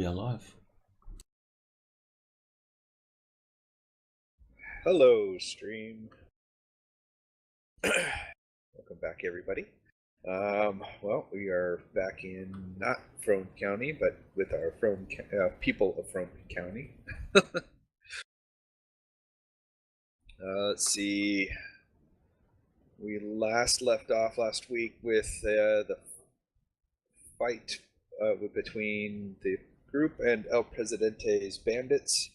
We are live. Hello, stream. Welcome back, everybody. Well, we are back in not Frome County, but with our people of Frome County. Let's see. We last left off last week with the fight between the group and El Presidente's bandits.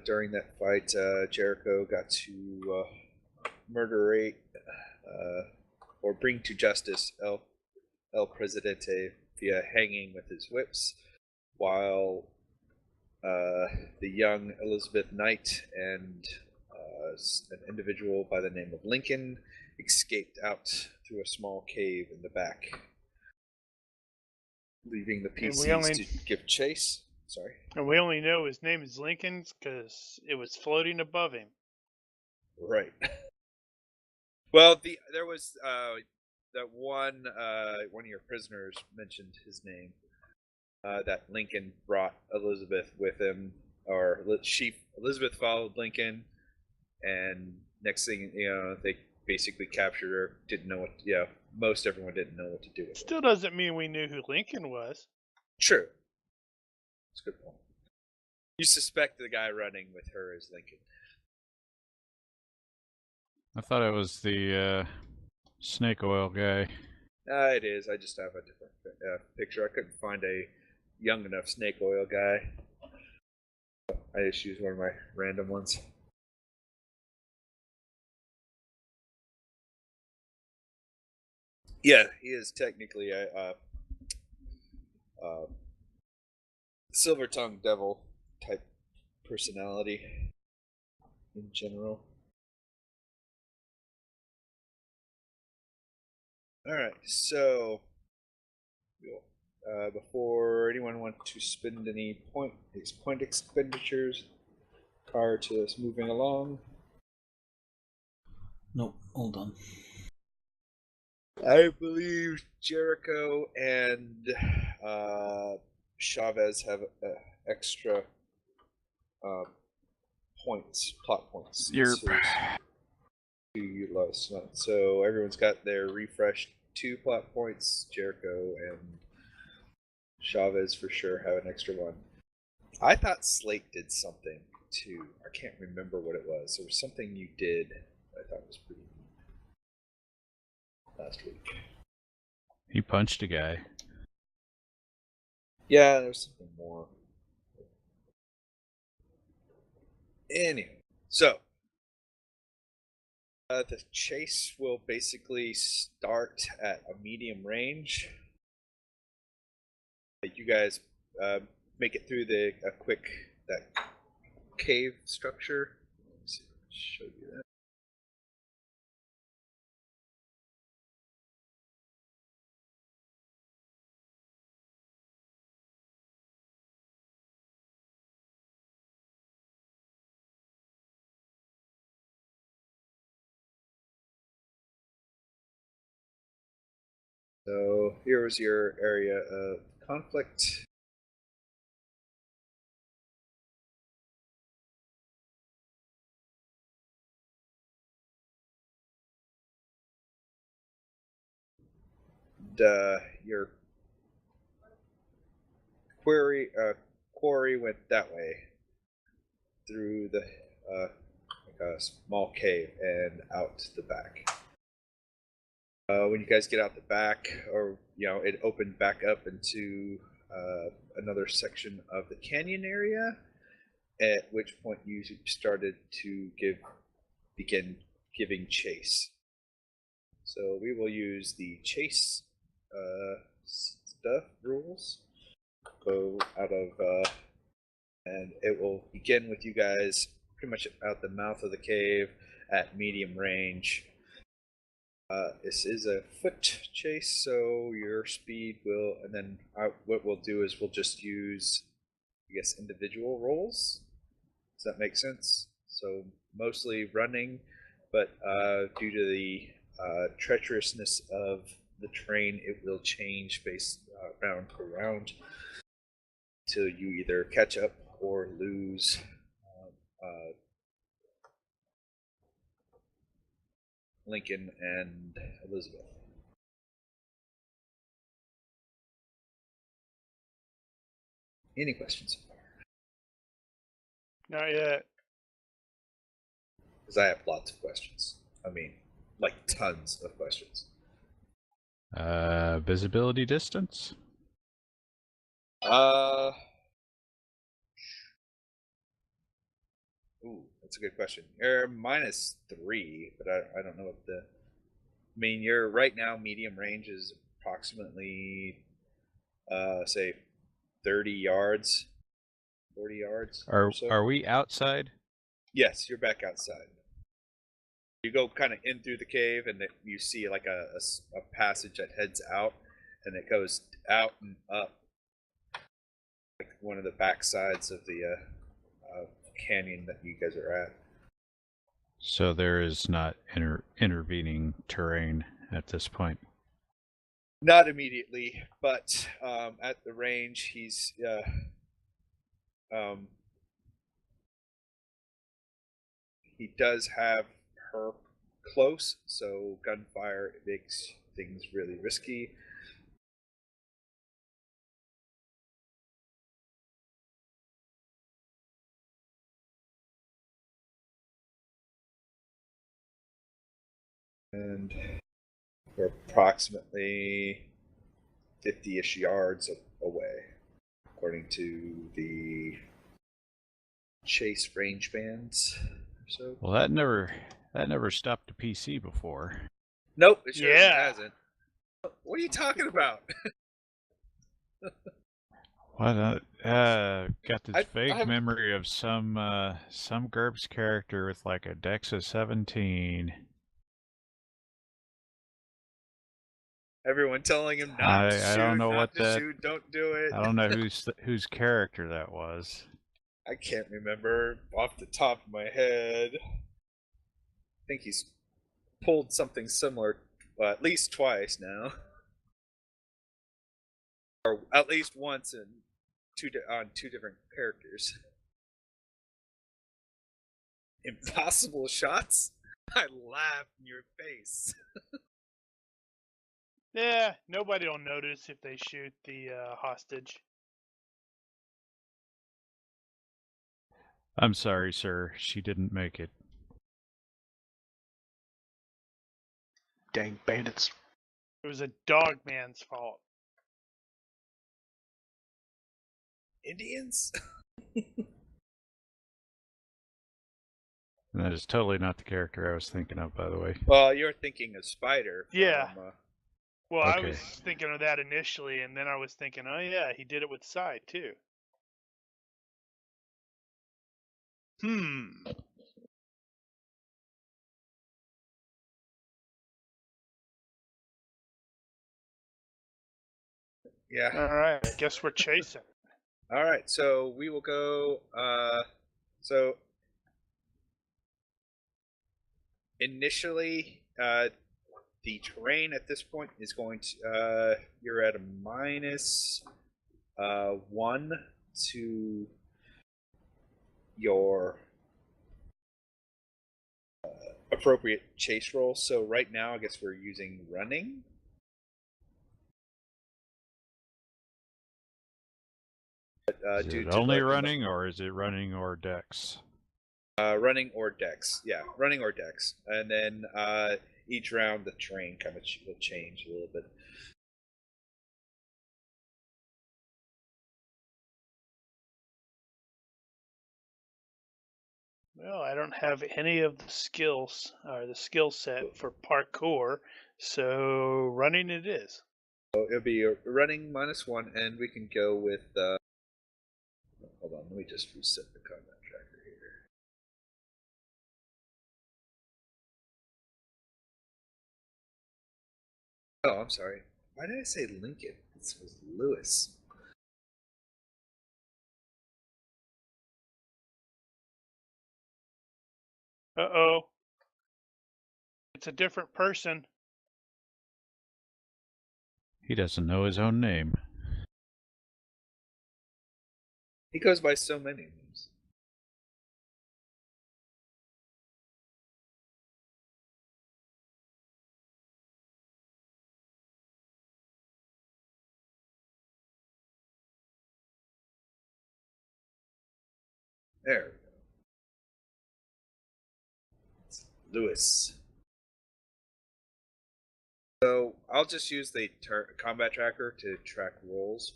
During that fight, Jericho got to murderate or bring to justice El Presidente via hanging with his whips, while the young Elizabeth Knight and an individual by the name of Lincoln escaped out through a small cave in the back, leaving the PCs to give chase. Sorry. And we only know his name is Lincoln's because it was floating above him. Right. Well, there was that one of your prisoners mentioned his name. That Lincoln brought Elizabeth with him, or Elizabeth followed Lincoln, and next thing they basically captured her. Didn't know what. Yeah, most everyone didn't know what to do with it. Still doesn't mean we knew who Lincoln was. True. That's a good point. You suspect the guy running with her is Lincoln. I thought it was the snake oil guy. It is. I just have a different picture. I couldn't find a young enough snake oil guy. I just used one of my random ones. Yeah, he is technically a silver-tongued devil type personality in general. Alright, so before anyone wants to spend any point expenditures prior to us moving along? Nope, all done. I believe Jericho and Chavez have extra plot points to utilize tonight. So everyone's got their refreshed 2 plot points. Jericho and Chavez for sure have an extra one. I thought Slate did something too. I can't remember what it was. There was something you did I thought was pretty neat last week. He punched a guy. Yeah, there's something more. Anyway, so the chase will basically start at a medium range. You guys make it through that cave structure. Let me see, show you that. So here is your area of conflict. Your quarry went that way through the like a small cave and out the back. When you guys get out the back, or it opened back up into another section of the canyon area, at which point you started to begin giving chase. So we will use the chase stuff rules. Go out of and it will begin with you guys pretty much out the mouth of the cave at medium range. This is a foot chase, so your speed will, and then what we'll do is we'll just use, I guess, individual rolls. Does that make sense? So mostly running, but due to the treacherousness of the terrain, it will change based round per round. till you either catch up or lose Lincoln and Elizabeth. Any questions so far? Not yet. Because I have lots of questions. I mean, like tons of questions. Visibility distance? Ooh, that's a good question. You're -3, but I don't know what the. I mean, you're right now. Medium range is approximately, say, 30 yards, 40 yards. Are or so. are we outside? Yes, you're back outside. You go kind of in through the cave, and you see like a passage that heads out, and it goes out and up, like one of the back sides of the canyon that you guys are at. So there is not intervening terrain at this point. Not immediately, but at the range, he's he does have her close, so gunfire makes things really risky. And we're approximately 50-ish yards away, according to the chase range bands. So. Well, that never stopped a PC before. Nope, it sure Yeah. hasn't. What are you talking about? What? Got this vague I have- memory of some GURPS character with like a dex of 17. Everyone telling him not to shoot, I don't know not what to that. shoot, don't do it. I don't know whose character that was. I can't remember off the top of my head. I think he's pulled something similar at least twice now, or at least once on two different characters. Impossible shots? I laugh in your face. Yeah, nobody will notice if they shoot the hostage. I'm sorry, sir. She didn't make it. Dang bandits. It was a dog man's fault. Indians? And that is totally not the character I was thinking of, by the way. Well, you're thinking of Spider. Yeah. Well, I Okay. was thinking of that initially, and then I was thinking, oh yeah, he did it with Side too. Yeah. All right, I guess we're chasing. All right, so we will go. So initially, the terrain at this point is going to. You're at a -1 to your appropriate chase roll. So right now, I guess we're using running. But, Is due it to only the running, or is it running or dex? running or dex, yeah, running or dex, and then each round the terrain kind of will change a little bit. Well, I don't have any of the skills or the skill set for parkour, so running it is. So it'll be a running -1, and we can go with. Hold on, let me just reset the combat tracker here. Oh, I'm sorry. Why did I say Lincoln? This was Lewis. Uh-oh. It's a different person. He doesn't know his own name. He goes by so many names. There we go. It's Lewis. So I'll just use the combat tracker to track rolls.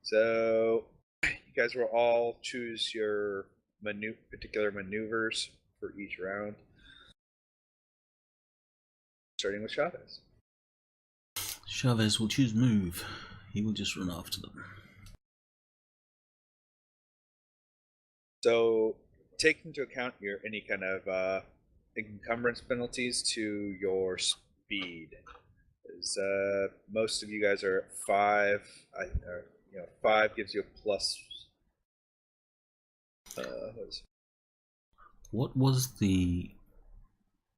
So you guys will all choose your particular maneuvers for each round. Starting with Chavez. Chavez will choose move. He will just run after them. So take into account any kind of encumbrance penalties to your speed. As most of you guys are at 5. 5 gives you a plus. What was the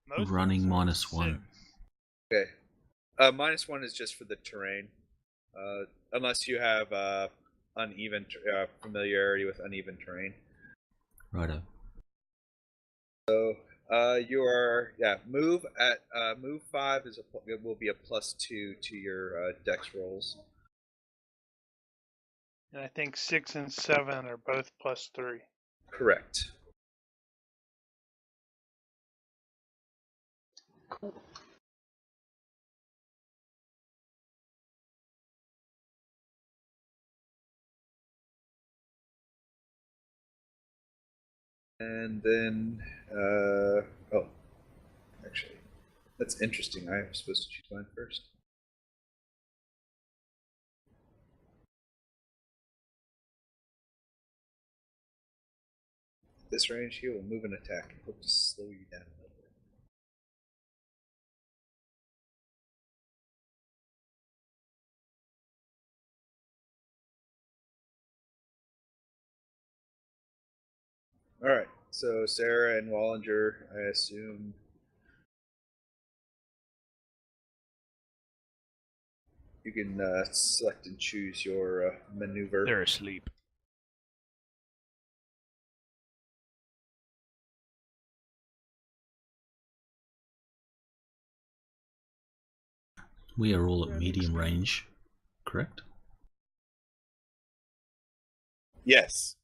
Most running of us -1? are 6. Okay. -1 is just for the terrain. Unless you have uneven familiarity with uneven terrain. Righto. So you are move at move 5 will be a +2 to your dex rolls. And I think 6 and 7 are both +3. Correct. Cool. And then actually, that's interesting. I am supposed to choose mine first. This range, he will move an attack and hope to slow you down a little bit. Alright, so Sarah and Wallinger, I assume. You can select and choose your maneuver. They're asleep. We are all at medium range, correct? Yes.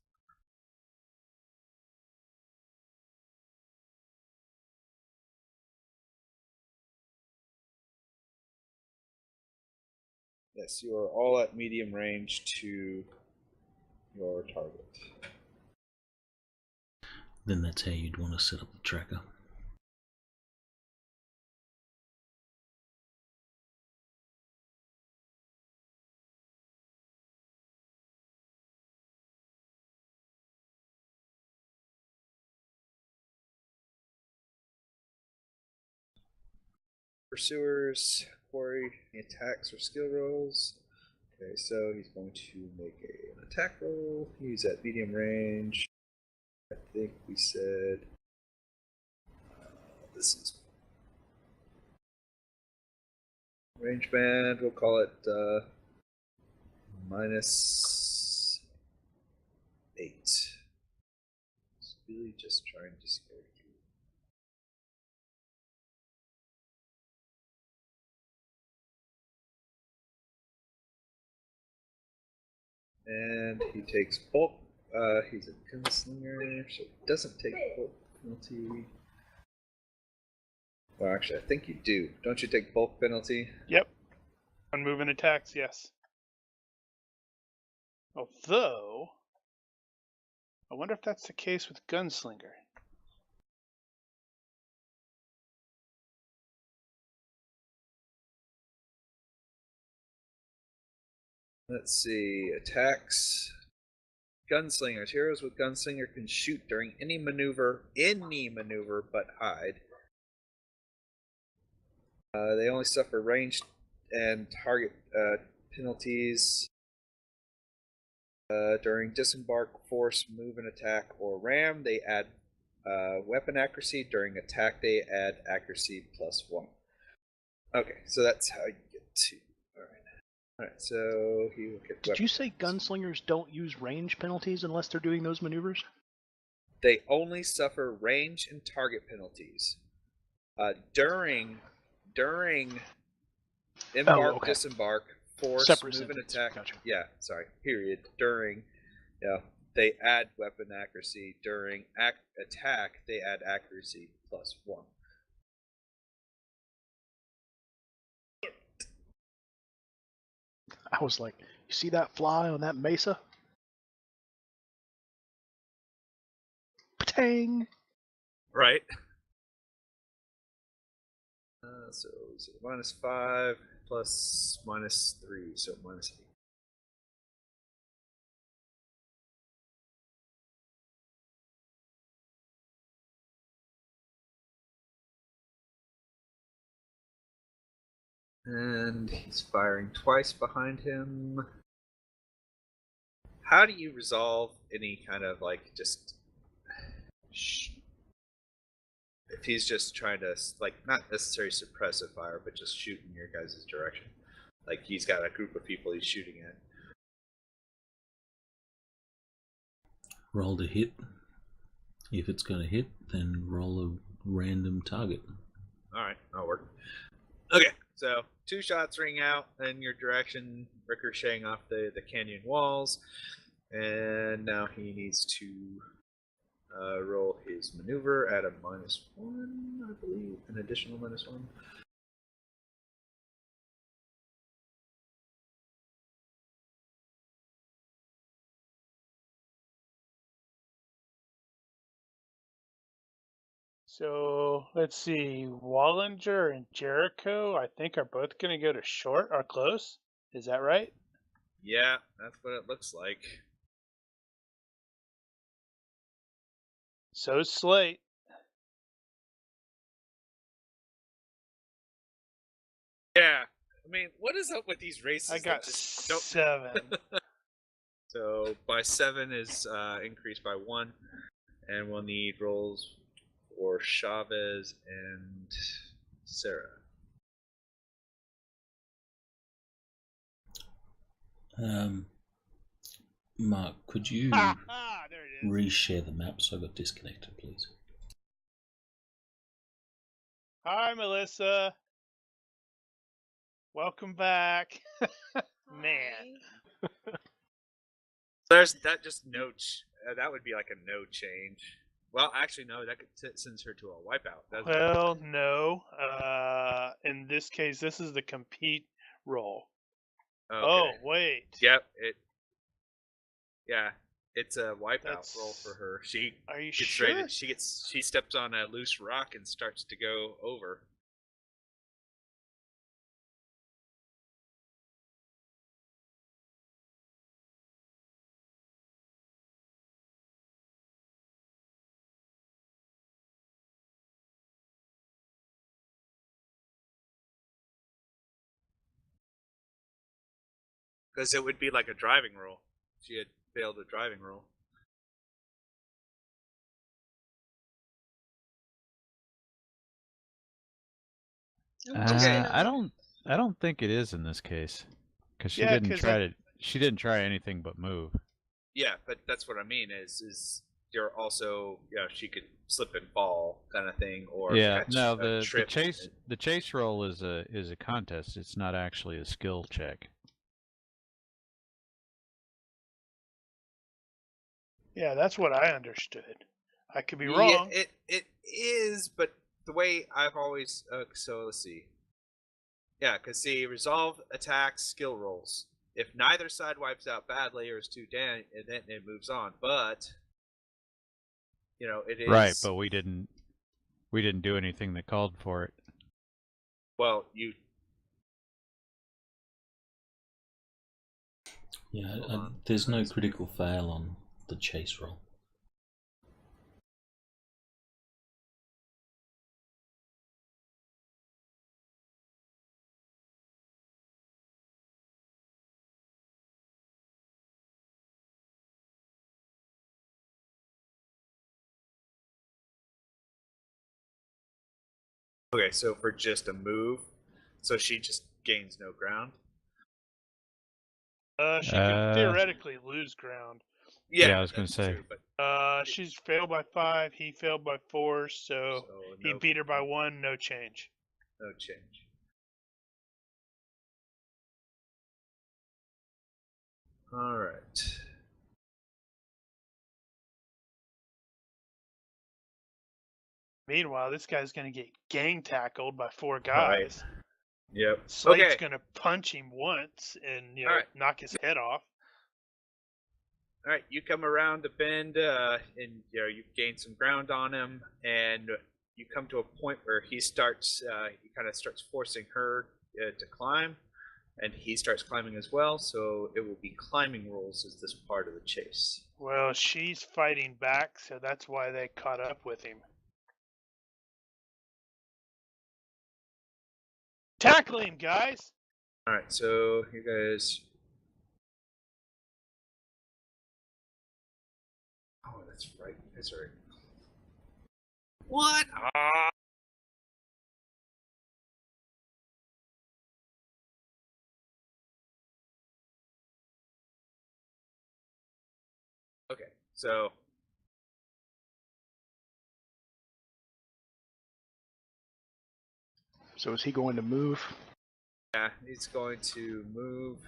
Yes, you are all at medium range to your target. Then that's how you'd want to set up the tracker. Pursuers, quarry, any attacks or skill rolls. Okay, so he's going to make an attack roll. He's at medium range. I think we said this is range band. We'll call it -8. It's really just trying to scare you. And he takes bulk. He's a gunslinger, so he doesn't take bulk penalty. Well, actually, I think you do. Don't you take bulk penalty? Yep. On moving attacks, yes. Although, I wonder if that's the case with Gunslinger. Let's see. Attacks. Gunslingers. Heroes with Gunslinger can shoot during any maneuver but hide. They only suffer ranged and target penalties during disembark, force, move, and attack, or ram. They add weapon accuracy. During attack, they add accuracy +1. Okay, so that's how you get to. All right. Alright, so he will get Did you say weapons. gunslingers don't use range penalties unless they're doing those maneuvers? They only suffer range and target penalties. During embark, okay. disembark, force, Separate move, and sentence. attack. Gotcha. Yeah, sorry. Period. During, they add weapon accuracy. During attack, they add accuracy +1. I was like, you see that fly on that mesa? Patang! Right. So is it -5 plus -3, so -8. And he's firing twice behind him. How do you resolve any kind of like just if he's just trying to like not necessarily suppress a fire, but just shoot in your guys' direction? Like he's got a group of people he's shooting at. Roll to hit. If it's going to hit, then roll a random target. Alright, that'll work. Okay, so 2 shots ring out in your direction, ricocheting off the canyon walls. And now he needs to roll his maneuver at a -1, I believe. An additional -1. So let's see. Wallinger and Jericho, I think, are both going to go to short or close. Is that right? Yeah, that's what it looks like. So is Slate. Yeah, I mean, what is up with these races? I got that just don't... 7. So by 7 is increased by 1, and we'll need rolls for Chavez and Sarah. Mark, could you There it is. reshare the map so I got disconnected, please? Hi, Melissa. Welcome back. Man. There's that just no. That would be like a no change. Well, actually, no. That could sends her to a wipeout. Doesn't it? Well, no. In this case, this is the compete roll. Okay. Oh, wait. Yep. Yeah. It's a wipeout That's- roll for her. She Are you gets sure? ready. She steps on a loose rock and starts to go over. Because it would be like a driving roll. She had failed a driving roll. I don't think it is in this case, because she Yeah, didn't 'cause try to. She didn't try anything but move. Yeah, but that's what I mean. Is you're also she could slip and fall kind of thing, or Yeah, catch no. a The trip. chase roll is a contest. It's not actually a skill check. Yeah, that's what I understood. I could be Yeah, wrong. it is, but the way I've always so let's see. Yeah, because see, resolve attacks skill rolls. If neither side wipes out badly or is too down, then it moves on. But it is Right, but we didn't do anything that called for it. well, you Yeah, Hold on. there's no critical fail on the chase roll. okay. So for just a move, so she just gains no ground. She can theoretically lose ground. Yeah, I was gonna that's say. true, but She's failed by 5. He failed by 4. So he no, beat her by 1. No change. no change. All right. Meanwhile, this guy's going to get gang tackled by 4 Right. guys. Yep. Slate's Okay. going to punch him once and All right. knock his head off. All right. You come around the bend, and you gain some ground on him, and you come to a point where he starts. He kind of starts forcing her to climb, and he starts climbing as well. So it will be climbing rules as this part of the chase. Well, she's fighting back, so that's why they caught up with him. Tackle him, guys! All right. So you guys. Oh, that's right. You guys are. What? Okay, so So is he going to move? yeah, he's going to move.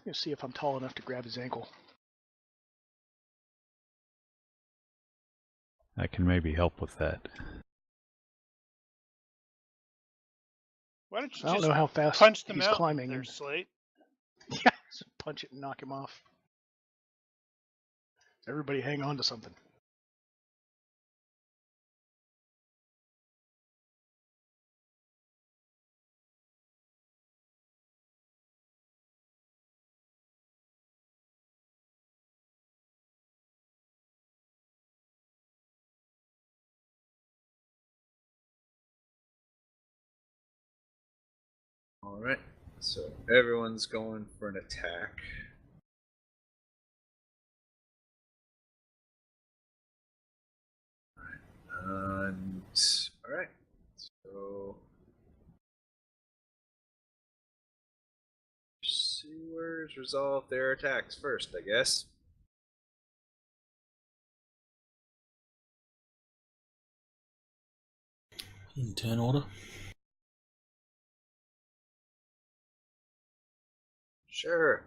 Let's see if I'm tall enough to grab his ankle. I can maybe help with that. Why don't you I don't just know how fast punch them he's out climbing. there, Slate? Yeah, just punch it and knock him off. Everybody hang on to something. All right, so everyone's going for an attack. And all right, so pursuers resolve their attacks first, I guess. In turn order. Sure.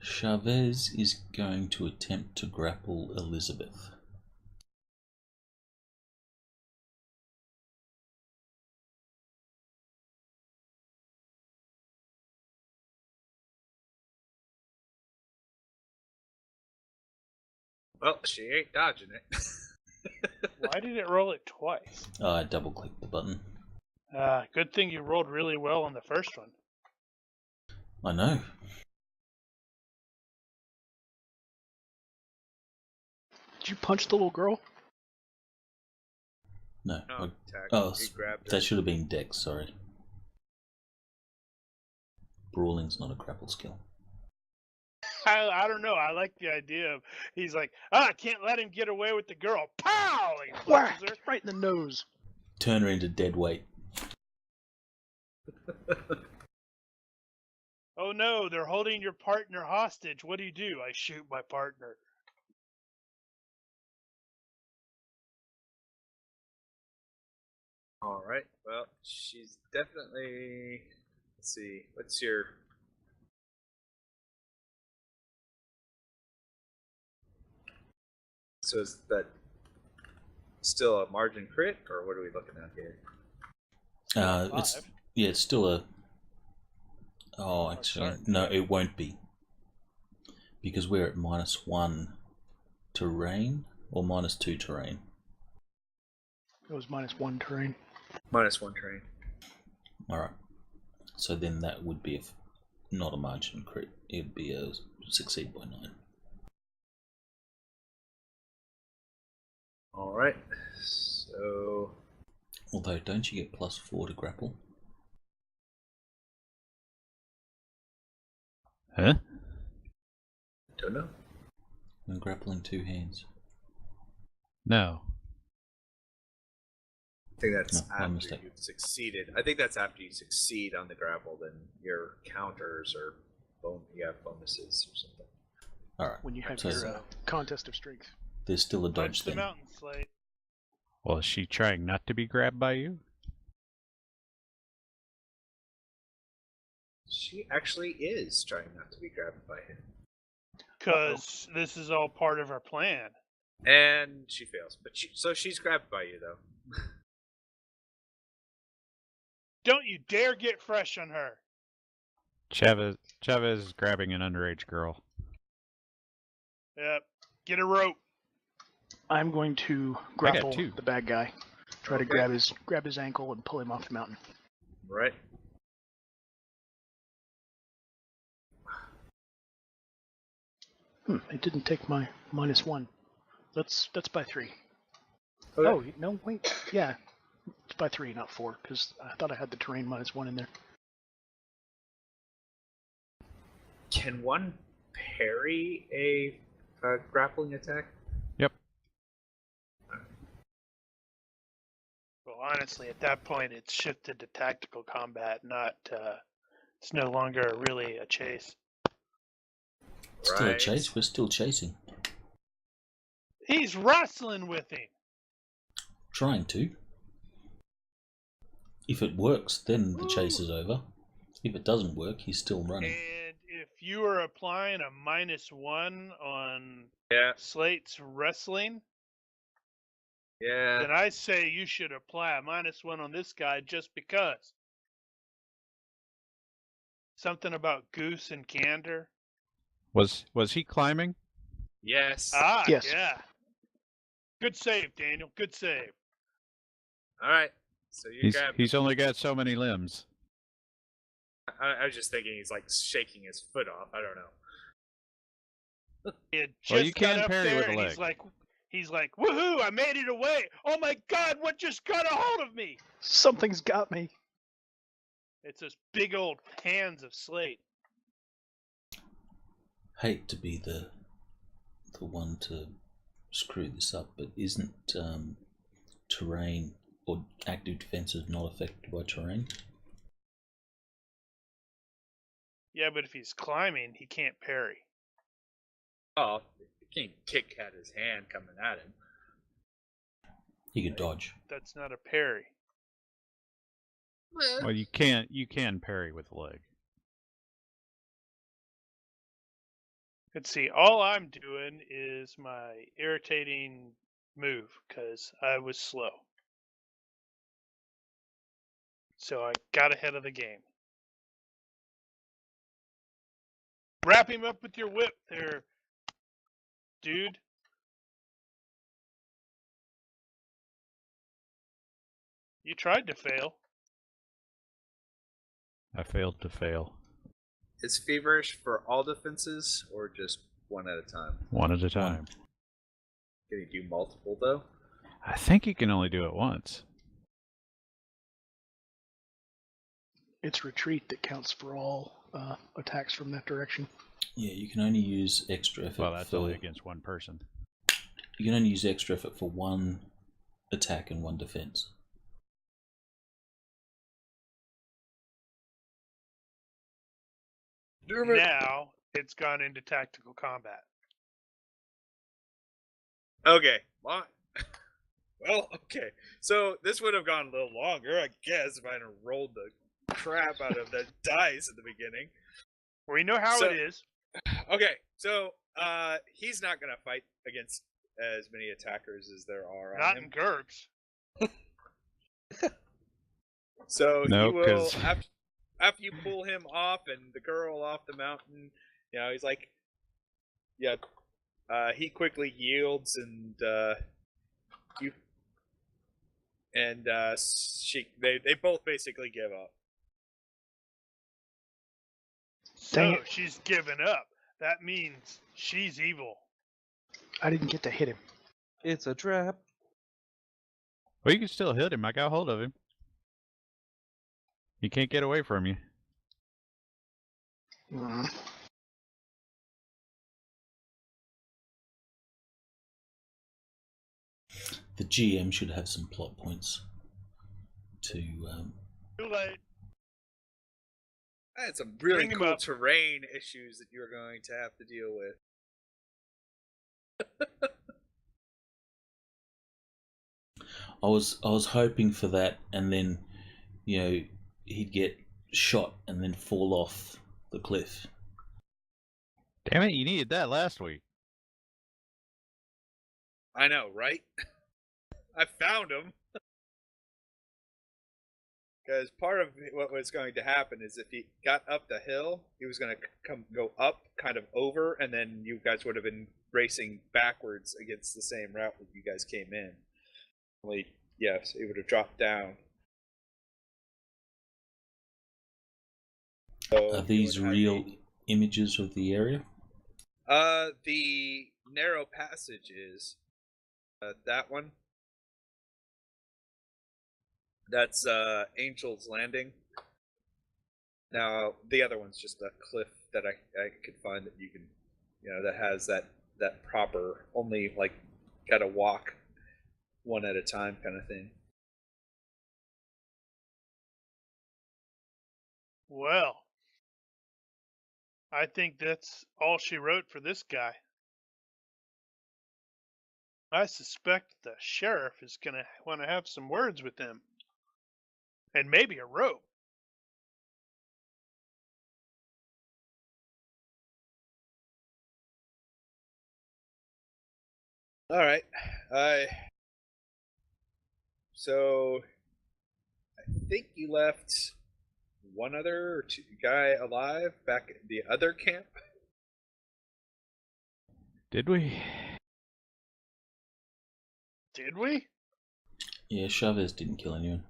Chavez is going to attempt to grapple Elizabeth. Well, she ain't dodging it. Why did it roll it twice? I double clicked the button. Good thing you rolled really well on the first one. I know. Did you punch the little girl? No. No, I- attack. oh, He grabbed her. that should have been Dex, sorry. Brawling's not a grapple skill. I don't know. I like the idea of he's like, I can't let him get away with the girl. Pow! He Whack! punches her. Right in the nose. Turn her into dead weight. Oh no, they're holding your partner hostage. What do? I shoot my partner. All right. Well, she's definitely. Let's see. What's your? So is that still a margin crit, or what are we looking at here? It's yeah, it's still a. Oh, actually, sorry. no, it won't be because we're at -1 terrain or -2 terrain. It was -1 terrain. -1 terrain. All right, so then that would be not a margin crit. It'd be a succeed by 9. All right. So Although, don't you get +4 to grapple? Huh? Don't know. When grappling two hands. No. I think that's No, my after mistake. you've succeeded. I think that's after you succeed on the grapple, then your counters or you have bonuses or something. Alright. When you have So your contest of strength. there's still a Punch dodge the then. mountain slate. Well, is she trying not to be grabbed by you? She actually is trying not to be grabbed by him. Because this is all part of our plan. And she fails. But so she's grabbed by you, though. Don't you dare get fresh on her. Chavez is grabbing an underage girl. Yep. Get a rope. I'm going to grapple two. the bad guy. Try to Okay. grab his ankle and pull him off the mountain. Right? It didn't take my -1. That's by 3. Okay. Oh no, wait. Yeah, it's by 3, not 4, because I thought I had the terrain -1 in there. Can one parry a grappling attack? Yep. Well, honestly, at that point, it's shifted to tactical combat, not. It's no longer really a chase. Still a Right. chase? We're still chasing. He's wrestling with him. Trying to. If it works, then the chase is over. If it doesn't work, he's still running. And if you are applying a -1 on Yeah. Slate's wrestling, Yeah. then I say you should apply a -1 on this guy just because. Something about goose and gander. Was he climbing? Yes. Ah, Yes. yeah. Good save, Daniel. Good save. All right. So you grab. He's only got so many limbs. I was just thinking he's like shaking his foot off. I don't know. He had just Well, you can got up parry there with a and leg. he's like, woohoo! I made it away! Oh my God! What just got a hold of me? Something's got me. It's those big old hands of Slate. Hate to be the one to screw this up, but isn't terrain or active defenses not affected by terrain? Yeah, but if he's climbing, he can't parry. Oh, you can't kick at his hand coming at him. You can dodge. That's not a parry. Well, you can parry with a leg. Let's see. All I'm doing is my irritating move because I was slow. So I got ahead of the game. Wrap him up with your whip there, dude. You tried to fail. I failed to fail. Is feverish for all defenses or just one at a time? One at a time. Can you do multiple though? I think you can only do it once. It's retreat that counts for all attacks from that direction. Yeah, you can only use extra effort. Well, that's only against one person. You can only use extra effort for one attack and one defense. Now it's gone into tactical combat. Okay. Well, okay. So this would have gone a little longer, I guess, if I hadn't rolled the crap out of the dice at the beginning. We know how So- it is. Okay, so he's not gonna fight against as many attackers as there are Not on in him. GURPS. So No, he will 'cause- after you pull him off and the girl off the mountain, you know, he's like, yeah. He quickly yields and they both basically give up. Dang So it. she's given up. That means she's evil. I didn't get to hit him. It's a trap. Well, you can still hit him. I got hold of him. He can't get away from you. Mm. The GM should have some plot points to. Too late. I had some really Bring him cool up. terrain issues that you're going to have to deal with. I was hoping for that, and then, he'd get shot and then fall off the cliff. Damn it, you needed that last week. I know, right? I found him. Because part of what was going to happen is if he got up the hill, he was going to go up, kind of over, and then you guys would have been racing backwards against the same route that you guys came in. Only, yes, it would have dropped down. So Are these real images of the area? The narrow passage is that one. That's Angel's Landing. Now the other one's just a cliff that I could find that you can, that has that proper only like gotta walk one at a time kind of thing. Well, I think that's all she wrote for this guy. I suspect the sheriff is going to want to have some words with him. And maybe a rope. All right. So I think you left one other or two guy alive back at the other camp. Did we? Did we? Yeah, Chavez didn't kill anyone.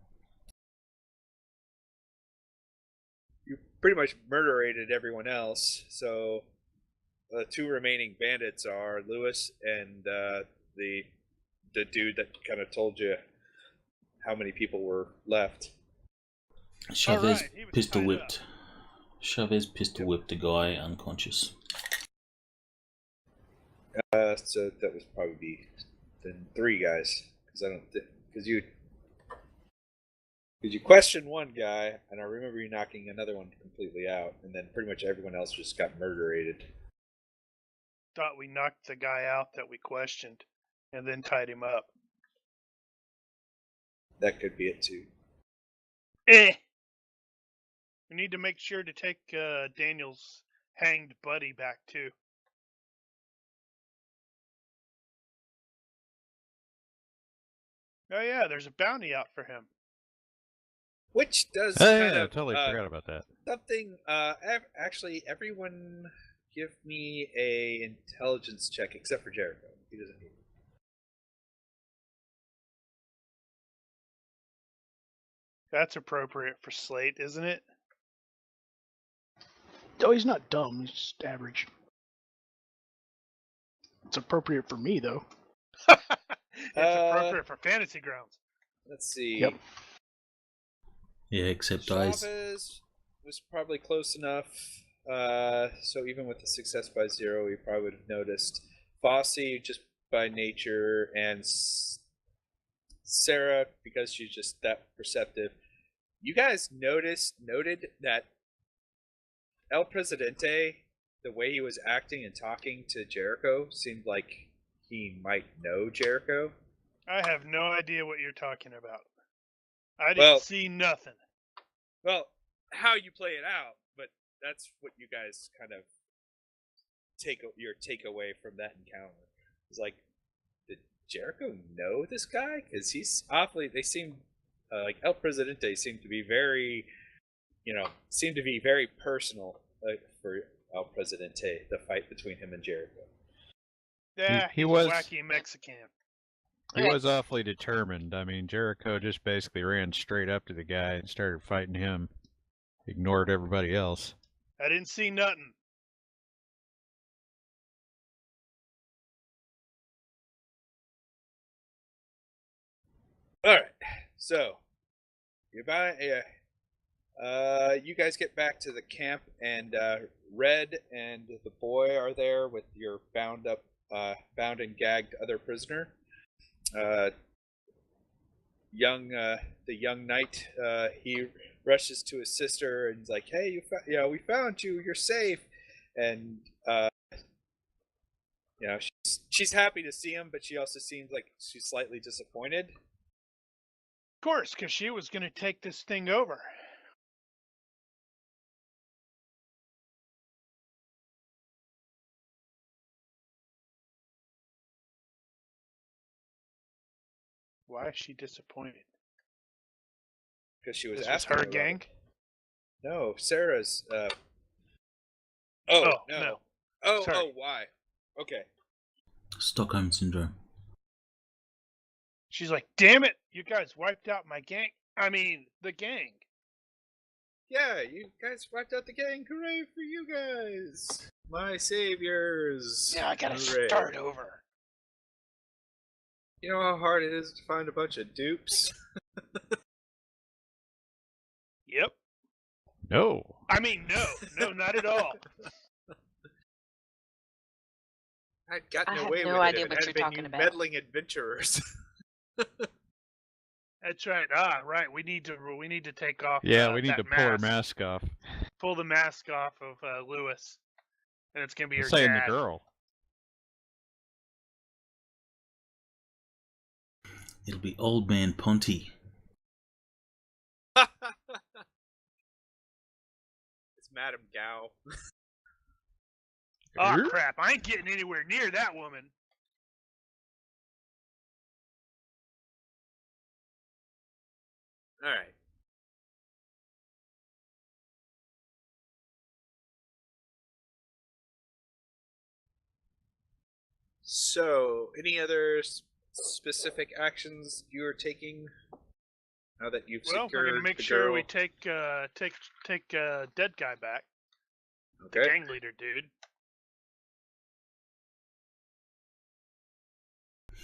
You pretty much murderated everyone else. So the two remaining bandits are Lewis and the dude that kind of told you how many people were left. Chavez right, he was pistol tied whipped. Chavez pistol whipped a guy unconscious. So that was probably then three guys because you questioned one guy and I remember you knocking another one completely out and then pretty much everyone else just got murderated. Thought we knocked the guy out that we questioned and then tied him up. That could be it too. We need to make sure to take Daniel's hanged buddy back too. Oh yeah, there's a bounty out for him. Which does Oh, kind yeah, I of totally forgot about that. something. Actually, everyone give me a intelligence check except for Jericho. He doesn't need it. That's appropriate for Slate, isn't it? Oh, he's not dumb. He's just average. It's appropriate for me, though. It's appropriate for fantasy grounds. Let's see. Yep. Yeah, except eyes. Chavez was probably close enough. So even with the success by 0, you probably would have noticed. Fossey just by nature, and Sarah because she's just that perceptive. You guys noted that El Presidente, the way he was acting and talking to Jericho, seemed like he might know Jericho. I have no idea what you're talking about. I didn't see nothing. Well, how you play it out, but that's what you guys kind of your takeaway from that encounter. It's like, did Jericho know this guy? Because he's awfully. They seem like El Presidente seemed to be very, very personal for El Presidente. The fight between him and Jericho. Yeah, He he's was- a wacky Mexican. He was awfully determined. I mean, Jericho just basically ran straight up to the guy and started fighting him. Ignored everybody else. I didn't see nothing. All right, so you guys get back to the camp, and Red and the boy are there with your bound and gagged other prisoner. the young knight, he rushes to his sister and is like, "Hey, we found you. You're safe." And she's happy to see him, but she also seems like she's slightly disappointed. Of course, because she was going to take this thing over. Why is she disappointed? Because she was This was asking her about gang? it. No, Sarah's. Oh, No. no. Oh, Sorry. why? Okay. Stockholm Syndrome. She's like, damn it, you guys wiped out my gang. I mean, the gang. Yeah, you guys wiped out the gang. Hooray for you guys! My saviors. Yeah, I gotta Hooray. start over. You know how hard it is to find a bunch of dupes? Yep. No. I mean, no, not at all. I'd gotten I have away no with idea it if what it you're had been talking you about. meddling adventurers. That's right. Right. We need to take off. Yeah, we need that to pull her mask off. Pull the mask off of Lewis, and it's gonna be I'm her saying dad. the girl. It'll be Old Man Ponty. It's Madame Gao. Oh crap! I ain't getting anywhere near that woman. All right. So, any other specific actions you are taking now that you've Well, secured we're gonna make the sure girl? we take dead guy back. The Okay. gang leader, dude.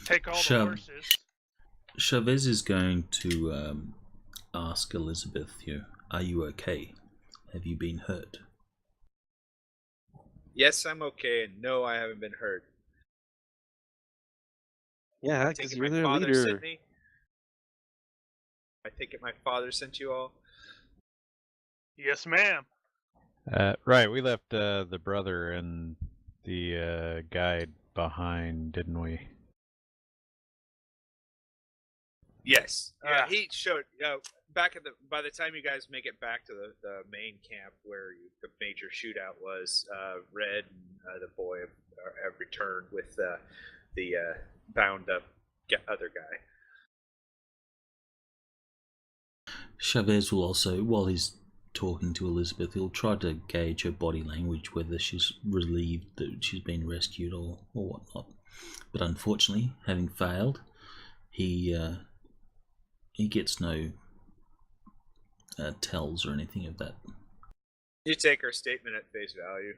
Take all the Sure. horses. Chavez is going to ask Elizabeth here, are you okay? Have you been hurt? Yes, I'm okay, and no, I haven't been hurt. Yeah, I because take it you're my their father leader. sent me. I take it my father sent you all. Yes, ma'am. Right, we left the brother and the guide behind, didn't we? Yes. Yeah. He showed by the time you guys make it back to the main camp where the major shootout was, Red and the boy have returned with the bound up other guy. Chavez will also, while he's talking to Elizabeth, he'll try to gauge her body language, whether she's relieved that she's been rescued or whatnot. But unfortunately, having failed, he gets no tells or anything of that. You take her statement at face value.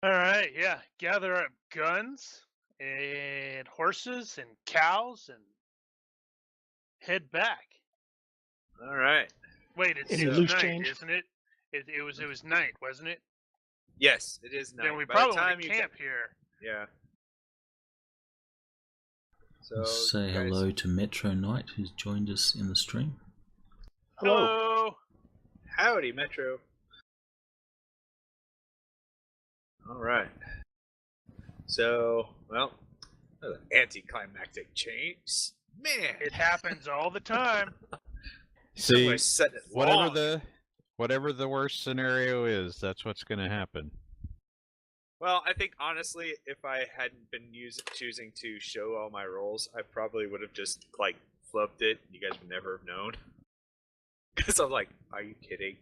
All right, yeah. Gather up guns and horses and cows and head back. All right. Wait, it's Any loose night, change? isn't it? It was night, wasn't it? Yes, it is night. Then we By the probably time want to you camp here. Yeah. So Say you guys- hello to Metro Knight, who's joined us in the stream. Hello. Howdy, Metro. All right. So, well, that was an anticlimactic change. Man, It happens all the time. See, somebody set it long. whatever the worst scenario is, that's what's going to happen. Well, I think honestly, if I hadn't been choosing to show all my rolls, I probably would have just flubbed it. You guys would never have known. Because I'm like, are you kidding?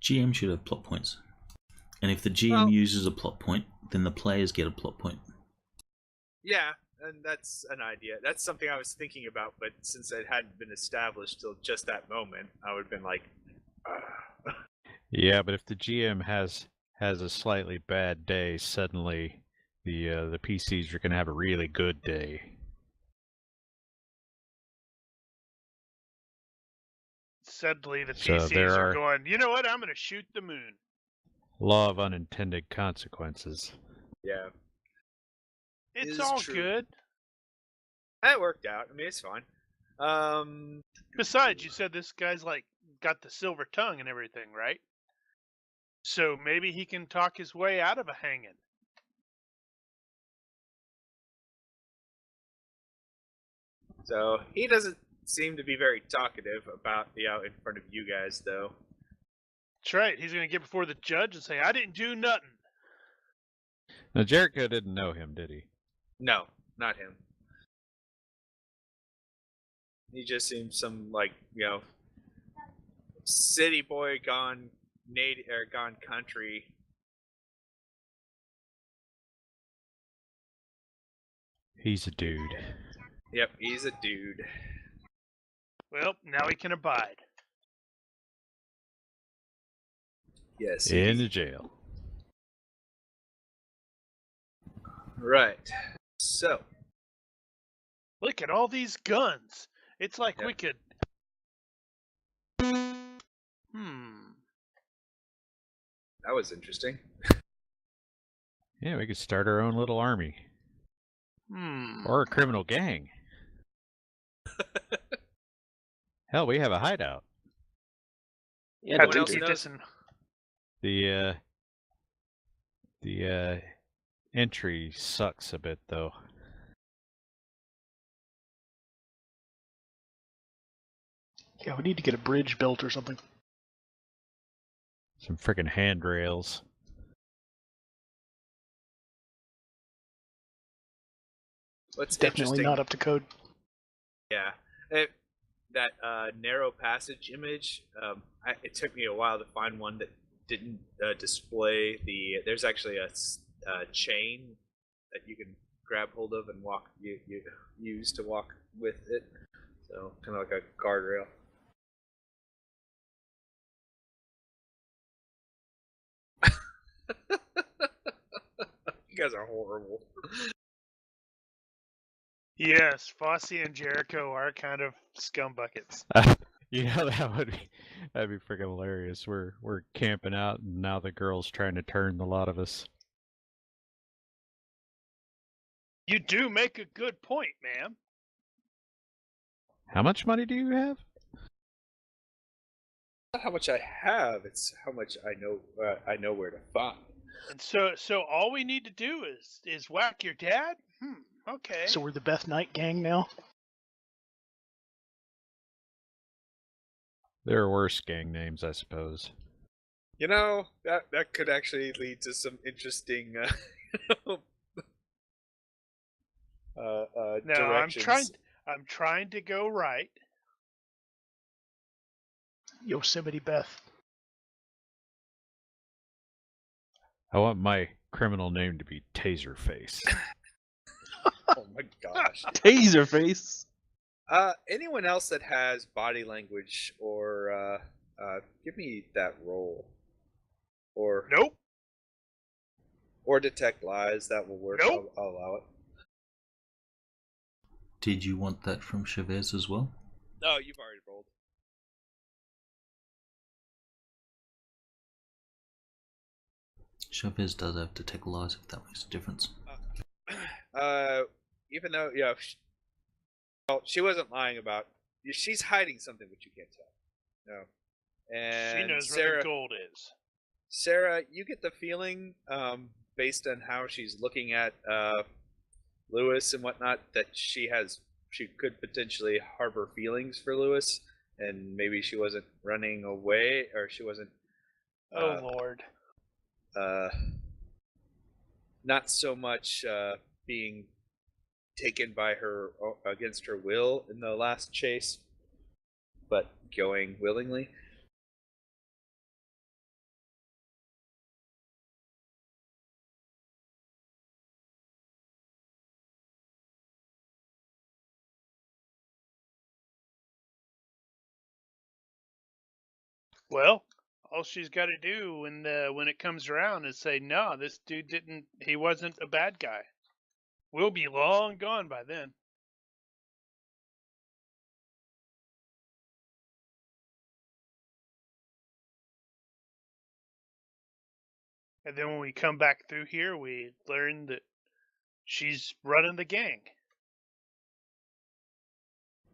GM should have plot points. And if the GM uses a plot point, then the players get a plot point. Yeah, and that's an idea. That's something I was thinking about, but since it hadn't been established till just that moment, I would have been like, Yeah, but if the GM has a slightly bad day, suddenly the PCs are going to have a really good day. Suddenly the So PCs there are are going, you know what, I'm going to shoot the moon. law of unintended consequences. Yeah, It's is all true. good. That worked out. I mean, it's fine. Besides, you said this guy's like got the silver tongue and everything, right? So maybe he can talk his way out of a hanging. So he doesn't seem to be very talkative about the out in front of you guys, though. That's right. He's going to get before the judge and say, I didn't do nothing. Now, Jericho didn't know him, did he? No, not him. He just seems some city boy gone native or gone country. He's a dude. Yep, he's a dude. Well, now he can abide. Yes. In the jail. Right. So. Look at all these guns. It's like Yep. we could... That was interesting. Yeah, we could start our own little army. Or a criminal gang. Hell, we have a hideout. Yeah, Have Anyone to else keep knows? this in... The entry sucks a bit, though. Yeah, we need to get a bridge built or something. Some frickin' handrails. What's Definitely interesting? not up to code. Yeah. That narrow passage image. It took me a while to find one that didn't display the. There's actually a chain that you can grab hold of and walk. You use to walk with it. So kind of like a guardrail. You guys are horrible. Yes, Fosse and Jericho are kind of scumbuckets. You know, that'd be freaking hilarious. We're camping out, and now the girl's trying to turn the lot of us. You do make a good point, ma'am. How much money do you have? Not how much I have; it's how much I know. I know where to find. And so all we need to do is whack your dad? Okay. So we're the Beth Knight gang now? There are worse gang names, I suppose. You know, that could actually lead to some interesting No, directions. I'm trying to go right. Yosemite Beth. I want my criminal name to be Taserface. Oh my gosh. Taserface. Anyone else that has body language or give me that roll. Or Nope. or detect lies, that will work. Nope. I'll allow it. Did you want that from Chavez as well? No, you've already rolled. Chavez does have to take lies if that makes a difference. Even though she wasn't lying about. She's hiding something, but you can't tell. No. And She knows Sarah, where the gold is. Sarah, you get the feeling, based on how she's looking at Lewis and whatnot, that she could potentially harbor feelings for Lewis, and maybe she wasn't running away, or she wasn't. Oh Lord. Not so much being taken by her against her will in the last chase, but going willingly. Well, all she's got to do when it comes around is say, "No, this dude he wasn't a bad guy." We'll be long gone by then. And then when we come back through here, we learn that she's running the gang.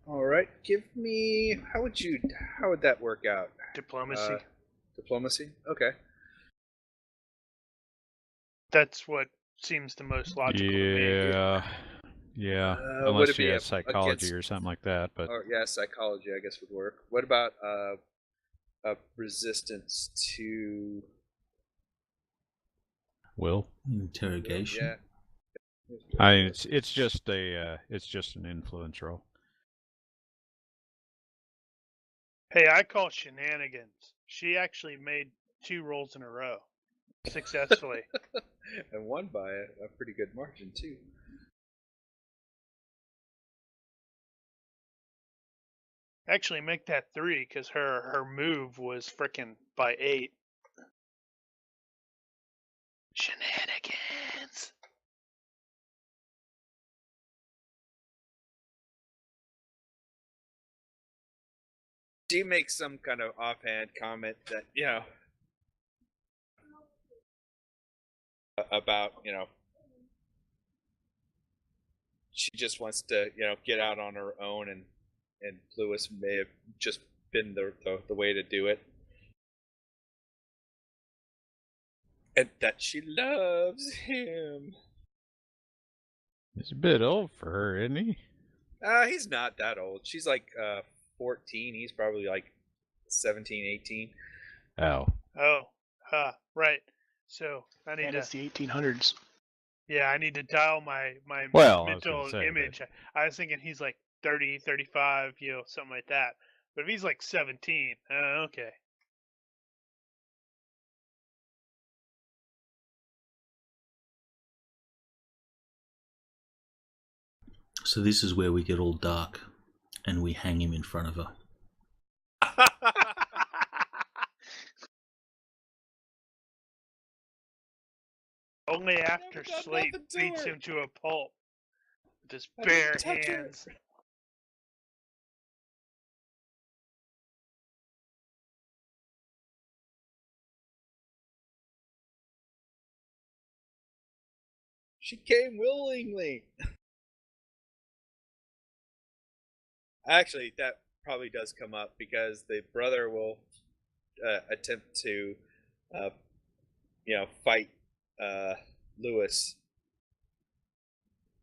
All right, give me. How would that work out? Diplomacy. Diplomacy. Okay. That's what seems the most logical to me. Yeah. Would Unless it she be has psychology against, or something like that. But or yeah, psychology I guess would work. What about a resistance to will. Interrogation. Yeah. I mean, it's just an influence roll. Hey, I call shenanigans. She actually made 2 rolls in a row successfully. And won by a pretty good margin too. Actually, make that 3 because her move was frickin' by 8. Shenanigans. She makes some kind of offhand comment that about she just wants to get out on her own, and Lewis may have just been the way to do it, and that she loves him. He's a bit old for her, isn't he? He's not that old. She's like 14. He's probably like 17, 18. Oh. Right. So I need And to. it's the 1800s. Yeah, I need to dial my Well, mental image. I was thinking he's like 30, 35, something like that. But if he's like 17, okay. So this is where we get all dark, and we hang him in front of her. Only after Slate beats him to a pulp with his bare hands. She came willingly. Actually, that probably does come up because the brother will attempt to, fight Lewis.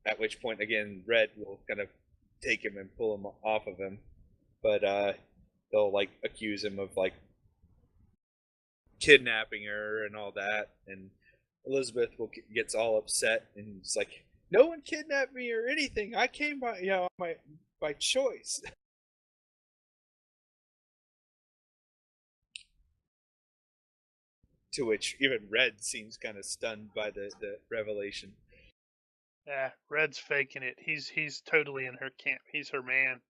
At which point, again, Red will kind of take him and pull him off of him, but they'll like accuse him of like kidnapping her and all that, and Elizabeth gets all upset and it's like, no one kidnapped me or anything. I came by by choice. To which even Red seems kind of stunned by the revelation. Yeah, Red's faking it. He's totally in her camp. He's her man.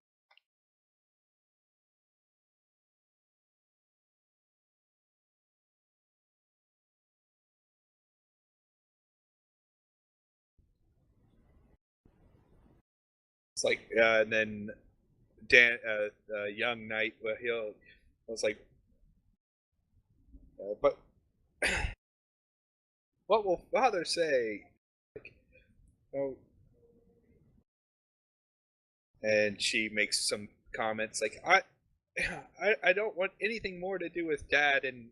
It's like, and then Dan, young knight, I was like, but what will father say? Like, oh. And she makes some comments like, I don't want anything more to do with Dad, and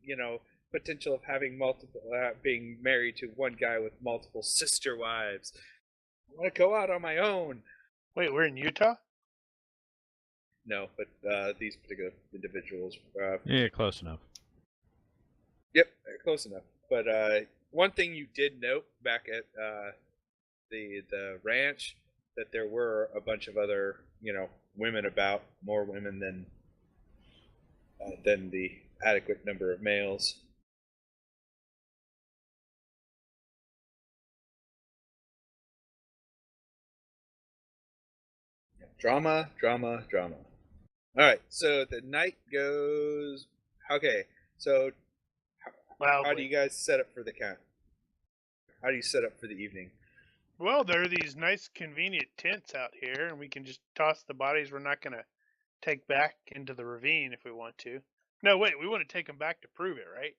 potential of having multiple, being married to one guy with multiple sister wives. I want to go out on my own. Wait, we're in Utah? No, but these particular individuals. Yeah, close enough. Yep, close enough. But one thing you did note back at the ranch, that there were a bunch of other women about, more women than the adequate number of males. Drama. All right, so the night goes. Okay, so how do you guys set up for the count? How do you set up for the evening? Well, there are these nice, convenient tents out here, and we can just toss the bodies we're not going to take back into the ravine if we want to. No, wait, we want to take them back to prove it, right?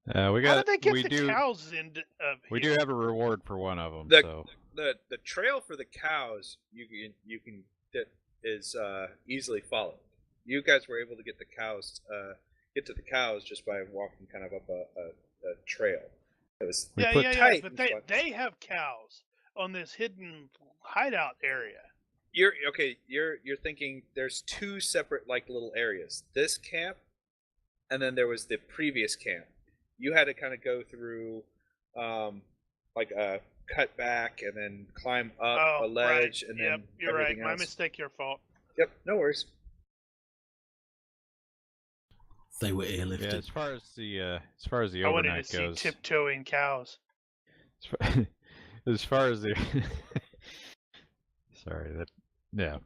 We How got. did they get we the do. cows into? We do have a reward for one of them. The- So The trail for the cows you can that is easily followed. You guys were able to get the cows get to the cows just by walking kind of up a trail. It was We Yeah, put yeah, yeah. tight But and fun. they have cows on this hidden hideout area. You're okay. You're thinking there's two separate like little areas. This camp, and then there was the previous camp. You had to kind of go through, like a cut back and then climb up Oh, a ledge, right. and yep, then you're right. everything My else. mistake. Your fault. Yep, no worries. They were yeah, airlifted. as far as the I wanted to overnight see goes, tiptoeing cows. as far as the sorry that yeah. As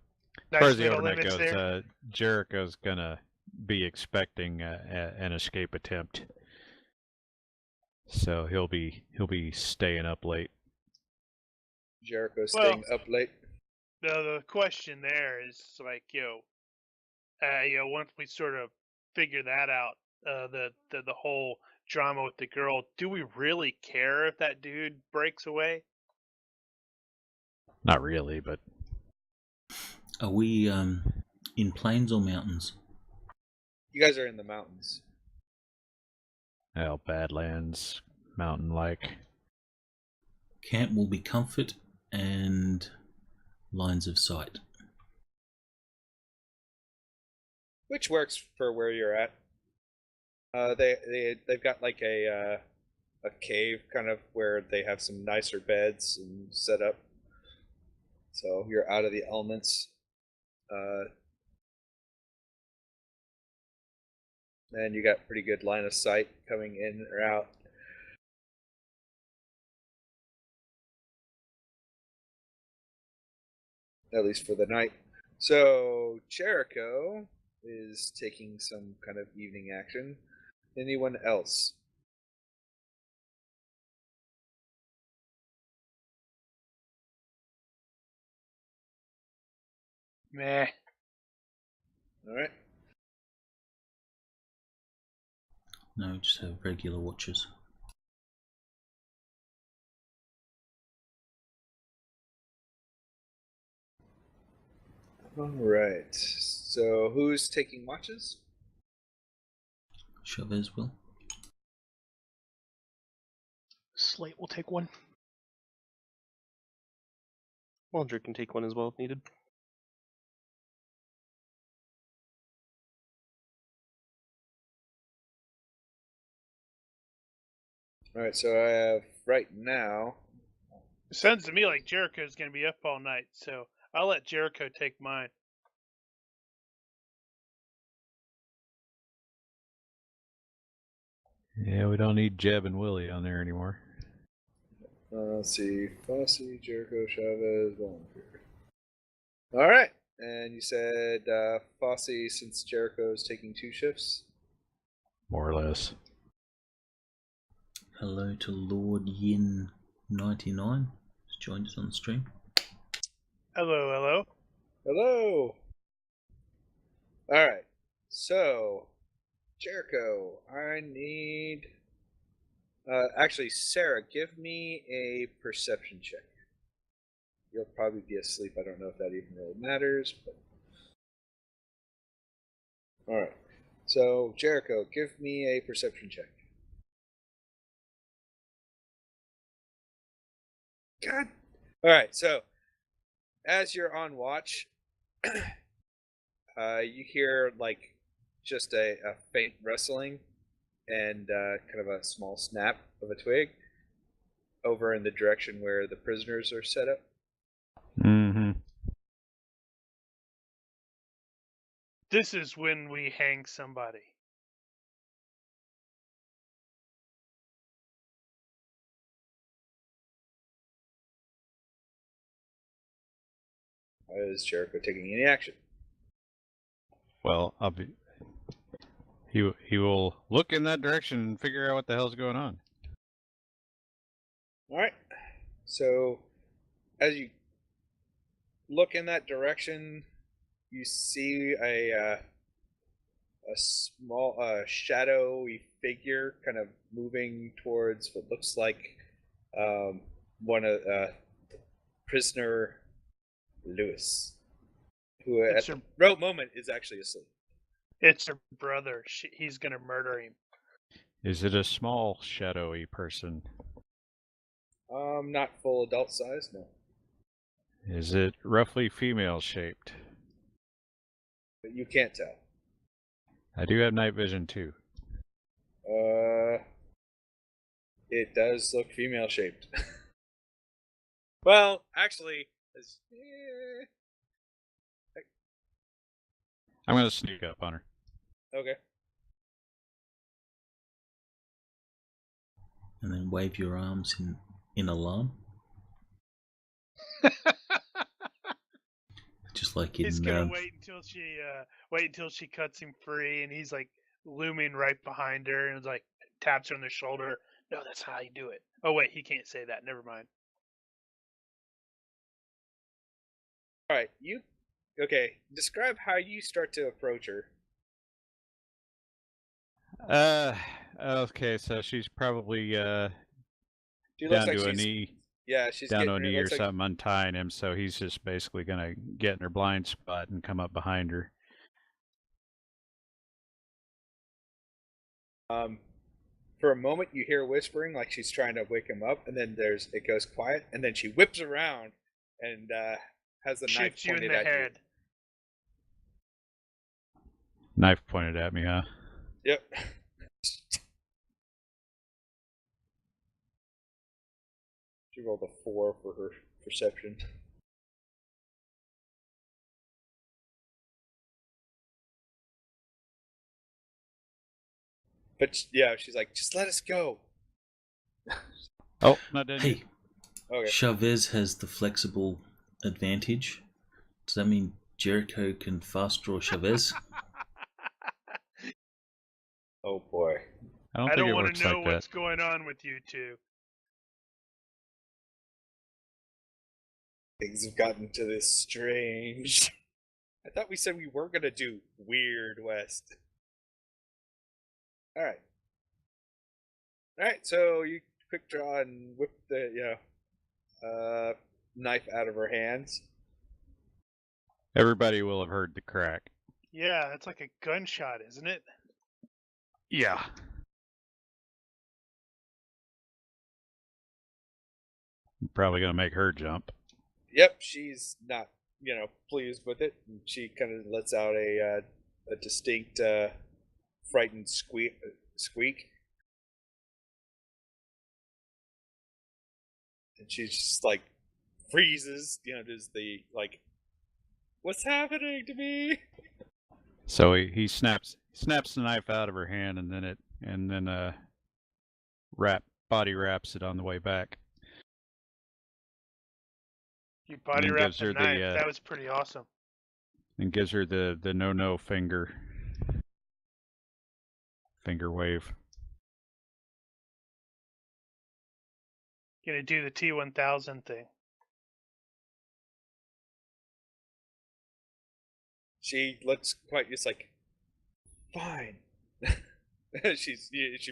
Nice far as the little overnight limits goes, there. Jericho's gonna be expecting an escape attempt, so he'll be staying up late. Jericho staying up late. The question there is like, once we sort of figure that out, the whole drama with the girl, do we really care if that dude breaks away? Not really, but Are we in plains or mountains? You guys are in the mountains. Badlands, mountain-like. Camp will be comfort and lines of sight. Which works for where you're at. They've got like a cave kind of where they have some nicer beds and set up. So you're out of the elements. And you got pretty good line of sight coming in or out. At least for the night. So Jericho is taking some kind of evening action. Anyone else? Meh. All right. No, just have regular watches. All right. So who's taking watches? Chavez will. Slate will take one. Waldrick can take one as well if needed. All right. So I have right now. It sounds to me like Jericho's going to be up all night, so I'll let Jericho take mine. Yeah, we don't need Jeb and Willie on there anymore. Let's see. Fossey, Jericho, Chavez, Volunteer. All right. And you said Fossey, since Jericho's taking 2 shifts. More or less. Hello to Lord Yin 99. He's joined us on the stream. Hello, hello. Hello. All right. So, Jericho, I need. Actually, Sarah, give me a perception check. You'll probably be asleep. I don't know if that even really matters, but. All right. So, Jericho, give me a perception check. God. All right. So, as you're on watch, you hear like just a faint rustling and kind of a small snap of a twig over in the direction where the prisoners are set up. Mm-hmm. This is when we hang somebody. Is Jericho taking any action? Well, he will look in that direction and figure out what the hell's going on. All right. So, as you look in that direction, you see a a small shadowy figure kind of moving towards what looks like one of prisoner Lewis, who at It's the her, right moment is actually asleep. it's her brother. He's gonna murder him. Is it a small, shadowy person? Not full adult size, no. Is it roughly female shaped? But you can't tell. I do have night vision too. It does look female shaped. Well, actually, I'm gonna sneak up on her. okay. And then wave your arms in alarm. Just like He's in gonna wait until she cuts him free, and he's like looming right behind her, and like taps her on the shoulder. No, that's how you do it. Oh wait, he can't say that. Never mind. All right, you. Okay, describe how you start to approach her. Okay, so she's probably She looks down like to a she's knee, yeah, she's down to a getting. It knee or looks like something, untying him. So he's just basically gonna get in her blind spot and come up behind her. for a moment you hear whispering like she's trying to wake him up, and then it goes quiet, and then she whips around and has the knife Shoots you in pointed the at head. Knife pointed at me, huh? you. Yep. She rolled a 4 for her perception. But yeah, she's like, just let us go. Oh, not dead yet. Hey, Okay. Chavez has the flexible advantage. Does that mean Jericho can fast draw Chavez? Oh boy. I don't I think don't it want works to know like that. what's going on with you two. Things have gotten to this strange. I thought we said we weren't gonna do Weird West. Alright. Alright, so you quick draw and whip the knife out of her hands. Everybody will have heard the crack. Yeah, it's like a gunshot, isn't it? Yeah. Probably gonna make her jump. Yep, she's not, pleased with it. And she kind of lets out a distinct, frightened squeak. And she just like freezes, does the like, what's happening to me? So he snaps the knife out of her hand, and then body wraps it on the way back. You body then wrapped gives the her the, knife. That was pretty awesome. And gives her the no finger wave. Gonna do the T1000 thing. She looks quite just like, fine. She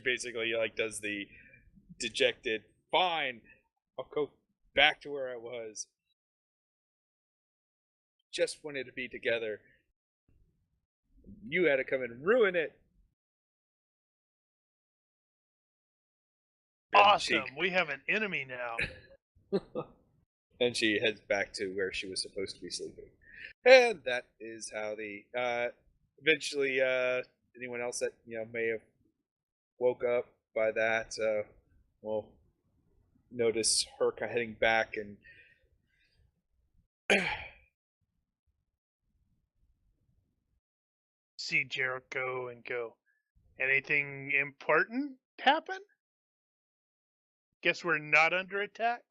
basically like does the dejected, fine, I'll go back to where I was. Just wanted to be together. You had to come and ruin it. Awesome. We have an enemy now. And she heads back to where she was supposed to be sleeping. And that is how the eventually anyone else that may have woke up by that will notice her heading back and See Jericho and go, anything important happen? Guess we're not under attack?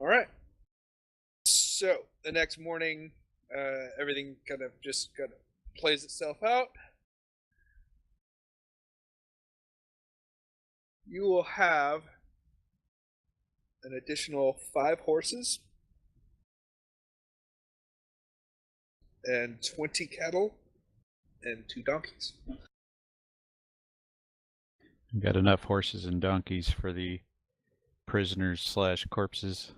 all right. So the next morning, everything kind of plays itself out. You will have an additional 5 horses and 20 cattle and 2 donkeys. You got enough horses and donkeys for the prisoners / corpses.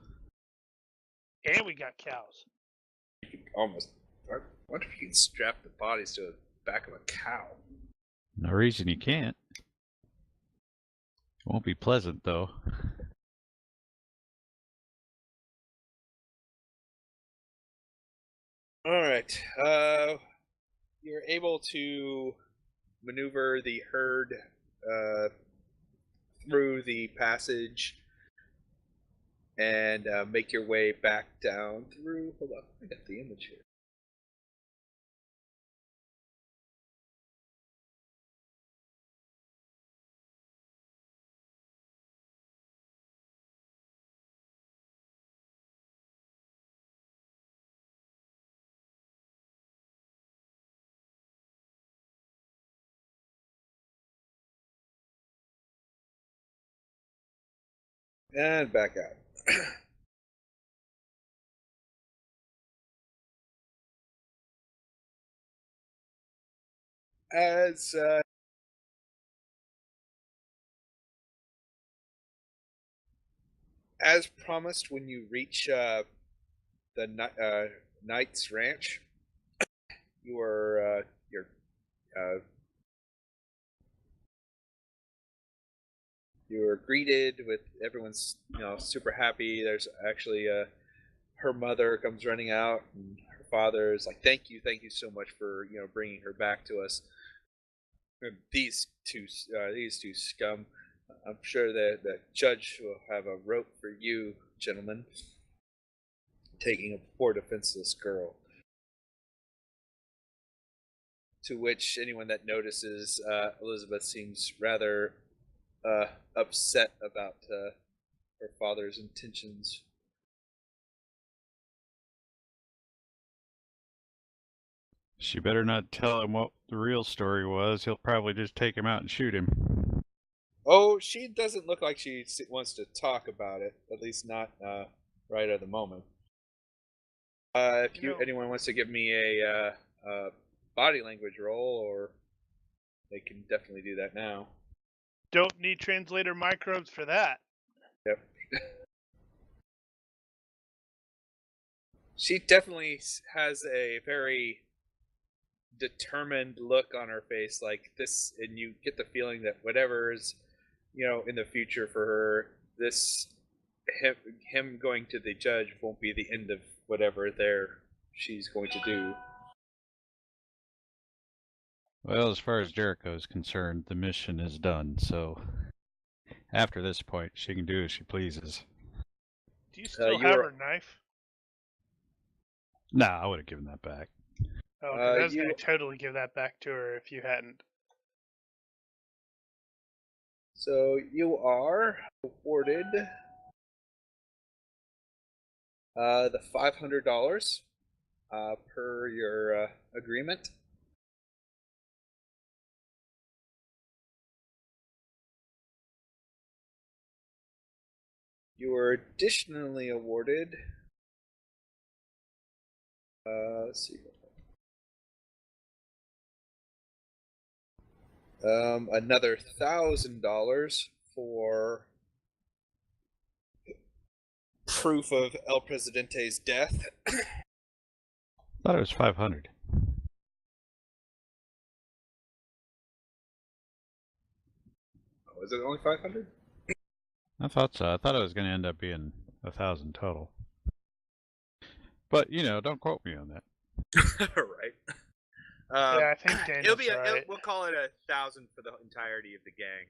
And we got cows. Almost. I wonder if you can strap the bodies to the back of a cow. No reason you can't. It won't be pleasant, though. All right. You're able to maneuver the herd through the passage and make your way back down through. Hold on, I got the image here. And back out. As promised, when you reach the Knight's Ranch, you're greeted with everyone's super happy. There's actually her mother comes running out, and her father is like, thank you so much for bringing her back to us. And these two scum. I'm sure that the judge will have a rope for you, gentlemen, taking a poor defenseless girl. To which anyone that notices Elizabeth seems rather upset about her father's intentions. She better not tell him what the real story was. He'll probably just take him out and shoot him. Oh, she doesn't look like she wants to talk about it. At least not right at the moment. If anyone wants to give me a body language roll, or they can definitely do that now. Don't need translator microbes for that. Yep. She definitely has a very determined look on her face, like this, and you get the feeling that whatever's in the future for her, him going to the judge won't be the end of whatever she's going to do. Well, as far as Jericho is concerned, the mission is done, so after this point, she can do as she pleases. Do you still have her knife? Nah, I would have given that back. Oh, 'cause I was going to totally give that back to her if you hadn't. So you are awarded the $500 per your agreement. You were additionally awarded, let's see, another $1,000 for proof of El Presidente's death. I thought it was 500. Oh, is it only 500? I thought so. I thought it was going to end up being 1,000 total. But, don't quote me on that. Right. Yeah, I think Daniel's right. We'll call it 1,000 for the entirety of the gang.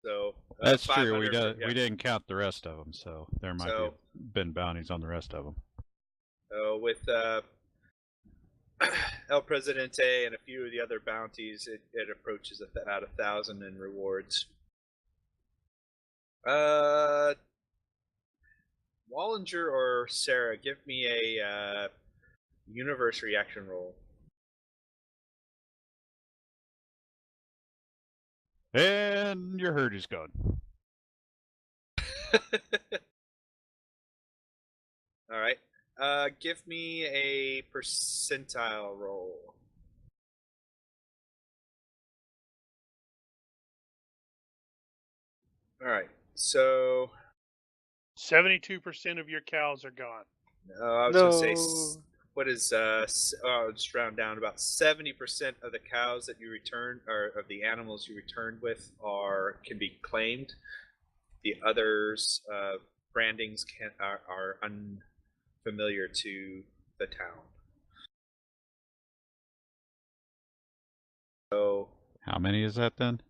So that's true. We didn't count the rest of them, so there might have been bounties on the rest of them. With El Presidente and a few of the other bounties, it approaches about 1,000 in rewards. Wallinger or Sarah, give me a universe reaction roll. And your herd is gone. All right. Give me a percentile roll. All right. So 72% of your cows are gone. I was No. gonna say, what is I'll just round down. About 70% of the cows that you return, or of the animals you returned with, can be claimed. The others, brandings are unfamiliar to the town. So How many is that then?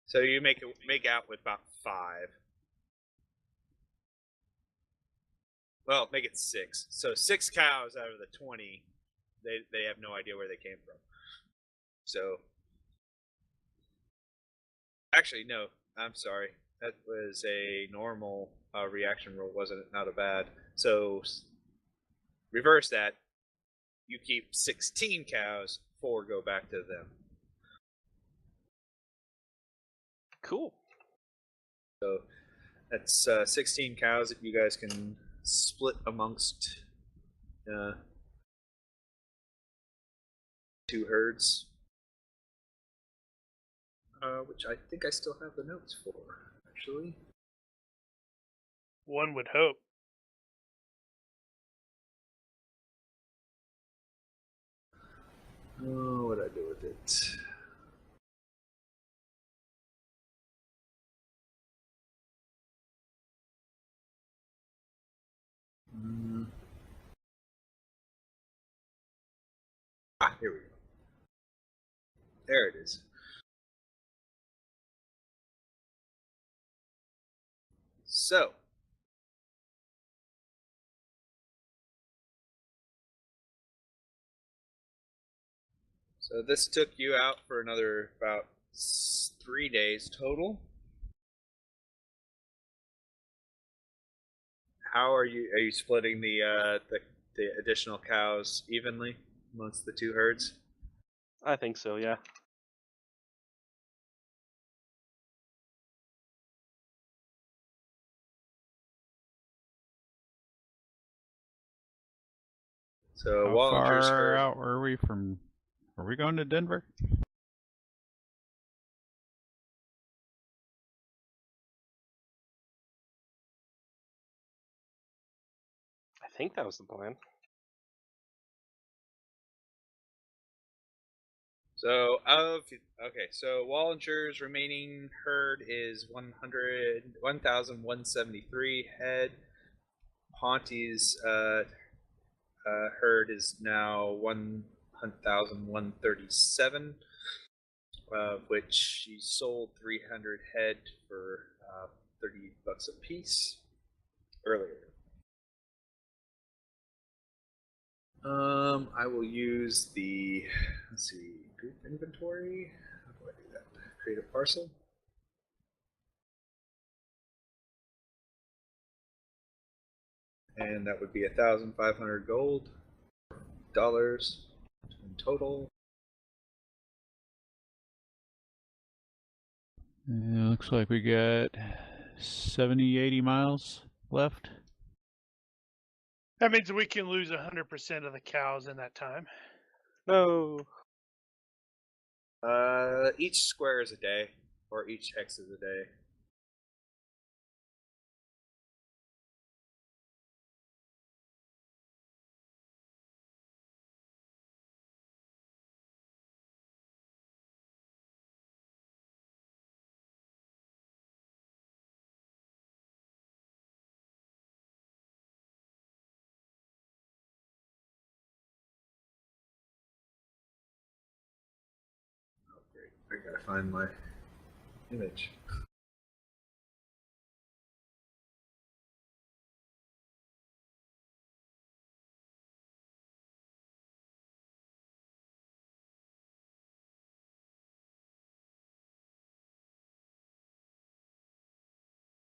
So you make out with about 5. Well, make it 6. So 6 cows out of the 20, they have no idea where they came from. So actually, no, I'm sorry. That was a normal reaction roll, wasn't it? Not a bad. So reverse that. You keep 16 cows. 4 go back to them. Cool. So that's 16 cows that you guys can split amongst 2 herds. Which I think I still have the notes for, actually. One would hope. Oh, what did I do with it? Here we go. There it is. So, this took you out for another about 3 days total. How are you splitting the additional cows evenly amongst the 2 herds? I think so, yeah. So How Wallinger's far herd. out were we from? Are we going to Denver? I think that was the plan. So so Wallinger's remaining herd is 1,173 head. Ponty's herd is now 1,137, which she sold 300 head for $30 a piece earlier. I will use the, let's see, group inventory. How do I do that? Create a parcel. And that would be 1,500 gold dollars in total. Looks like we got 70, 80 miles left. That means we can lose 100% of the cows in that time. No. Each square is a day, or each hex is a day. Oh, great. I gotta find my image.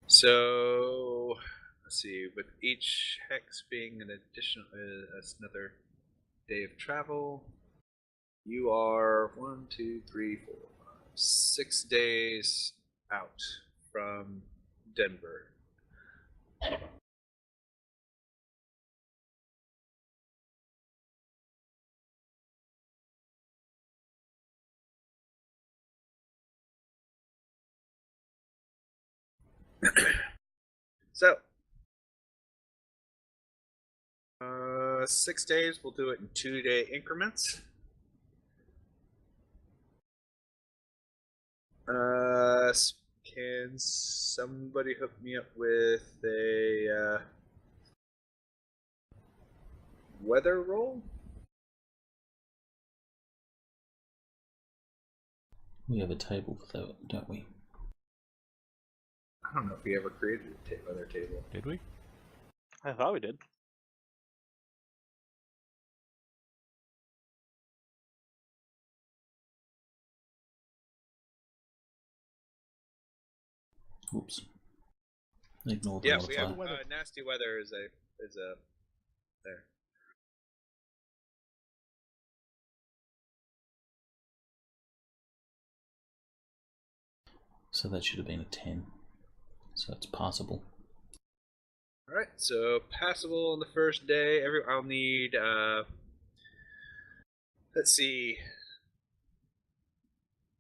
So let's see. With each hex being an additional, another day of travel, you are 1, 2, 3, 4, 5, 6 days out from Denver. So, 6 days. We'll do it in 2-day increments. Can somebody hook me up with a weather roll? We have a table for that, don't we? I don't know if we ever created a weather table. Did we? I thought we did. Oops. Ignore the Yeah, we modifier. have nasty weather is a there. So that should have been a 10. So it's passable. All right, so passable on the first day. I'll need. Let's see.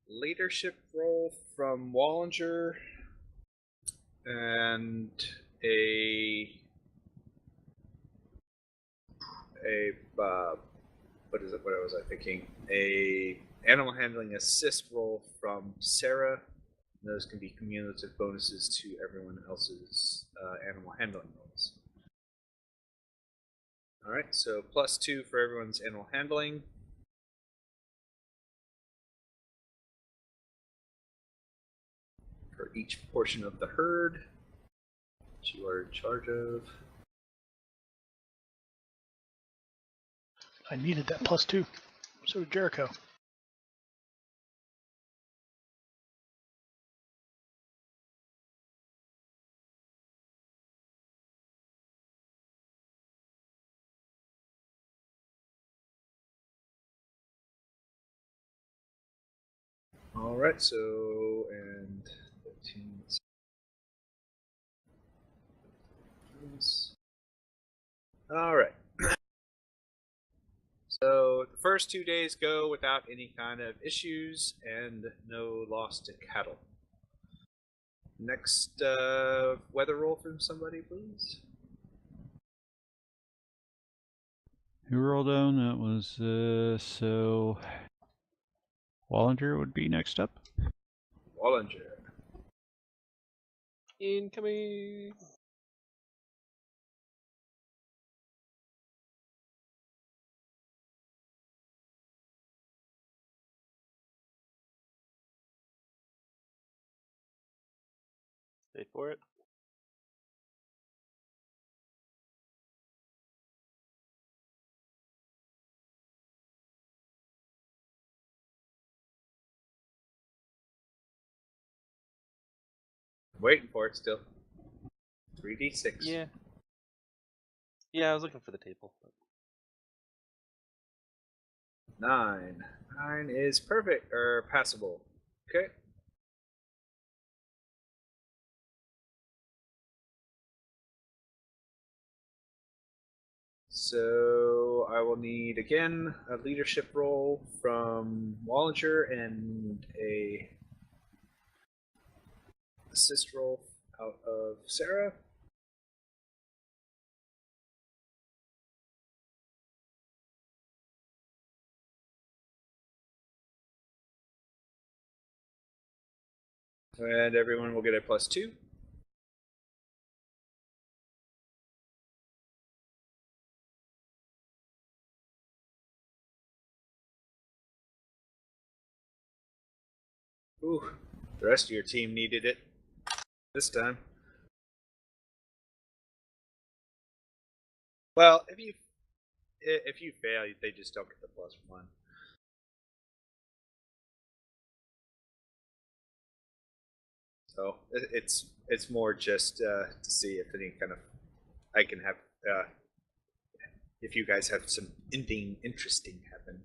Leadership roll from Wallinger, and a what is it? What was I thinking? A animal handling assist roll from Sarah. Those can be cumulative bonuses to everyone else's animal handling rolls. All right, so +2 for everyone's animal handling. For each portion of the herd that you are in charge of. I needed that +2. So did Jericho. All right, so and 15. All right. So the first 2 days go without any kind of issues and no loss to cattle. Next weather roll from somebody, please. Who rolled down? That was so Wallinger would be next up. Wallinger. Incoming. Wait for it. Waiting for it still. 3d6. Yeah. Yeah, I was looking for the table. 9. 9 is perfect or passable. Okay. So I will need again a leadership role from Wallinger and a assist roll out of Sarah. And everyone will get a +2. Ooh, the rest of your team needed it this time. Well, if you fail, they just don't get the +1. So it's more just to see if any kind of I can have if you guys have anything interesting happen.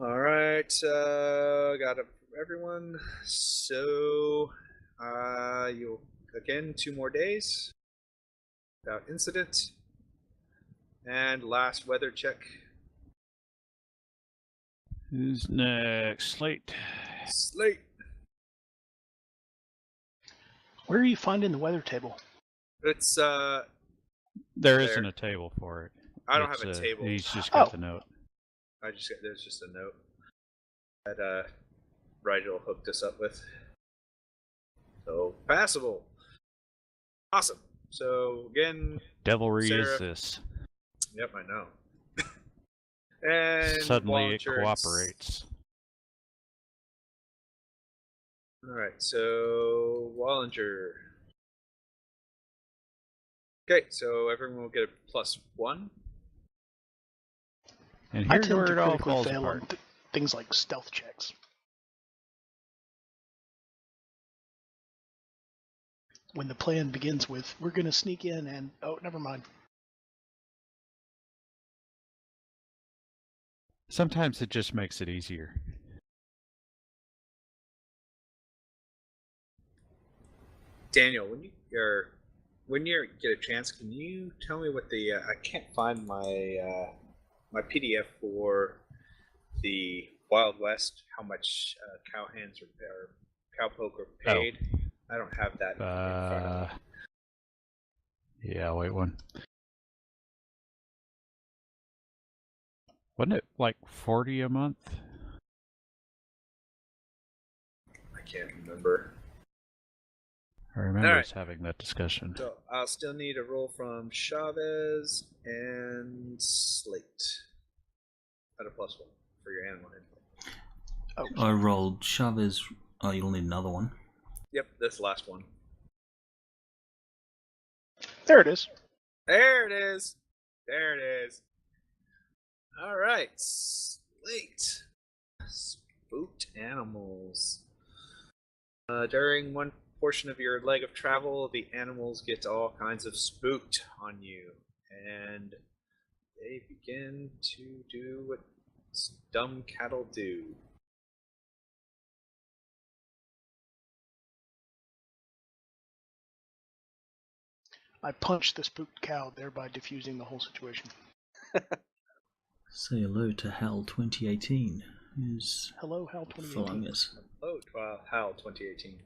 All right, got it for everyone. So you'll again 2 more days without incident, and last weather check. Who's next? Slate. Slate. Where are you finding the weather table? It's There There. isn't a table for it. I don't It's, have a table. He's just got Oh. the note. There's just a note that Rigel hooked us up with. So passable. Awesome. So again, Devilry Sarah. is this. yep, I know. And Suddenly it Wallinger, cooperates. All right, so Wallinger. Okay, so everyone will get a +1. And I here's tend where to it all critically falls fail on apart. things like stealth checks. When the plan begins with, we're going to sneak in and, oh, never mind. Sometimes it just makes it easier. Daniel, when you get a chance, can you tell me what the I can't find my my PDF for the Wild West, how much cowhands or cowpoke are paid? I don't have that in front of me. Yeah, wait one. Wasn't it like 40 a month? I can't remember. I remember All us having that discussion. So I'll still need a roll from Chavez and Slate at a +1 for your animal handling. Oh, I rolled Chavez. Oh, you'll need another one. Yep, this last one. there it is. There it is. There it is. All right, Slate. Spooked animals. During one portion of your leg of travel, the animals get all kinds of spooked on you, and they begin to do what dumb cattle do. I punched the spooked cow, thereby diffusing the whole situation. Say hello to Hal 2018, who's Hello, Hal following 2018. us. Oh, HAL 2018.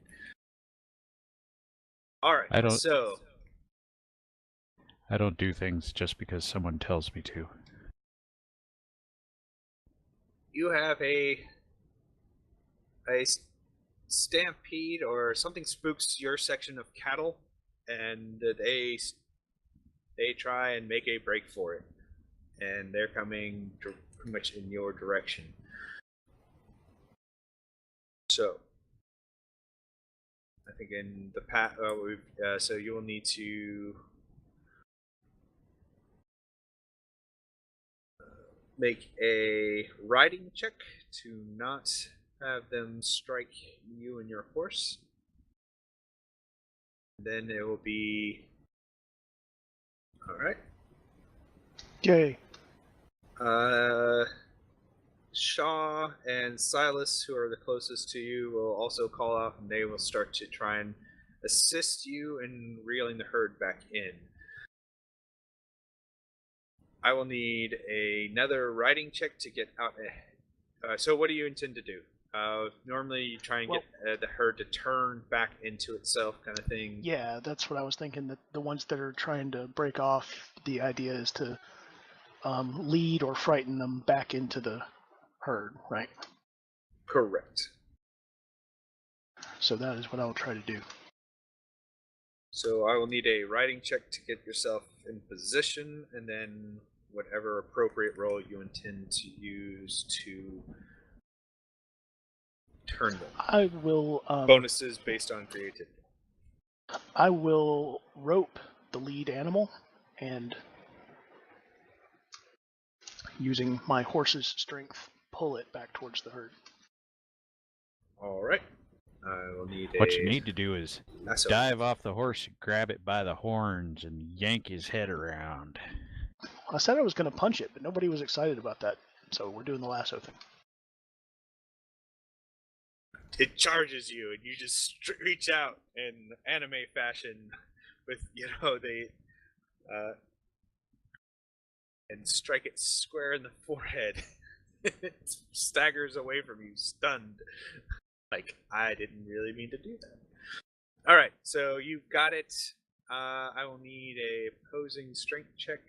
All right, I don't- so I don't do things just because someone tells me to. you have a stampede or something spooks your section of cattle, and they try and make a break for it, and they're coming pretty much in your direction. So I think in the so you will need to make a riding check to not have them strike you and your horse. Then it will be all right. Yay. Shaw and Silas, who are the closest to you, will also call out, and they will start to try and assist you in reeling the herd back in. I will need another riding check to get out. So what do you intend to do? Normally you try and get the herd to turn back into itself, kind of thing. Yeah, that's what I was thinking. That the ones that are trying to break off, the idea is to lead or frighten them back into the herd, right? Correct. So that is what I will try to do. So I will need a riding check to get yourself in position, and then whatever appropriate roll you intend to use to turn them. I will Bonuses based on creativity. I will rope the lead animal and using my horse's strength pull it back towards the herd. All right. I will need What you need to do is lasso. dive off the horse and grab it by the horns and yank his head around. I said I was going to punch it, but nobody was excited about that. So we're doing the lasso thing. It charges you, and you just reach out in anime fashion with, and strike it square in the forehead. It staggers away from you, stunned. Like, I didn't really mean to do that. All right, so you've got it. I will need a opposing strength check.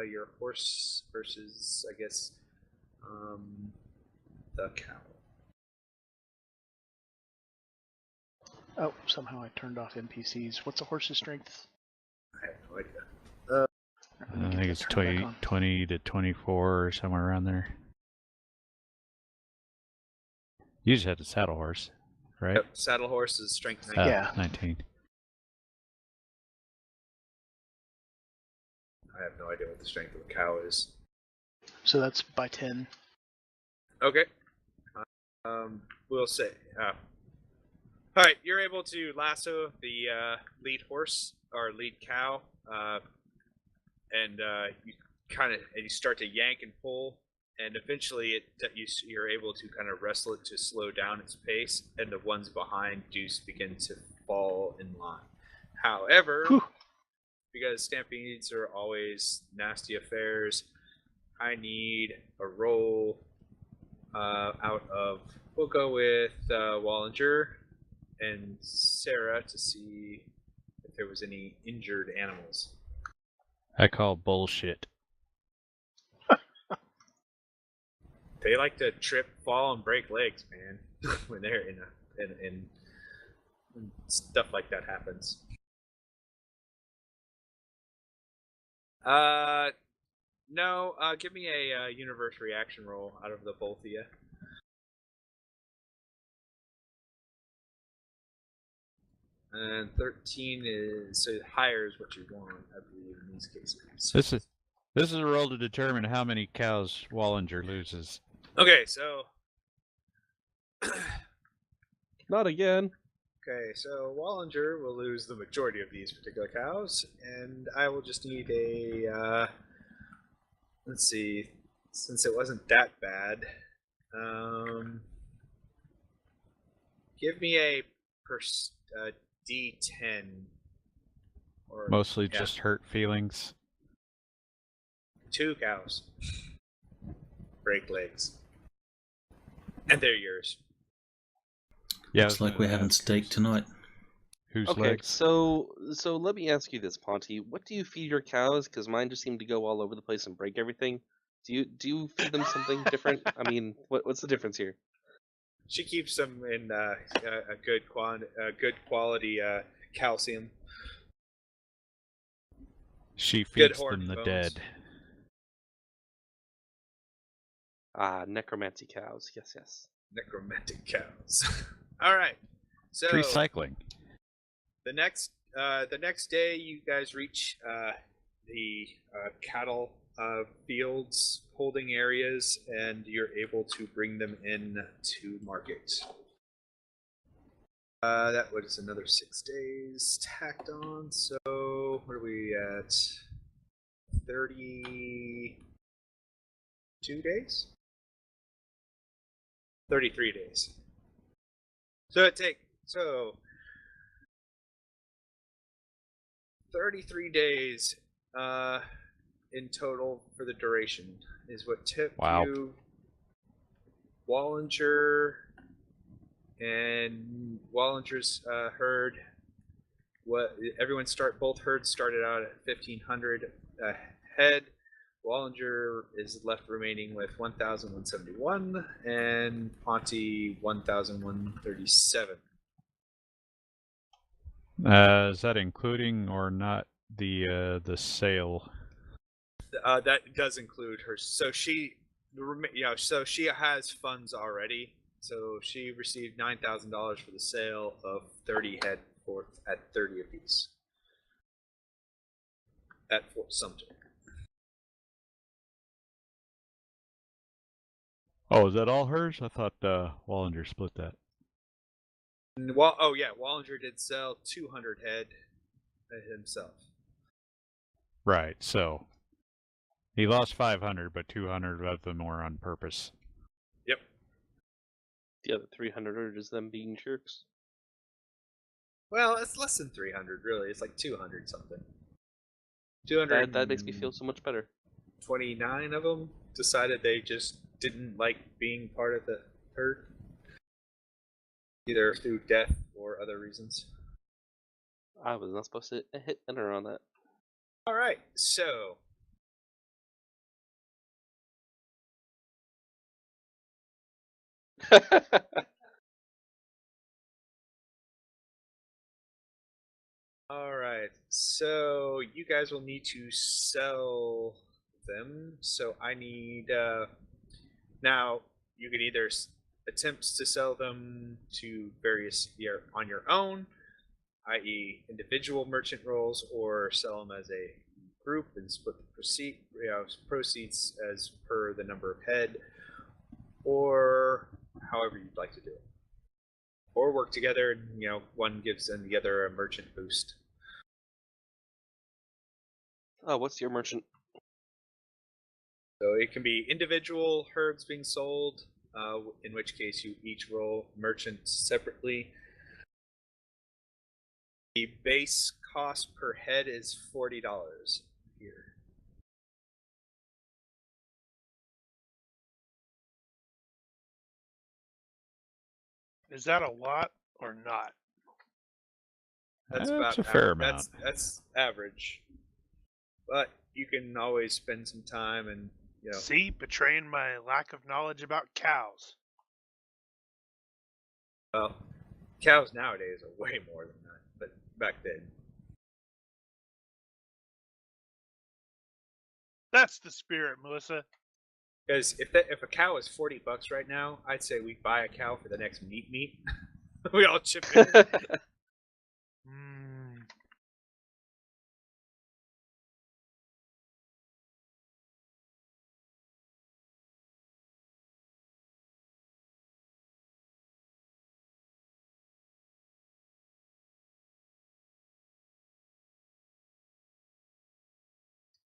Your horse versus, I guess, the cow. Oh, somehow I turned off NPCs. What's a horse's strength? I have no idea. Let me I get think that it's turned back 20 on. to 24 or somewhere around there. You just had the saddle horse, right? Yep, saddle horse is strength 19. Yeah. 19. I have no idea what the strength of a cow is. So that's by 10. Okay. We'll say. All right, you're able to lasso the lead horse or lead cow, and you start to yank and pull, and eventually you're able to kind of wrestle it to slow down its pace, and the ones behind do begin to fall in line. However, Whew. because stampedes are always nasty affairs, I need a roll out of. We'll go with Wallinger and Sarah to see if there was any injured animals. I call bullshit. They like to trip, fall, and break legs, man. When they're in when stuff like that happens. No. Give me a universe reaction roll out of the both of you. And 13 is so higher is what you want, I believe, in these cases. This is a roll to determine how many cows Wallinger loses. Okay, so Not again. okay, so Wallinger will lose the majority of these particular cows, and I will just need a let's see, since it wasn't that bad, give me a D10. Or Mostly just hurt feelings. 2 cows. Break legs. And they're yours. Yeah, Looks like we're having steak tonight. Whose Okay, legs? so let me ask you this, Ponty. What do you feed your cows? Because mine just seem to go all over the place and break everything. Do you feed them something different? I mean, what's the difference here? She keeps them in a good quality calcium. She Good feeds horn them the bones. dead. Ah, necromancy cows. Yes. Necromantic cows. All right. So Recycling. the next day, you guys reach the cattle fields, holding areas, and you're able to bring them in to market. That was another 6 days tacked on. So what are we at? 32 days? 33 days. So 33 days in total for the duration is what took you, Wallinger, and Wallinger's herd. Both herds started out at 1,500 head. Wallinger is left remaining with 1,171, and Ponty 1,137. Is that including or not the sale? That does include her. So she has funds already. So she received $9,000 for the sale of 30 head at 30 apiece at Fort Sumter. Oh, is that all hers? I thought Wallinger split that. Wallinger did sell 200 head himself. Right, so he lost 500, but 200 of them were on purpose. Yep. The other 300 are just them being jerks. Well, it's less than 300, really. It's like 200 something. 200. That makes me feel so much better. 29 of them decided they just didn't like being part of the herd, either through death or other reasons. I was not supposed to hit enter on that. All right, so you guys will need to sell them. So I need now you can either attempts to sell them to various on your own, i.e., individual merchant rolls, or sell them as a group and split the proceeds as per the number of head, or however you'd like to do it, or work together and one gives them together a merchant boost. Oh, what's your merchant? So it can be individual herbs being sold, in which case you each roll merchants separately. The base cost per head is $40 here. Is that a lot or not? That's That's about a fair amount. That's average, but you can always spend some time and See, betraying my lack of knowledge about cows. Well, cows nowadays are way more than that, but back then. That's the spirit, Melissa. Because if a cow is $40 right now, I'd say we buy a cow for the next meat. We all chip in.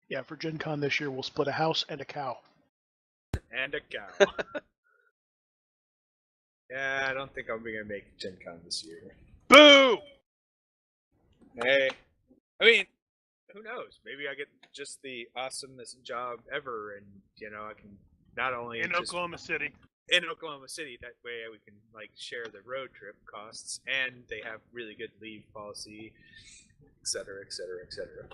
Yeah, for Gen Con this year, we'll split a house and a cow. And a cow. Yeah, I don't think I'm going to make Gen Con this year. Boo! Hey, I mean, who knows? Maybe I get just the awesomest job ever, and I can not only In Oklahoma City. In Oklahoma City, that way we can share the road trip costs, and they have really good leave policy, etc., etc., etc.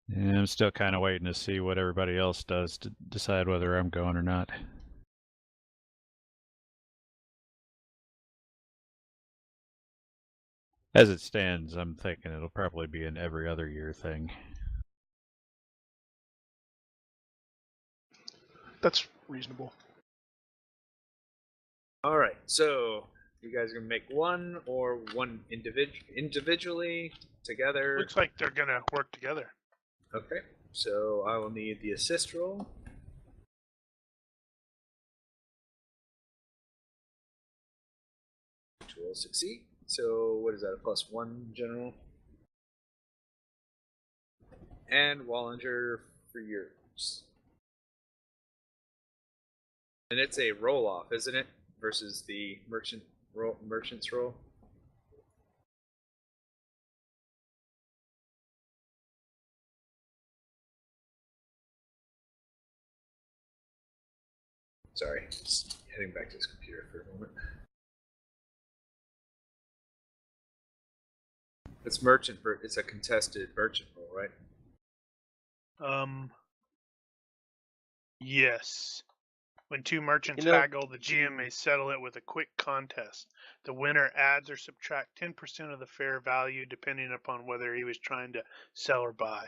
Yeah, I'm still kind of waiting to see what everybody else does to decide whether I'm going or not. As it stands, I'm thinking it'll probably be an every other year thing. That's reasonable. All right, so you guys gonna make one or one individually together? Looks like they're gonna work together. Okay, so I will need the assist roll. Which will succeed. So what is that? A +1 general. And Wallinger for yours. And it's a roll off, isn't it? Versus the merchant's roll. Sorry, just heading back to this computer for a moment. It's it's a contested merchant roll, right? Yes. When two merchants haggle, the GM may settle it with a quick contest. The winner adds or subtracts 10% of the fair value depending upon whether he was trying to sell or buy.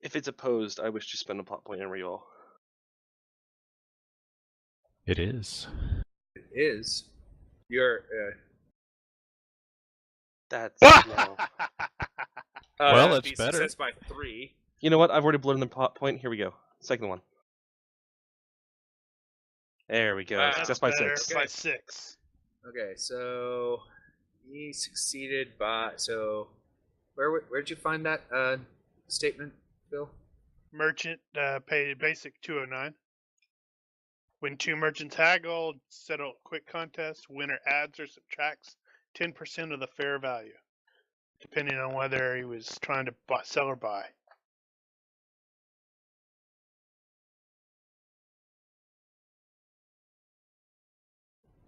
If it's opposed, I wish to spend a plot point and reroll. It is. It is. You're. That's no. Well, it's better. Success by 3. You know what? I've already blown the plot point. Here we go. Second one. There we go. Success by 6. By 6. Okay, so he succeeded by. So where'd you find that statement, Phil? Merchant paid basic 209. When two merchants haggle, settle quick contest, winner adds or subtracts 10% of the fair value, depending on whether he was trying to sell or buy.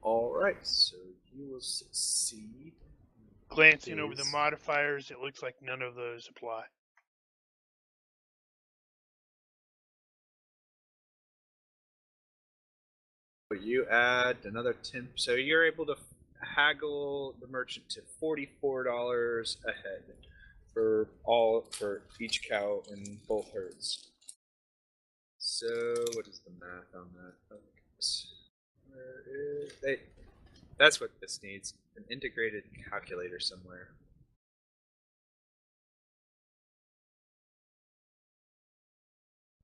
All right, so you will succeed Glancing over the is- modifiers, it looks like none of those apply. But you add another 10, so you're able to haggle the merchant to $44 a head for each cow in both herds. So what is the math on that? That's what this needs, an integrated calculator somewhere.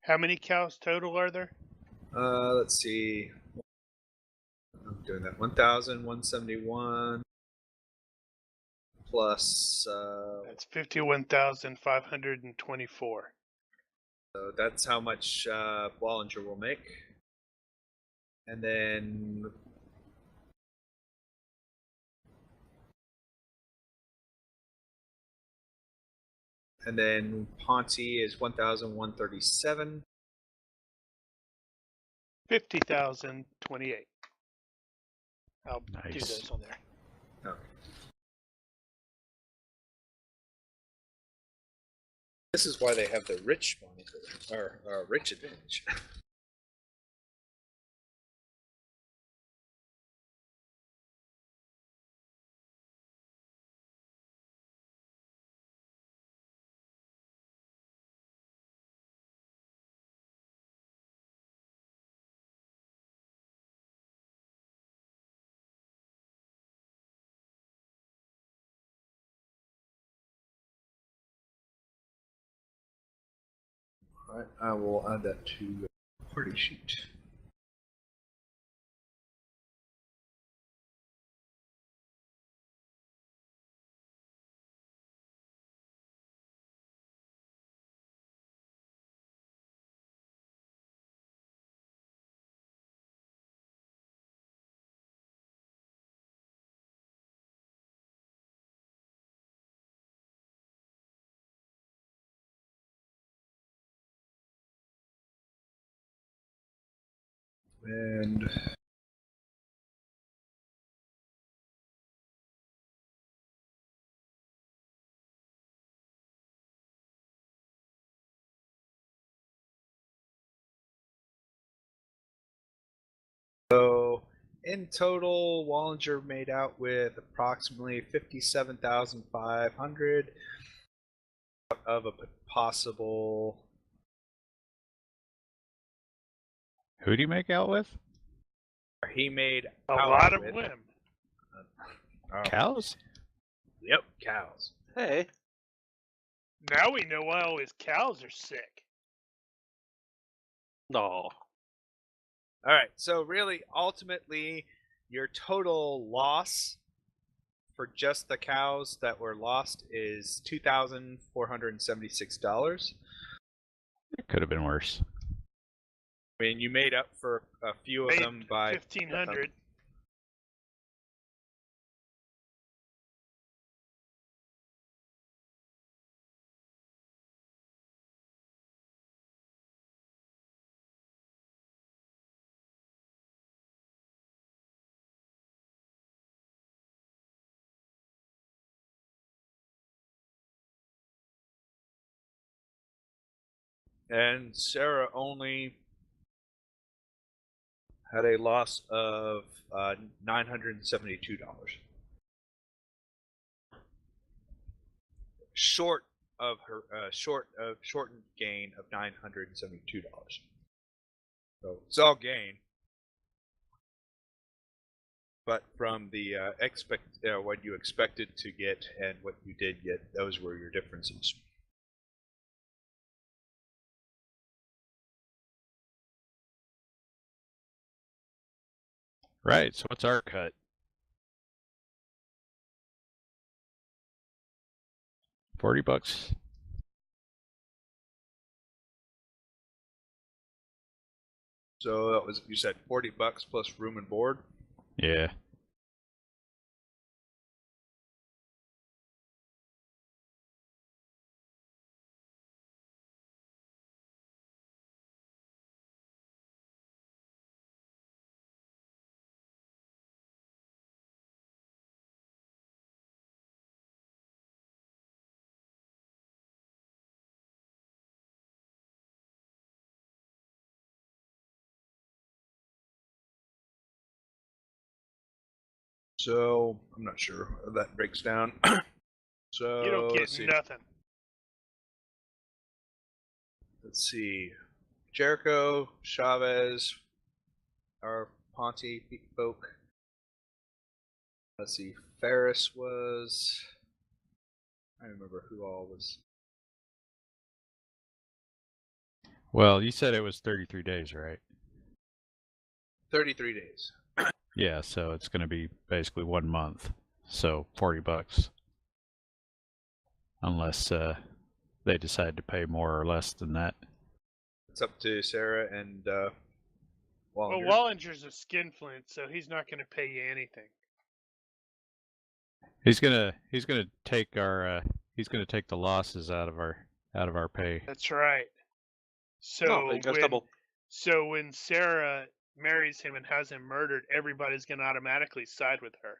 How many cows total are there? Let's see. I'm doing that. 1,171 plus. That's 51,524. So that's how much Wallinger will make. And then. And then Ponty is 1,137. 50,028. I'll do Nice. those on there. Okay. This is why they have the rich moniker, or rich advantage. Alright, I will add that to party sheet. And so in total, Wallinger made out with approximately 57,500 out of a possible. Who do you make out with? He made A out lot of with, women. Cows? Yep, cows. Hey, Now we know why all his cows are sick. no. All right, so really, ultimately, your total loss for just the cows that were lost is $2,476. It could have been worse. I mean, you made up for a few of Made them by 1,500. and Sarah only had a loss of $972. Short of her shortened gain of $972. So it's all gain, but from the what you expected to get and what you did get, those were your differences. Right, so what's our cut? $40. So that was, you said $40 plus room and board. Yeah. So I'm not sure how that breaks down. So You don't get let's see. nothing. Let's see. Jericho, Chavez, our Ponte folk. Let's see. Ferris was. I don't remember who all was. Well, you said it was 33 days, right? 33 days. Yeah, so it's going to be basically 1 month. So $40. Unless they decide to pay more or less than that. It's up to Sarah and Wallinger. Well, Wallinger's a skinflint, so he's not going to pay you anything. He's gonna take our he's gonna take the losses out of our pay. That's right. So No, you guys double. So when Sarah marries him and has him murdered, everybody's going to automatically side with her.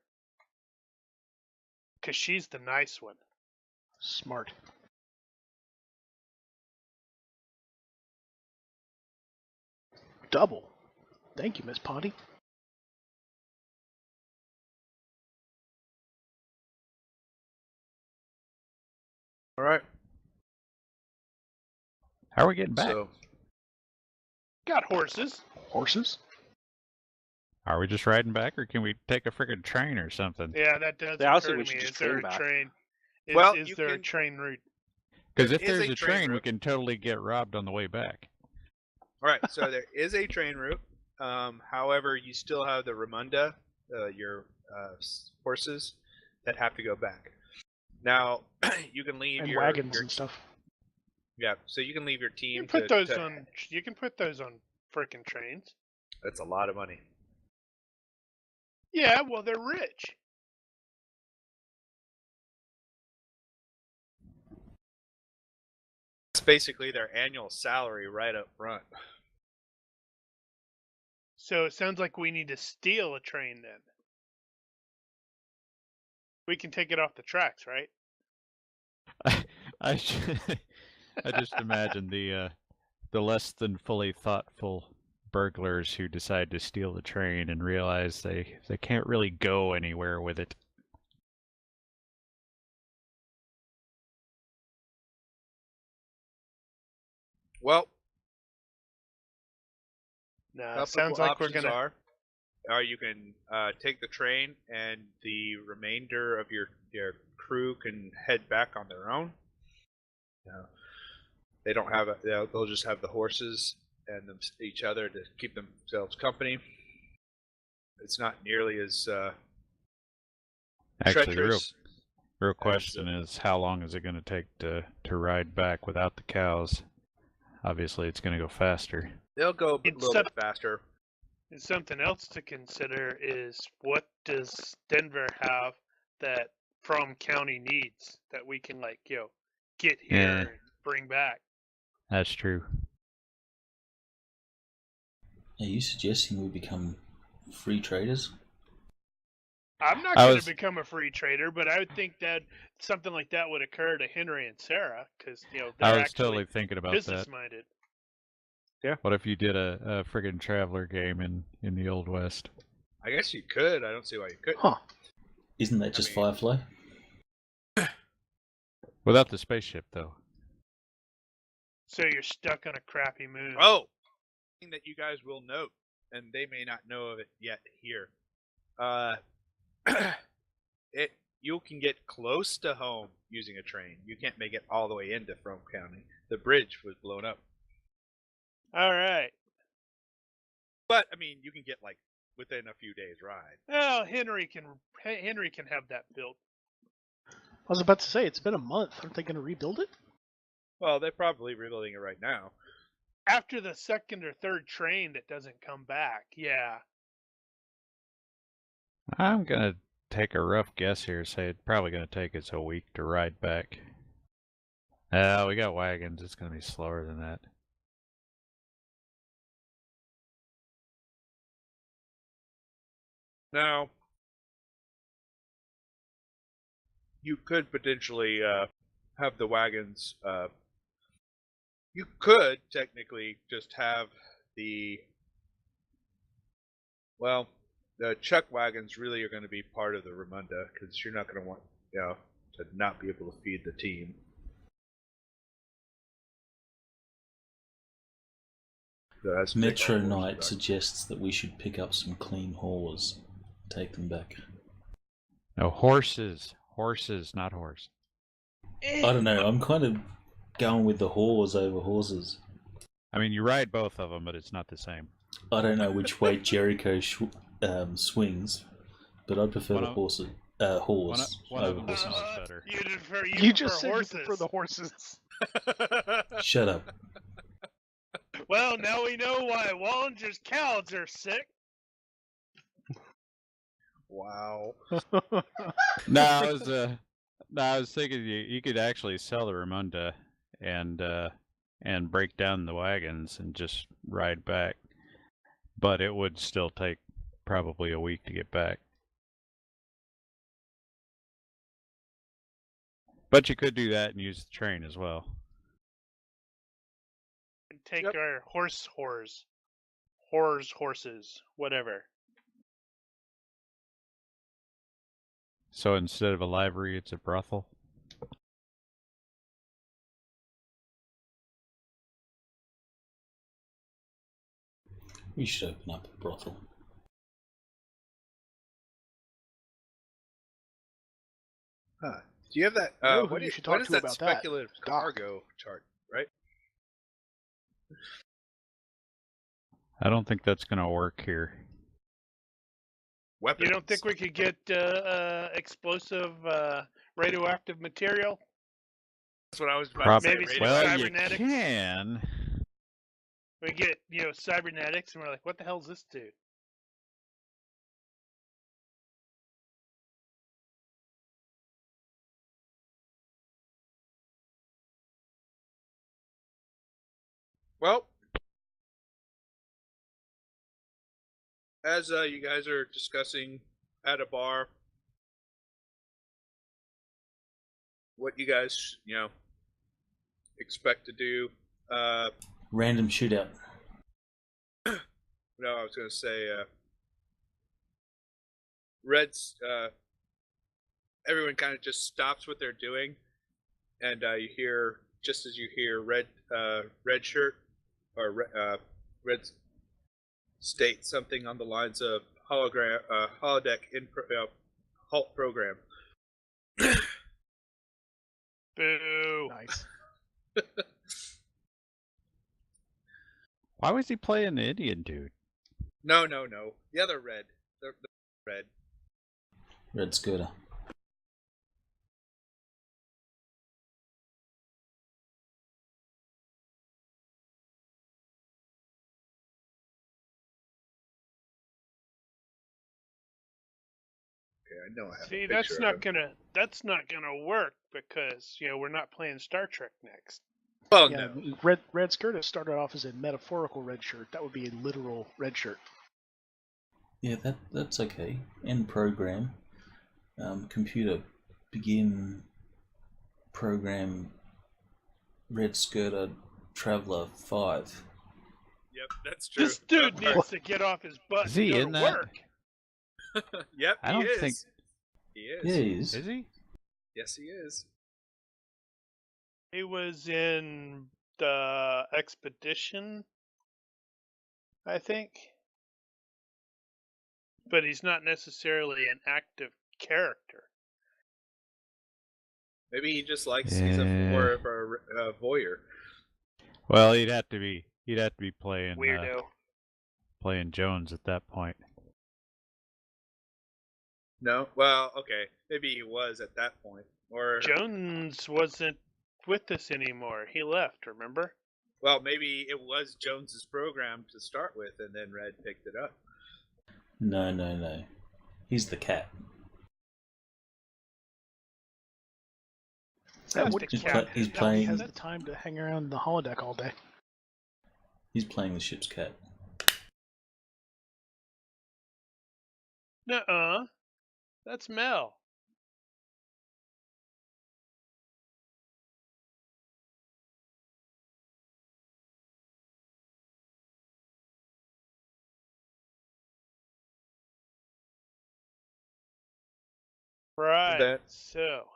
Because she's the nice one. Smart. Double. Thank you, Miss Ponte. All right. How are we getting back? So Got horses. Horses? Are we just riding back, or can we take a freaking train or something? Yeah, that does Yeah, honestly, occur we to should me. just Is there train a back. train? Well, is you there a can- train route? Because if There is there's a a train train, we route. can totally get robbed on the way back. all right. So there is a train route. However, you still have the Ramunda, your horses that have to go back. Now you can leave And your wagons your and stuff. yeah. So you can leave your team. You can put those to, on. You can put those on frickin' trains. That's a lot of money. Yeah, well, they're rich. It's basically their annual salary right up front. So it sounds like we need to steal a train then. We can take it off the tracks, right? I just imagine the less than fully thoughtful burglars who decide to steal the train and realize they can't really go anywhere with it. Well, Nah, couple sounds like we're options gonna. are you can take the train and the remainder of your crew can head back on their own. They don't have they'll just have the horses and each other to keep themselves company. It's not nearly as Actually, the treacherous. real question is how long is it going to take to ride back without the cows? Obviously, it's going to go faster. They'll go a It's little bit faster. And something else to consider is what does Denver have that Frome County needs that we can get here Yeah. and bring back. That's true. Are you suggesting we become free traders? I'm not I going was- to become a free trader, but I would think that something like that would occur to Henry and Sarah because they're I was actually totally thinking about business that. minded. What if you did a friggin' Traveler game in the Old West? I guess you could. I don't see why you couldn't. Huh. Isn't that just mean- Firefly? Without the spaceship, though. So you're stuck on a crappy moon. Oh, thing that you guys will note, and they may not know of it yet here. You can get close to home using a train. You can't make it all the way into Frome County. The bridge was blown up. All right. But I mean, you can get like within a few days' ride. Well, Henry can have that built. I was about to say, it's been a month. Aren't they going to rebuild it? Well, they're probably rebuilding it right now. After the second or third train that doesn't come back, yeah. I'm gonna take a rough guess here. Say it's probably gonna take us a week to ride back. We got wagons. It's gonna be slower than that. Now, you could potentially have the wagons. You could technically just have the. Well, the chuck wagons really are going to be part of the Ramunda because you're not going to want to not be able to feed the team. So that's Metro big Knight back. suggests that we should pick up some clean haulers, take them back. No, horses. Horses, not horse. I don't know. I'm kind of going with the whores over horses. I mean, you ride both of them, but it's not the same. I don't know which way Jericho swings, but I prefer One the of- horse one of over them horses. sounds better. You just said horses. you prefer the horses. Shut up. Well, now we know why Wallinger's cows are sick. Wow. No, I was thinking you could actually sell the Ramunda and break down the wagons and just ride back, but it would still take probably a week to get back. But you could do that and use the train as well. And take Yep. our horses, whatever. So instead of a livery, it's a brothel. We should open up a brothel. Huh. Do you have that? know who What you is, should what talk is to that about that? speculative Doc. cargo chart, right? I don't think that's going to work here. Weapons. You don't think we could get explosive radioactive material? That's what I was about to say. Maybe some radio- Well, you cybernetics? can. We get, cybernetics, and we're like, what the hell is this dude? Well, as you guys are discussing at a bar, what you guys, expect to do. Random shootout. No, I was going to say, Red's, everyone kind of just stops what they're doing, and you hear, just as you hear Red shirt, or Red state something on the lines of holodeck halt program. Boo. Nice. Why was he playing the Indian dude? No. The other Red. The Red. Red Scooter. Okay, I know I have See, a that's picture not of him. gonna work because we're not playing Star Trek next. Well, Yeah, no. red skirt started off as a metaphorical red shirt. That would be a literal red shirt. Yeah, that's okay. End program. Computer, begin program Red Skirter Traveler 5. Yep, that's true. This dude Okay. needs to get off his butt Is he and go in to that? work. Yep, I don't he is. think- He is. Yeah, he is. Is he? Yes, he is. He was in the expedition, I think. But he's not necessarily an active character. Maybe he just likes. He's more of a voyeur. Well, he'd have to be playing Weirdo. playing Jones at that point. No. Well, okay. Maybe he was at that point, or Jones wasn't with us anymore. He left, remember? well, maybe it was Jones's program to start with, and then Red picked it up. No. He's the cat. That's would the He's, cat. he's He playing. has the time to hang around the holodeck all day. He's playing the ship's cat. Nuh-uh. That's Mel. Right. That- So,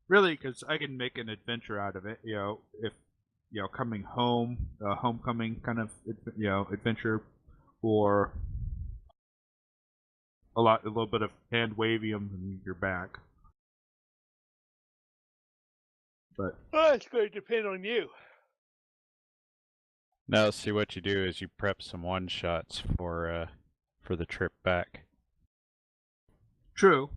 Really, because I can make an adventure out of it. If coming home, homecoming kind of adventure, or a little bit of hand waving and you're back. But well, it's going to depend on you. Now, see what you do is you prep some one shots for the trip back. true,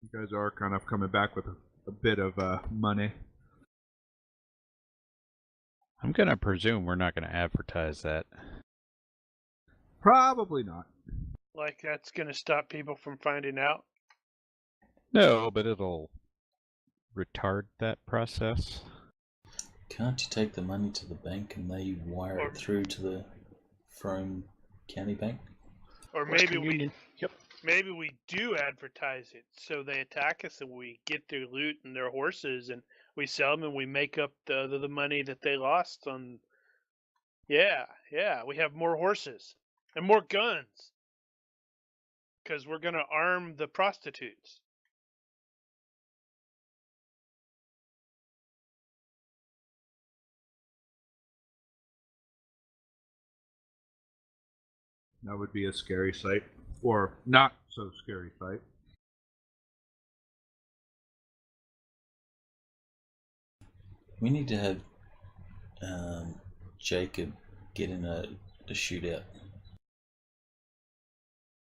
you guys are kind of coming back with a bit of money. I'm gonna presume we're not gonna advertise that. Probably not. Like, that's going to stop people from finding out. No, but it'll retard that process. Can't you take the money to the bank and they wire it through to the Frome County Bank? Or Western maybe we Union. Yep. maybe we do advertise it so they attack us and we get their loot and their horses and we sell them and we make up the money that they lost on. Yeah, we have more horses and more guns because we're gonna arm the prostitutes. That would be a scary sight, or not so scary sight. We need to have Jacob get in a shootout.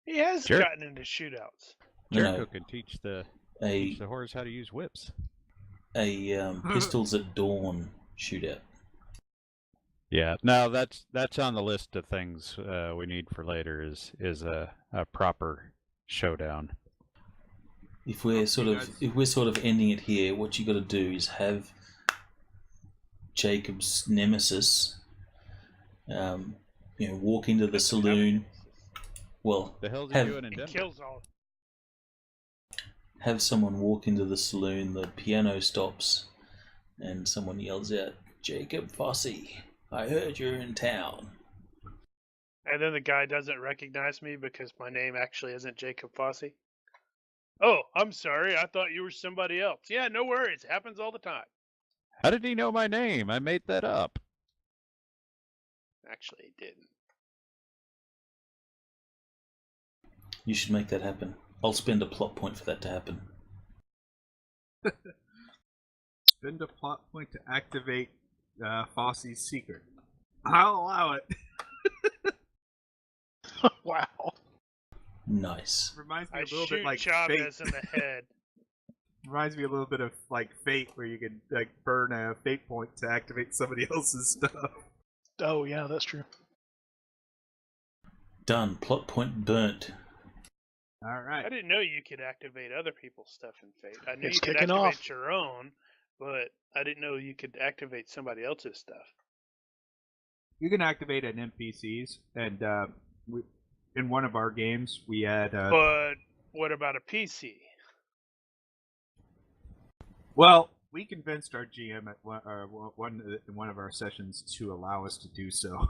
He has Sure. gotten into shootouts. Jericho can teach the A horse how to use whips. Pistols at Dawn shootout. Yeah, no, that's on the list of things we need for later. Is a proper showdown. If we're sort of ending it here, what you got to do is have Jacob's nemesis, walk into the saloon. Well, The hell's he have doing in He Denver? kills all. have someone walk into the saloon. The piano stops, and someone yells out, "Jacob Fossey, I heard you're in town." And then the guy doesn't recognize me because my name actually isn't Jacob Fossey. Oh, I'm sorry. I thought you were somebody else. Yeah, no worries. It happens all the time. How did he know my name? I made that up. Actually, he didn't. You should make that happen. I'll spend a plot point for that to happen. Spend a plot point to activate Fosse's secret. I'll allow it. Wow. Nice. Reminds me I a little shoot bit like Chavez Fate. in the head. Reminds me a little bit of like Fate, where you can like burn a Fate point to activate somebody else's stuff. Oh yeah, that's true. Done. Plot point burnt. All right. I didn't know you could activate other people's stuff in Fate. I knew It's you could kicking activate off. your own, but I didn't know you could activate somebody else's stuff. You can activate an NPCs, and in one of our games we had. But what about a PC? Well, we convinced our GM at in one of our sessions to allow us to do so.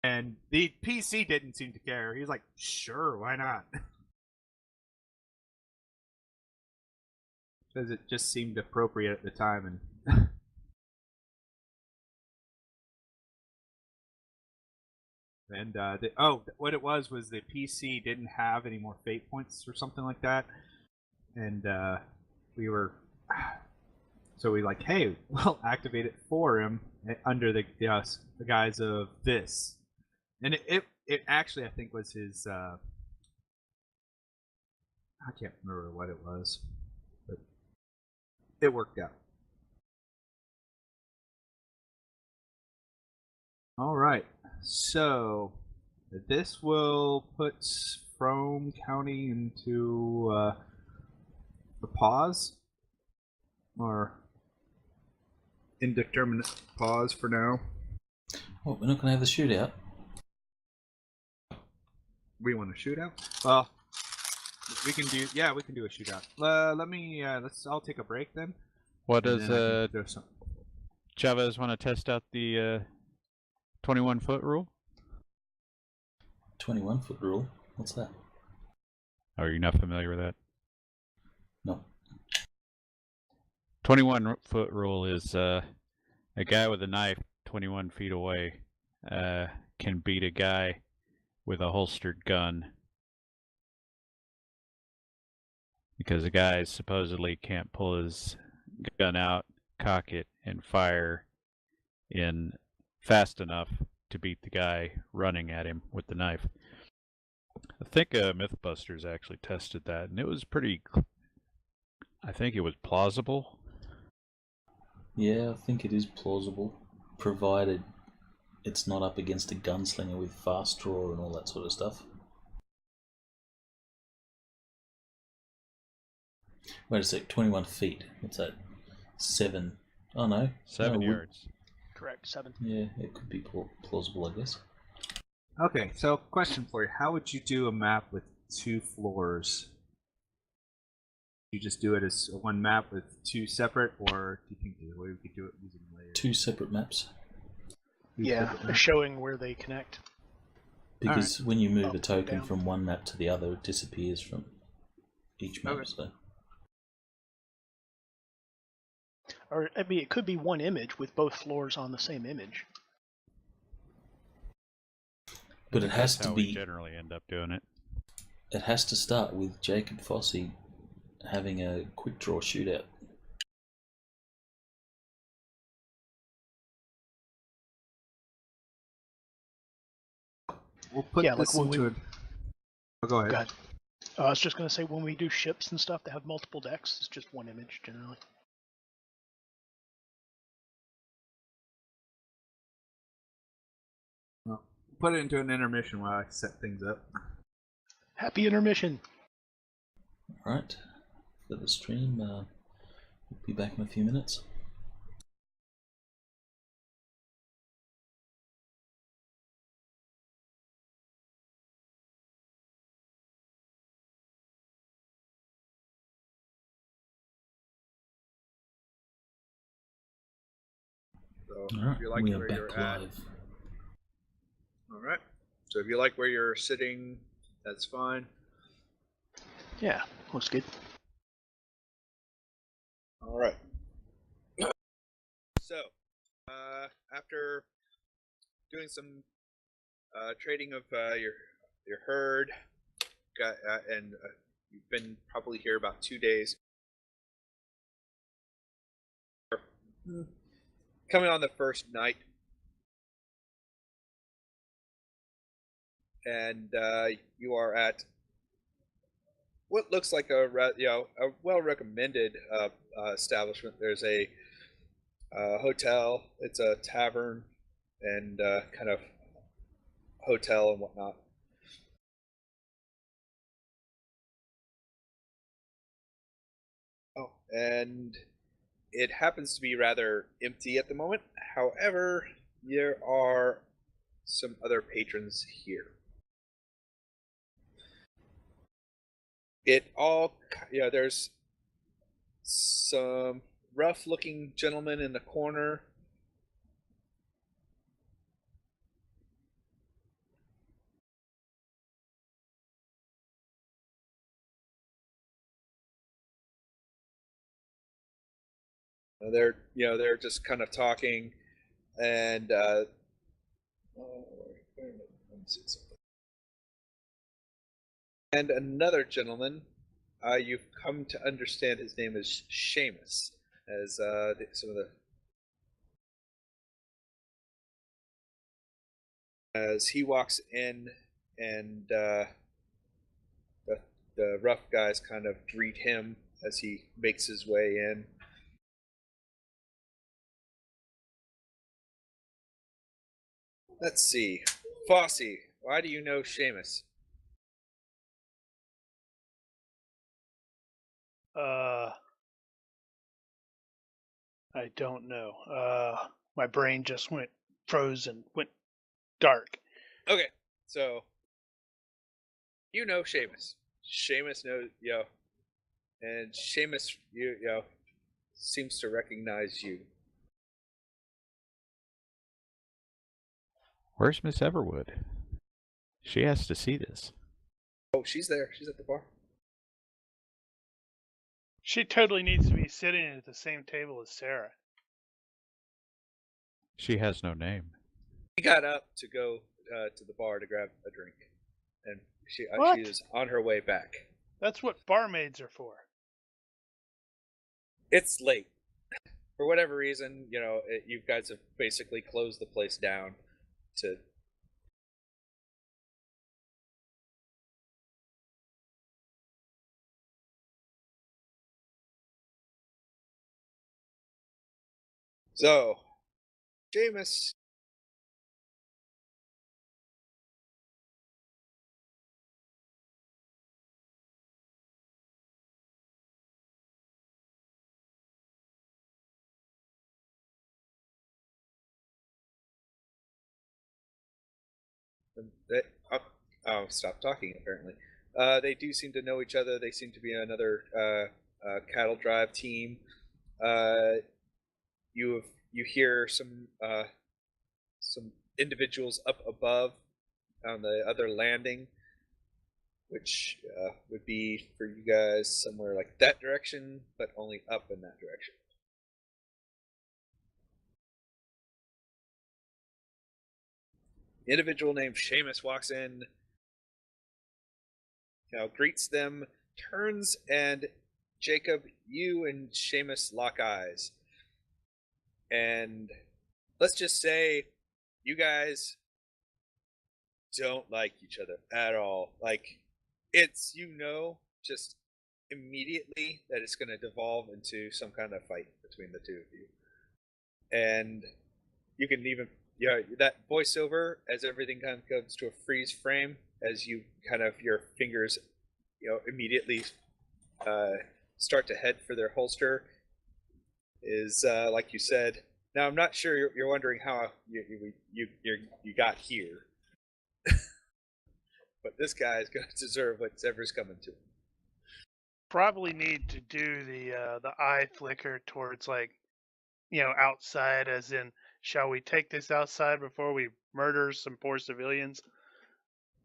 And the PC didn't seem to care. He was like, sure, why not? Because it just seemed appropriate at the time. And what it was the PC didn't have any more fate points or something like that. And we were... So we like, hey, we'll activate it for him under the guise of this. And it actually, I think, was his... I can't remember what it was. But it worked out. Alright, so this will put Frome County into a pause. Or indeterminate pause for now. Well, we're not going to have the shootout. We want a shootout? Well, we can do a shootout. I'll take a break then. What and does then I can throw some. Chavez want to test out the 21-foot rule? 21-foot rule? What's that? Are you not familiar with that? No. 21-foot rule is a guy with a knife 21 feet away can beat a guy with a holstered gun because the guy supposedly can't pull his gun out, cock it, and fire in fast enough to beat the guy running at him with the knife. I think Mythbusters actually tested that, and it was pretty. I think it was plausible. Yeah, I think it is plausible, provided it's not up against a gunslinger with fast draw and all that sort of stuff. Wait a sec, 21 feet. What's that? 7. Oh no. 7 no, yards. Correct, 7. Yeah, it could be plausible, I guess. Okay, so question for you: how would you do a map with 2 floors? You just do it as one map with 2 separate, or do you think there's a way we could do it using layers? 2 separate maps. Yeah, showing where they connect. Because when you move Up a and token down. from one map to the other, it disappears from each map. Okay. So. Or, I mean, it could be one image with both floors on the same image. But it has That's to how we be. generally end up doing it. It has to start with Jake and Fossey having a quick draw shootout. We'll put Yeah, like this when into we- it. Oh, go ahead. Go ahead. I was just going to say, when we do ships and stuff that have multiple decks, it's just one image generally. Well, put it into an intermission while I set things up. Happy intermission! Alright, for the stream, we'll be back in a few minutes. So Alright, if you like we are where back you're at, live. all right. So if you like where you're sitting, that's fine. Yeah, looks good. All right. So, after doing some trading of your herd, and you've been probably here about 2 days. Coming on the first night, and you are at what looks like a well recommended establishment. There's a hotel. It's a tavern and kind of hotel and whatnot. Oh, and it happens to be rather empty at the moment. However, there are some other patrons here. There's some rough-looking gentlemen in the corner. They're just kind of talking, and let me see something. And another gentleman, you've come to understand his name is Seamus, as some of the as he walks in, and the rough guys kind of greet him as he makes his way in. Let's see. Fossey, why do you know Seamus? I don't know. My brain just froze and went dark. Okay, so you know Seamus. Seamus knows, and Seamus, seems to recognize you. Where's Miss Everwood? She has to see this. Oh, she's there. She's at the bar. She totally needs to be sitting at the same table as Sarah. She has no name. She got up to go to the bar to grab a drink, and she What? is on her way back. That's what barmaids are for. It's late. For whatever reason, you guys have basically closed the place down to. So, Jameis. I'll stop talking, apparently. They do seem to know each other. They seem to be another cattle drive team. You hear some individuals up above on the other landing, which would be for you guys somewhere like that direction, but only up in that direction. The individual named Seamus walks in, greets them, turns, and Jacob, you and Seamus lock eyes. And let's just say you guys don't like each other at all. Like, it's, just immediately that it's going to devolve into some kind of fight between the two of you. And you can even, that voiceover as everything kind of comes to a freeze frame as you kind of, your fingers, immediately start to head for their holster is, like you said. Now, I'm not sure you're wondering how you got here. But this guy is going to deserve whatever's coming to him. Probably need to do the eye flicker towards outside, as in, shall we take this outside before we murder some poor civilians?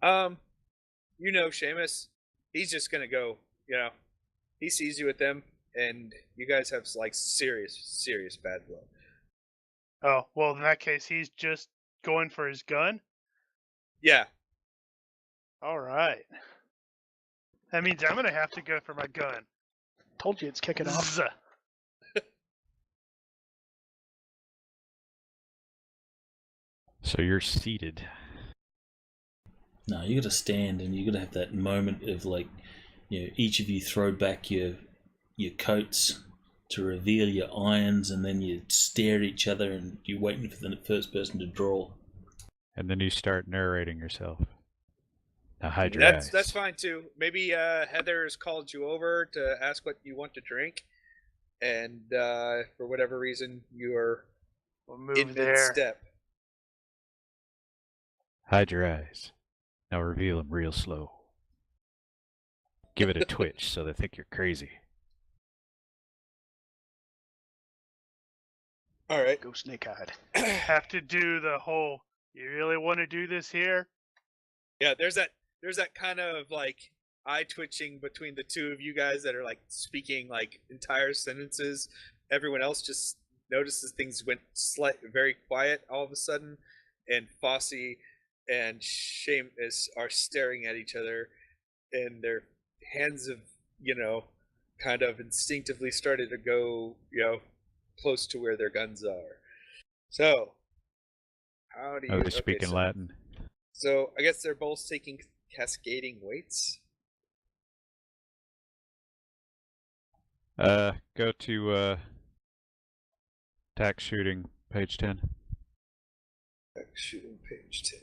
Seamus, he's just gonna go. He sees you with them, and you guys have serious bad blood. Oh, well, in that case, he's just going for his gun? Yeah. All right. That means I'm going to have to go for my gun. Told you it's kicking off. Zzz. So you're seated. No, you got to stand, and you got to have that moment of each of you throw back your coats to reveal your irons, and then you stare at each other, and you're waiting for the first person to draw. And then you start narrating yourself. Now hide your eyes. That's fine too. Maybe Heather's called you over to ask what you want to drink, and for whatever reason you are in mid-step. Hide your eyes. Now reveal them real slow. Give it a twitch so they think you're crazy. All right. Go snake-eyed. Have to do the whole, you really want to do this here? Yeah, there's that kind of eye twitching between the two of you guys that are speaking entire sentences. Everyone else just notices things went very quiet all of a sudden, and Fosse and Seamus are staring at each other, and their hands have kind of instinctively started to go close to where their guns are. So how do you? Oh, they speak in Latin. So I guess they're both taking cascading weights. Go to tax shooting, page 10. Tax shooting, page 10.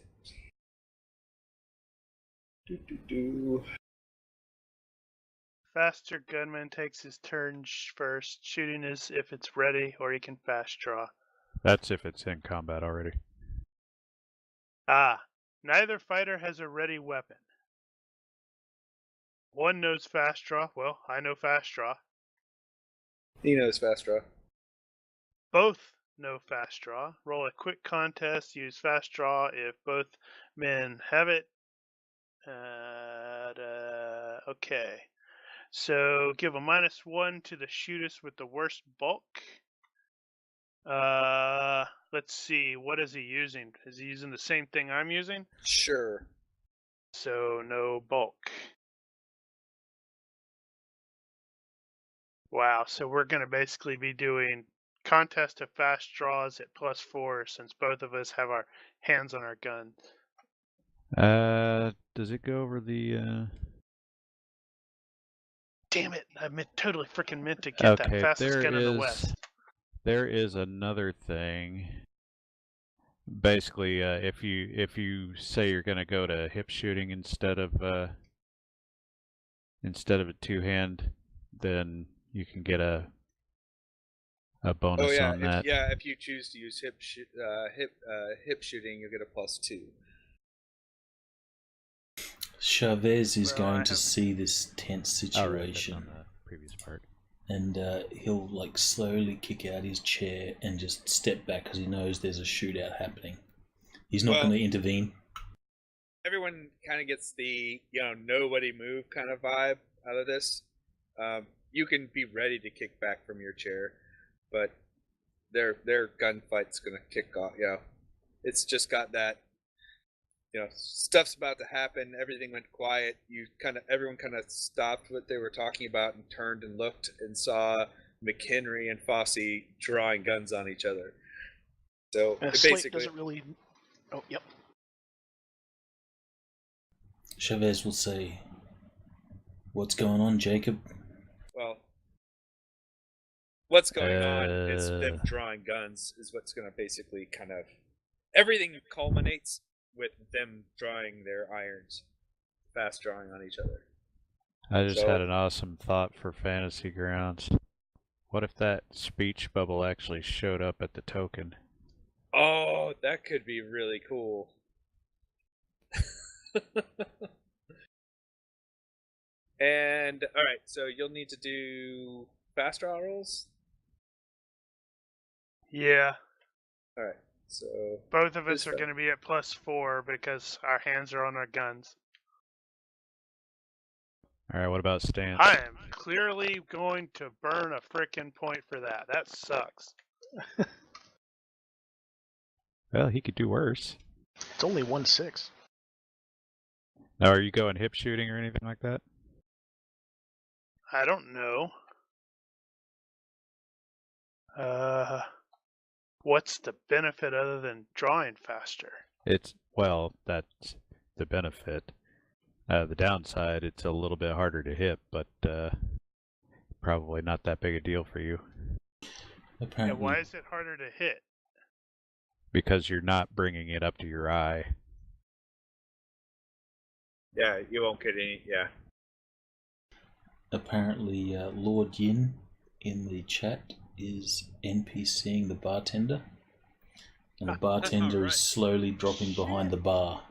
Faster gunman takes his turn first. Shooting is if it's ready, or he can fast draw. That's if it's in combat already. Ah, neither fighter has a ready weapon. One knows fast draw. Well, I know fast draw. He knows fast draw. Both no fast draw. Roll a quick contest. Use fast draw if both men have it. Okay. So give a -1 to the shootist with the worst bulk. Let's see. What is he using? Is he using the same thing I'm using? Sure. So no bulk. Wow. So we're going to basically be doing contest of fast draws at +4 since both of us have our hands on our guns. Does it go over the? Damn it! I totally freaking meant to get that Okay, fastest gun in the West. there is another thing. Basically, if you say you're going to go to hip shooting instead of a two-hand, then you can get a bonus Oh yeah, on that. if you choose to use hip shooting, you'll get a +2. Chavez is Well, going I to haven't- see this tense Oh, right, that's situation, on the previous part. and he'll like slowly kick out his chair and just step back because he knows there's a shootout happening. He's not going to intervene. Everyone kind of gets the nobody move kind of vibe out of this. You can be ready to kick back from your chair, but their gunfight's gonna kick off. It's just got that. Stuff's about to happen. Everything went quiet. Everyone kind of stopped what they were talking about and turned and looked and saw McHenry and Fosse drawing guns on each other. So And it Slate basically, doesn't really. Oh, yep. Chavez will say, "What's going on, Jacob?" well, what's going on is them drawing guns is what's going to basically kind of everything culminates with them drawing their irons, fast drawing on each other. I just had an awesome thought for Fantasy Grounds. What if that speech bubble actually showed up at the token? Oh, that could be really cool. And all right, so you'll need to do fast draw rolls. Yeah. All right, so Both of us Who's are that? going to be at +4 because our hands are on our guns. All right, what about stance? I am clearly going to burn a frickin' point for that. That sucks. Well, he could do worse. It's only 1/6. Now, are you going hip shooting or anything like that? I don't know. What's the benefit other than drawing faster? Well, that's the benefit. The downside, it's a little bit harder to hit, but probably not that big a deal for you. And Apparently, why is it harder to hit? Because you're not bringing it up to your eye. yeah, you won't get any. Yeah, apparently, Lord Yin in the chat is NPCing the bartender, and the bartender Right. is slowly dropping behind the bar.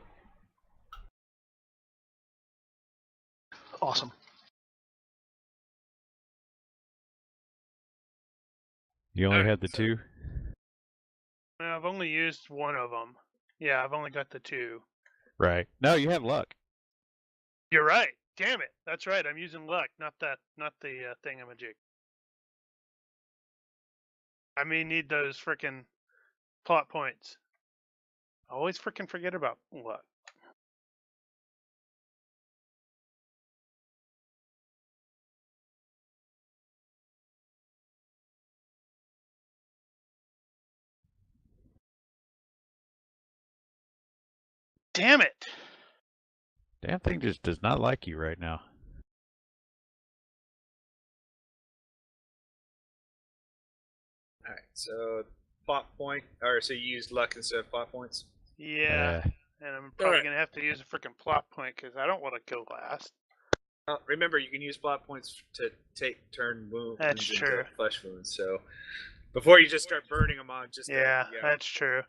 Awesome. You only Alright, had the so- two? I've only used one of them. Yeah, I've only got the 2. Right. No, you have luck. You're right. Damn it. That's right. I'm using luck, not the thingamajig. I may need those frickin' plot points. I always frickin' forget about luck. Damn it. Damn thing just does not like you right now. all right. So plot point, or so you used luck instead of plot points. Yeah. And I'm probably Alright. going to have to use a frickin' plot point because I don't want to go last. Remember, you can use plot points to turn wounds That's into true. flesh wounds. So before you just start burning them on, That's true.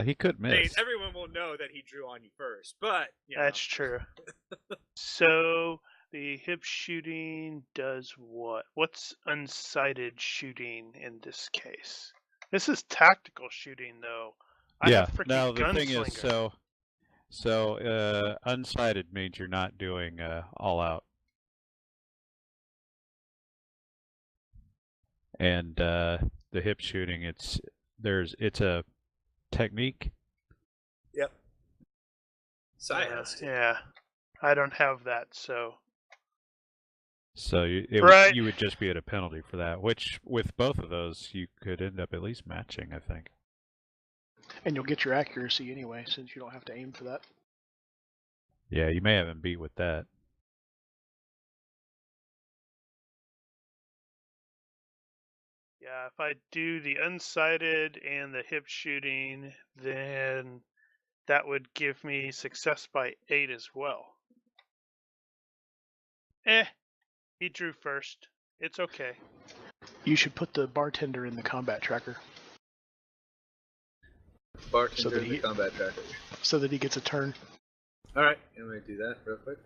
He could I mean, miss. everyone will know that he drew on you first, but That's true. So the hip shooting does what? What's unsighted shooting in this case? This is tactical shooting, though. I yeah. have freaking Now the gunslinger. thing is, so unsighted means you're not doing all out, and the hip shooting, it's a technique. Yep. Science. Yeah, I don't have that, so. So Right. you would just be at a penalty for that, which with both of those you could end up at least matching, I think. And you'll get your accuracy anyway, since you don't have to aim for that. Yeah, you may have him beat with that. Yeah, if I do the unsighted and the hip shooting, then that would give me success by 8 as well. He drew first. It's okay. You should put the bartender in the combat tracker Bartender in the combat tracker. so that he gets a turn. Alright, I'm going to do that real quick.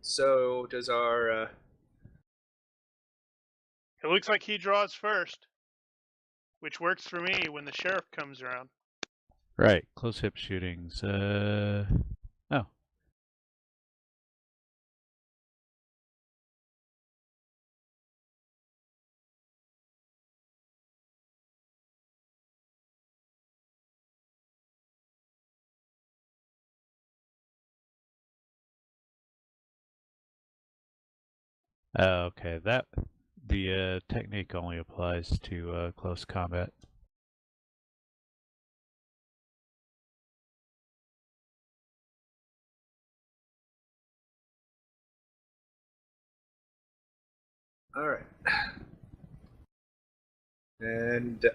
So, does our... It looks like he draws first, which works for me when the sheriff comes around. Right, close hip shootings. Oh. Okay, the technique only applies to close combat. Alright. And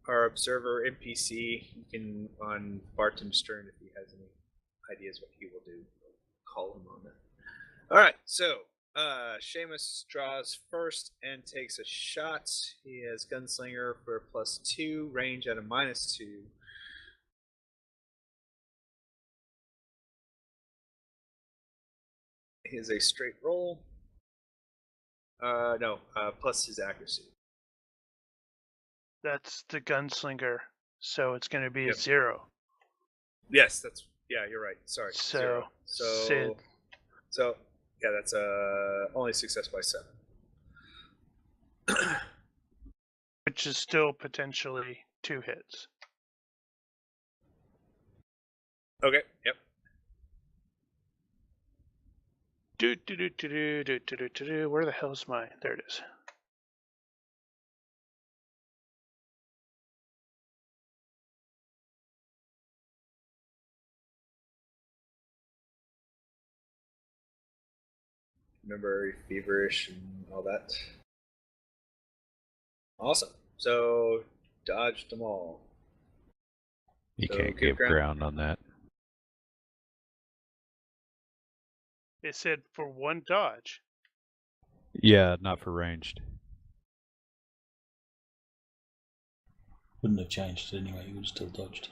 our observer NPC, you can, on Barton's turn, if he has any ideas what he will do, call him on that. Alright, so Seamus draws first and takes a shot. He has Gunslinger for +2, range at a -2. He has a straight roll. No, plus his accuracy. That's the gunslinger, so it's going to be a Yep. 0. Yes, you're right. Sorry. So, 0. Sid. So yeah, that's only success by 7. Which is still potentially 2 hits. Okay, yep. Where the hell's my? There it is. Remember, feverish and all that. Awesome. So dodged them all. You So can't good give ground. ground on that. It said for 1 dodge. Yeah, not for ranged. Wouldn't have changed it anyway, you would have still dodged.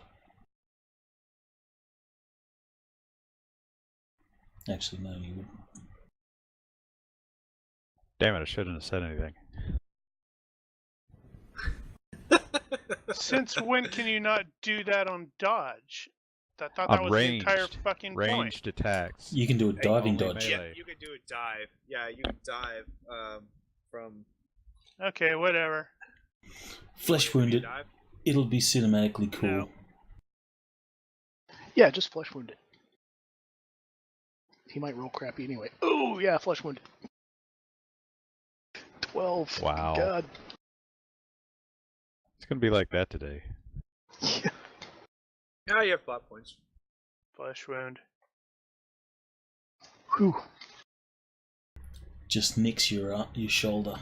Actually, no, you wouldn't. Damn it, I shouldn't have said anything. Since when can you not do that on dodge? I thought On that was ranged, the entire fucking point. ranged attacks. You can do a diving only dodge. Yeah, melee. you can do a dive. Yeah, you can dive from. Okay, whatever. Flesh Can you wounded, dive? it'll be cinematically cool. No. Yeah, just flesh wounded. He might roll crappy anyway. Oh, yeah, flesh wounded. 12. Wow. God. It's gonna be like that today. Yeah. Yeah, you have plot points. Flesh wound. Whew. Just nicks your shoulder.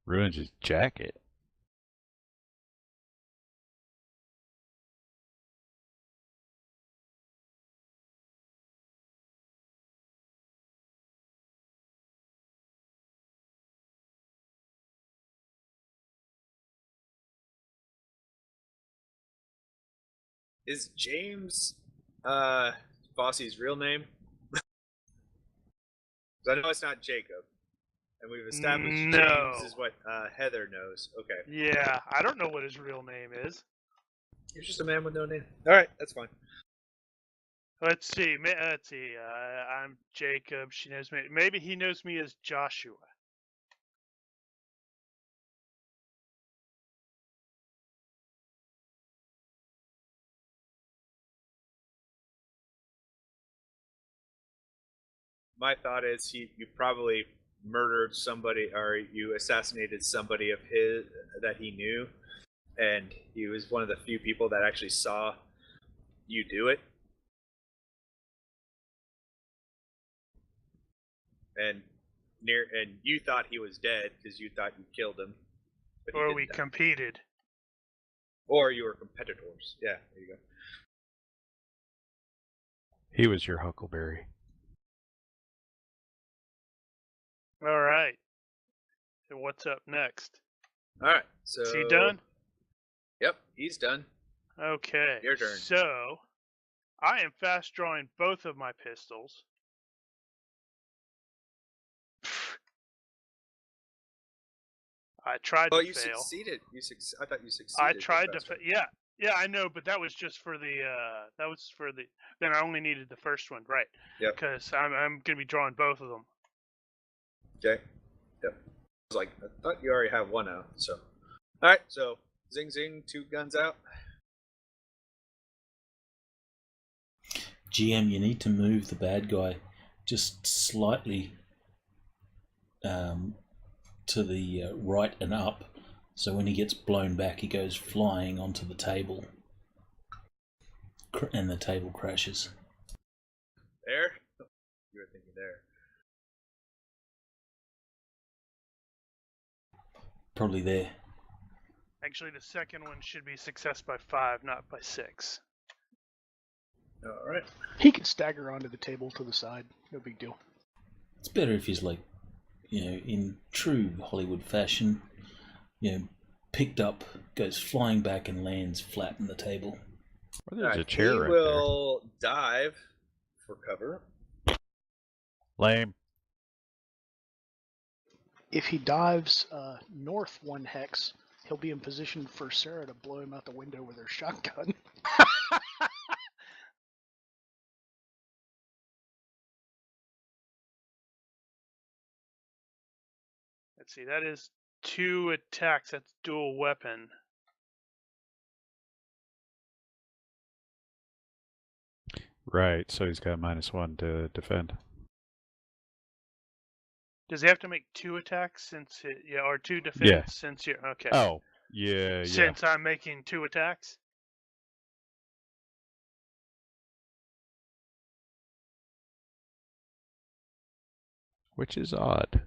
Ruins his jacket. Is James Bossy's real name? 'Cause I know it's not Jacob, and we've established No. James is what Heather knows. Okay, Yeah, I don't know what his real name is. he's just a man with no name. All right, that's fine. Let's see. I'm Jacob. She knows me. Maybe he knows me as Joshua. My thought is you probably murdered somebody or you assassinated somebody of his that he knew, and he was one of the few people that actually saw you do it. And you thought he was dead because you thought you killed him. But he Or didn't we die. competed. Or you were competitors. Yeah, there you go. He was your Huckleberry. All right. So what's up next? All right. So Is he done? Yep, he's done. Okay. Your turn. So I am fast drawing both of my pistols. I tried Oh, to you fail. succeeded. I thought you succeeded. I tried to yeah, I know, but that was just for the then I only needed the first one, right? Yep. Because I'm going to be drawing both of them. Okay. Yep. I was like, I thought you already have one out. So, all right. So, zing zing, 2 guns out. GM, you need to move the bad guy just slightly to the right and up, so when he gets blown back, he goes flying onto the table, and the table crashes. There. You were thinking there. Probably there. Actually, the second one should be success by 5, not by 6. All right. He can stagger onto the table to the side. No big deal. It's better if he's like, in true Hollywood fashion, picked up, goes flying back and lands flat on the table. Well, there's a chair he right will dive for cover. there. Lame. If he dives north 1 hex, he'll be in position for Sarah to blow him out the window with her shotgun. Let's see, that is 2 attacks. That's dual weapon. Right, so he's got -1 to defend. Does he have to make 2 attacks or 2 defense Yeah. since you're okay? Oh, yeah. Since I'm making 2 attacks? Which is odd.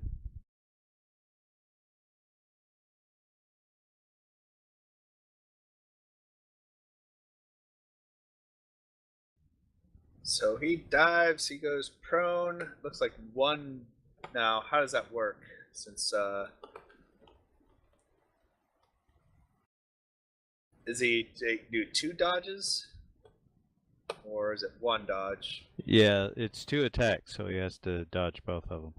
So he dives, he goes prone. Looks like 1. Now, how does that work? Since does he do 2 dodges, or is it 1 dodge? Yeah, it's 2 attacks, so he has to dodge both of them.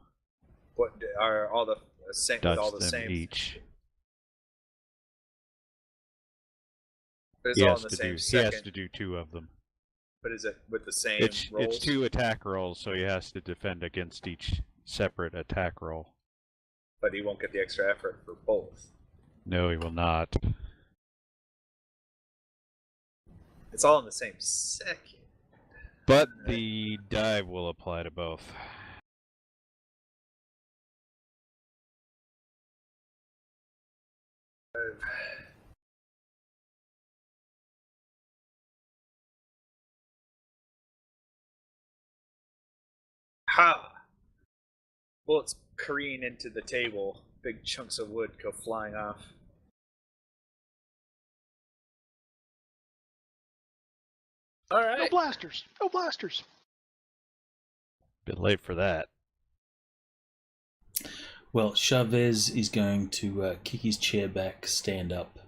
What are all the same? Dodge With all the them same each. But it's He all has in the to same do. second. He has to do 2 of them. But is it with the same rolls? It's 2 attack rolls, so he has to defend against each separate attack roll. But he won't get the extra effort for both. No, he will not. It's all in the same second. But the dive will apply to both. Ha! Bullets careen into the table. Big chunks of wood go flying off. All No right. blasters! No blasters! Bit late for that. Well, Chavez is going to kick his chair back, stand up,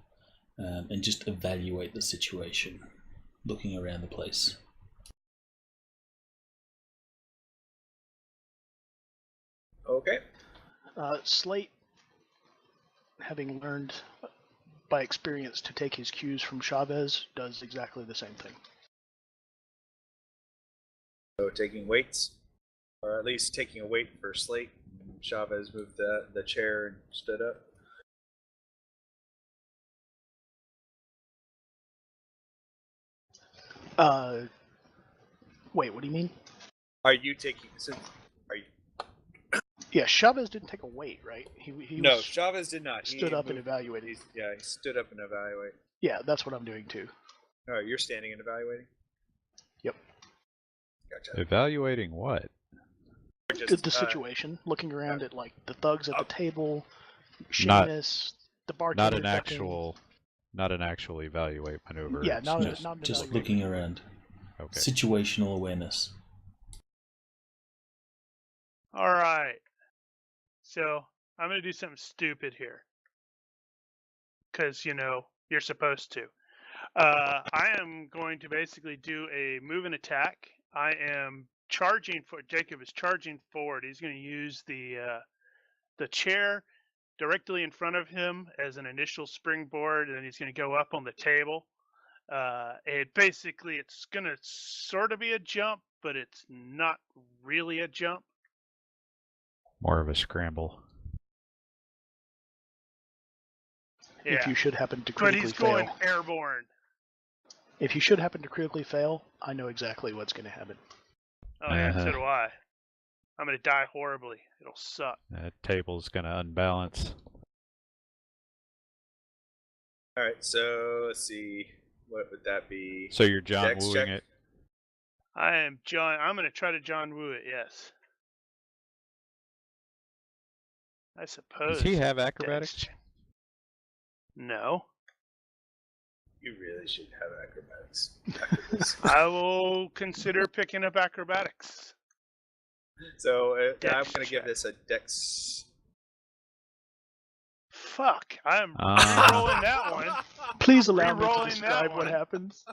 and just evaluate the situation, looking around the place. Okay. Slate, having learned by experience to take his cues from Chavez, does exactly the same thing. So taking weights, or at least taking a weight for Slate. Chavez moved the chair and stood up. Wait, what do you mean? Are you taking? Are you? Yeah, Chavez didn't take a weight, right? He No, was Chavez did not. He stood up and moved- evaluated. he stood up and evaluated. Yeah, that's what I'm doing too. Oh, you're standing and evaluating. Yep. Gotcha. Evaluating what? The situation, looking around at like the thugs at the table, Not- Seamus, the bartender. Not an actual evaluate maneuver. Yeah, it's not just, an Just evaluation. looking around. okay. Situational awareness. All right. So I'm going to do something stupid here. Because, you're supposed to. I am going to basically do a move and attack. I am charging for Jacob is charging forward. He's going to use the chair directly in front of him as an initial springboard, and he's going to go up on the table. It's going to sort of be a jump, but it's not really a jump. More of a scramble. Yeah. If you should happen to But critically he's fail. going airborne. If you should happen to critically fail, I know exactly what's going to happen. Oh yeah, so do I. I'm going to die horribly. It'll suck. That table's gonna unbalance. All right. So let's see. What would that be? So you're John Dex Wooing check? it. I am John. I'm going to try to John Woo it. Yes. I suppose. Does he have Dex acrobatics? check. No. You really should have acrobatics after this. I will consider picking up acrobatics. So Dex I'm going to give check. this a Dex. Fuck. I'm Uh, rolling that one. Please allow me to Re-rolling that describe what one. happens.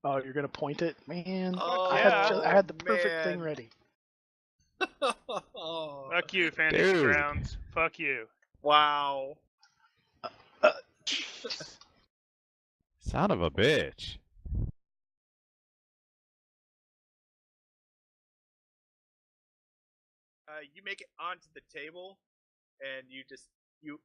Oh, you're going to point it? Man, Oh, I had the perfect thing man. ready. Fuck you, Fantasy Dude. Grounds. Fuck you. Wow. Son of a bitch. You make it onto the table, and you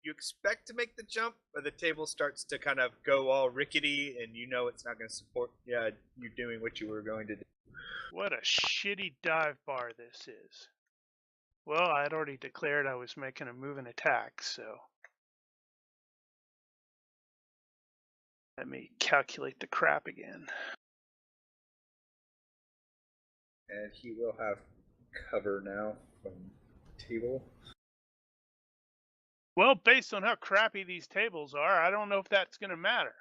expect to make the jump, but the table starts to kind of go all rickety, and you know it's not going to support. Yeah, you doing what you were going to do. What a shitty dive bar this is. Well, I had already declared I was making a move and attack, so. Let me calculate the crap again. And he will have cover now from the table. Well, based on how crappy these tables are, I don't know if that's going to matter.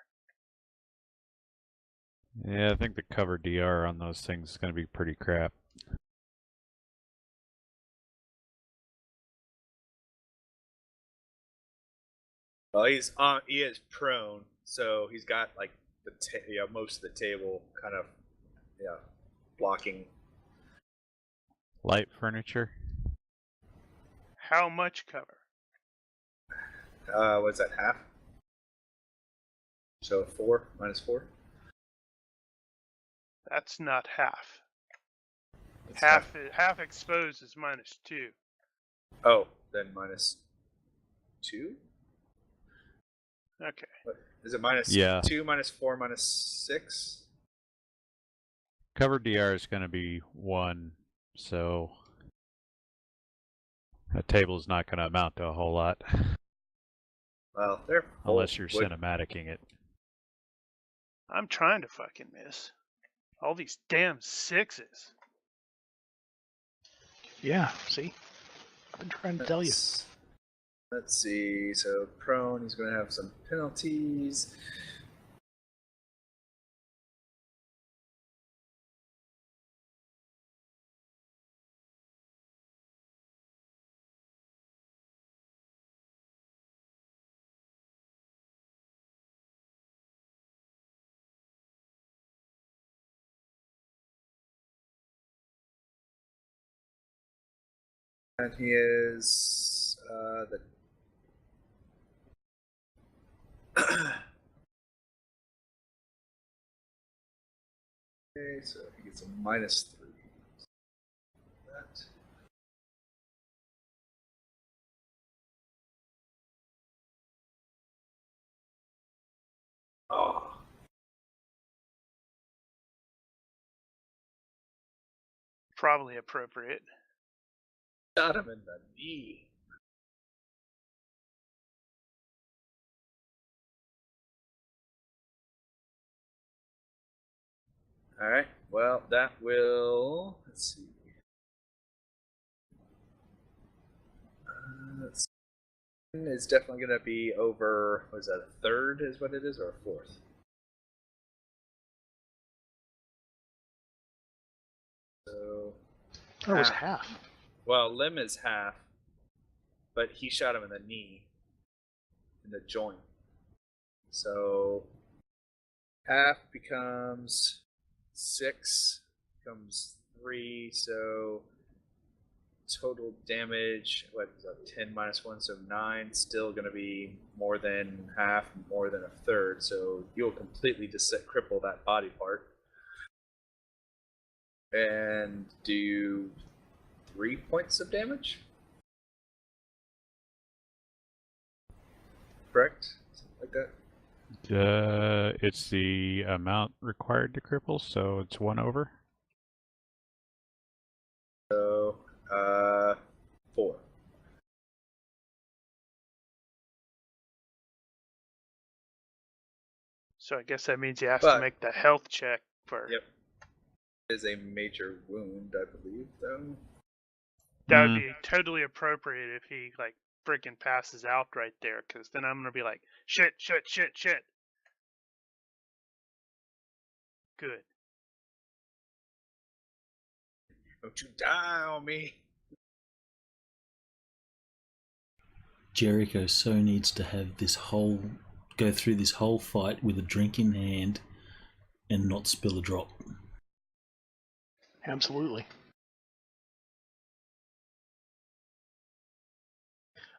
Yeah, I think the cover DR on those things is gonna be pretty crap. Well, he is prone, so he's got like most of the table kind of blocking. Light furniture. How much cover? What's that, half? So 4 minus 4. That's not half. It's Half exposed is -2. Oh, then minus 2. Okay. What, is it minus Yeah. 2, minus 4, minus 6? Cover DR is gonna be 1, so that table's not gonna amount to a whole lot. Well, they're full Unless you're wood. cinematicing it. I'm trying to fucking miss. All these damn 6s. Yeah, see? I've been trying to tell you. Let's see. So prone, he's going to have some penalties. And he is the. Okay, so he gets a -3. That. Oh. Probably appropriate. Shot him in the knee. Alright, well, that will. Let's see. It's definitely going to be over. What is that? A third is what it is, or a fourth? So. That was half. Well, limb is half, but he shot him in the knee, in the joint. So half becomes 6, becomes 3. So total damage, what is that? 10 minus 1, so 9. Still going to be more than half, more than a third. So you'll completely cripple that body part. And do 3 points of damage? Correct? Something like that? It's the amount required to cripple, so it's 1 over. So, 4. So I guess that means he has to make the health check for. Yep. It is a major wound, I believe, though. That would be totally appropriate if he like freaking passes out right there, because then I'm gonna be like, shit. Good. Don't you die on me. Jericho so needs to have go through this whole fight with a drink in hand and not spill a drop. Absolutely.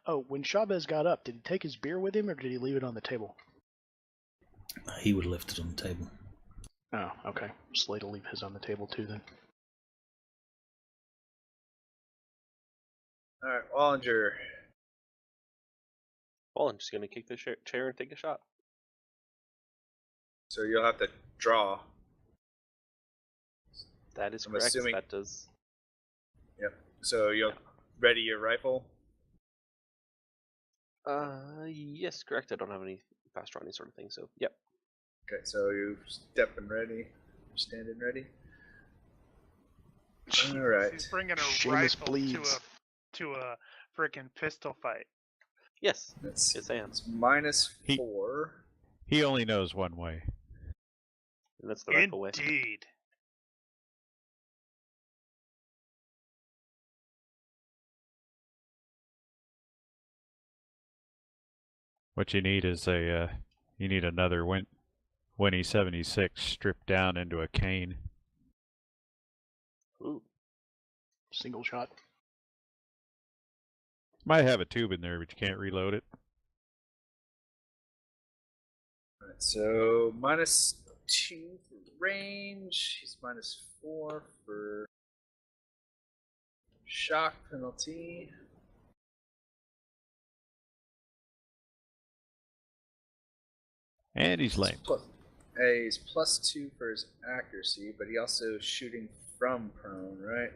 Oh, when Chavez got up, did he take his beer with him or did he leave it on the table? He would have left it on the table. Oh, okay. Slay to leave his on the table too then. Alright, Wallinger. Wallinger's gonna kick the chair and take a shot. So you'll have to draw. That is I'm correct. assuming- That does. Yep. So you'll ready your rifle? Yes, correct. I don't have any fast draw, any sort of thing, so yep. Okay, so you stepping ready, standing ready. All right. He's bringing a Seamus rifle bleeds. to a freaking pistol fight. Yes. Let's see. Yes, I am. It's -4. He only knows one way. And that's the rifle way. Indeed. What you need is you need another Winnie 76 stripped down into a cane. Ooh. Single shot. Might have a tube in there, but you can't reload it. All right, so -2 for range. He's -4 for shock penalty. And he's lame. He's +2 for his accuracy, but he also shooting from prone, right?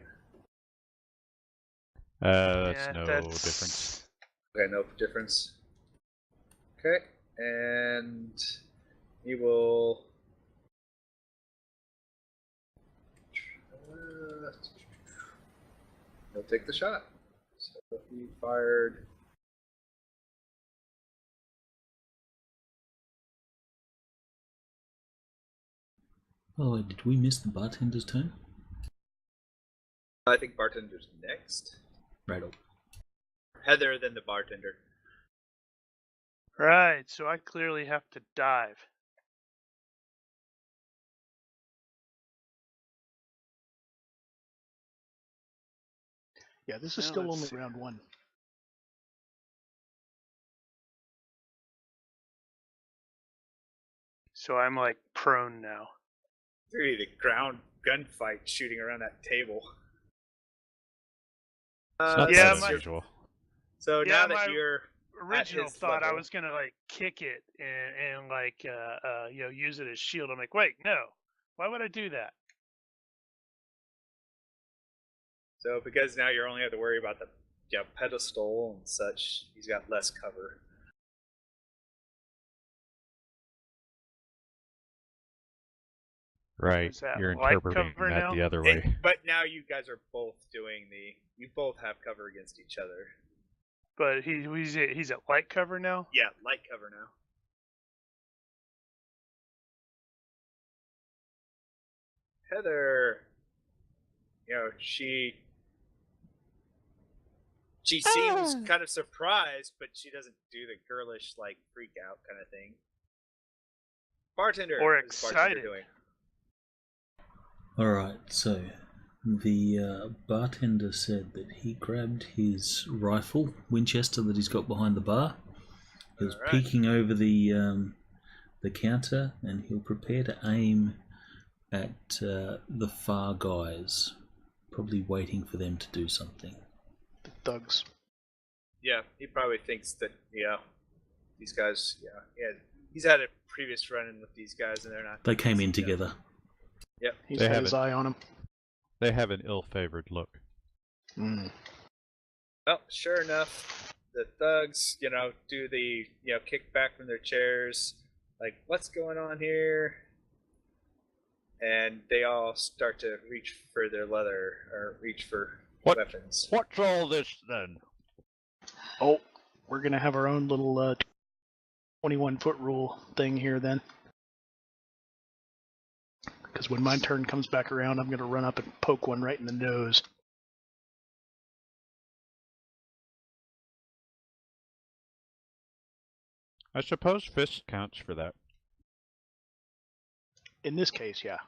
That's no difference. Okay, no difference. Okay, and he will. He'll take the shot. So he fired. Oh, did we miss the bartender's turn? I think bartender's next. Right. Heather, then the bartender. Right, so I clearly have to dive. Yeah, this is Well, still let's only see. round 1. So I'm like prone now. Really, the ground gunfight shooting around that table. It's not yeah, that my- unusual. So Yeah, now that my you're Original his thought I level. was gonna like kick it and like use it as shield. I'm like, wait, no. Why would I do that? So because now you only have to worry about the pedestal and such, he's got less cover. Right. Is that You're light interpreting cover that now? the other way. But now you guys are both doing you both have cover against each other. But he's at light cover now. Yeah, light cover now. Heather, she seems kind of surprised, but she doesn't do the girlish like freak out kind of thing. Bartender, Or what is the bartender excited. doing? Alright, so the bartender said that he grabbed his rifle, Winchester, that he's got behind the bar. He was Alright. peeking over the counter, and he'll prepare to aim at the far guys, probably waiting for them to do something. The thugs. Yeah, he probably thinks that these guys. Yeah, he's had a previous run-in with these guys, and they're not. They came in together. Yep. He's They got his haven't- eye on him. They have an ill-favored look. Mm. Well, sure enough, the thugs, do the kick back from their chairs, like what's going on here, and they all start to reach for their leather or reach for weapons. What's all this then? Oh, we're going to have our own little 21-foot rule thing here then. Because when my turn comes back around, I'm going to run up and poke one right in the nose. I suppose fist counts for that. In this case, yeah.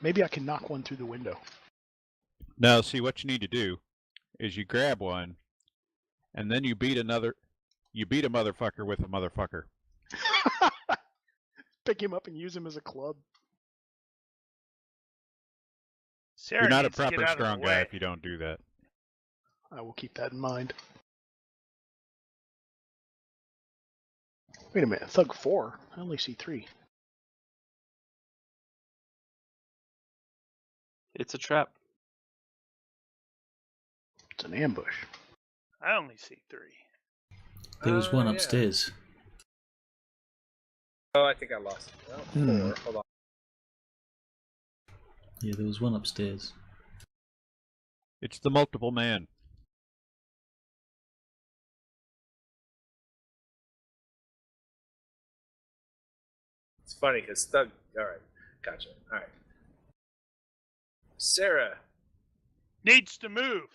Maybe I can knock one through the window. Now, see, what you need to do is you grab one, and then you beat a motherfucker with a motherfucker. Pick him up and use him as a club. Sarah You're not a needs to get proper out of the strong guy way. if you don't do that. I will keep that in mind. Wait a minute, Thug 4? I only see 3. It's a trap. It's an ambush. I only see 3. There was one Yeah. upstairs. Oh, I think I lost it. Oh, 4. Hold on. Yeah, there was one upstairs. It's the multiple man. It's funny because Thug. All right, gotcha. All right, Sarah. Needs to move.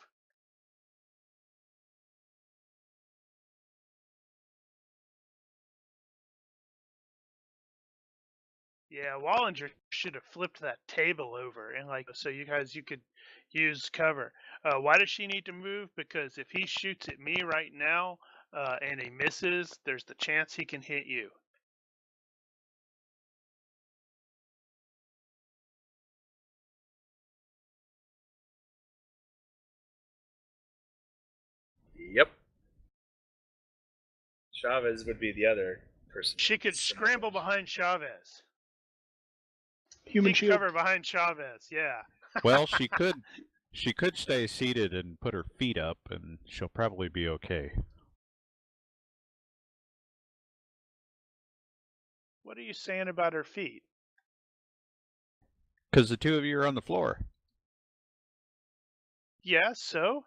Yeah, Wallinger should have flipped that table over and so you could use cover. Why does she need to move? Because if he shoots at me right now and he misses, there's the chance he can hit you. Yep. Chavez would be the other person. She could scramble behind Chavez. Human Keep shield. cover behind Chavez. Yeah. Well, she could stay seated and put her feet up, and she'll probably be okay. What are you saying about her feet? Because the two of you are on the floor. Yeah, so?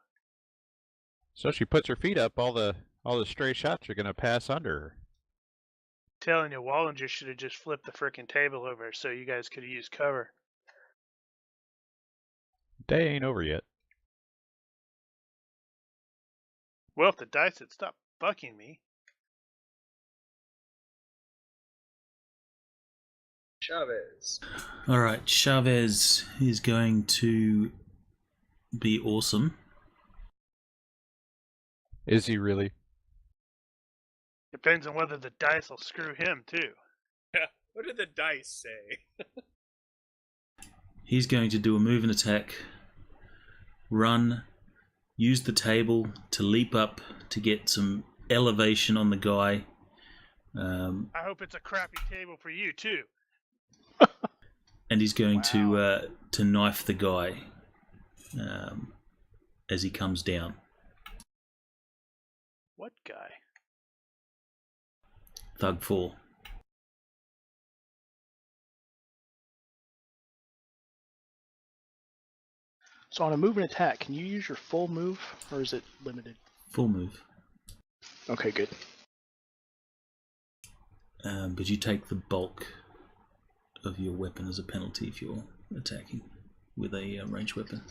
So she puts her feet up, all the stray shots are gonna pass under her. Telling you, Wallinger should have just flipped the frickin' table over so you guys could have used cover. Day ain't over yet. Well, if the dice had stopped bucking me. Chavez. Alright, Chavez is going to be awesome. Is he really? Depends on whether the dice will screw him too. Yeah. What did the dice say? He's going to do a move and attack, run, use the table to leap up to get some elevation on the guy. I hope it's a crappy table for you too. And he's going to knife the guy as he comes down. What guy? Thug 4. So on a move and attack, can you use your full move, or is it limited? Full move. Okay, good. But you take the bulk of your weapon as a penalty if you're attacking with a ranged weapon.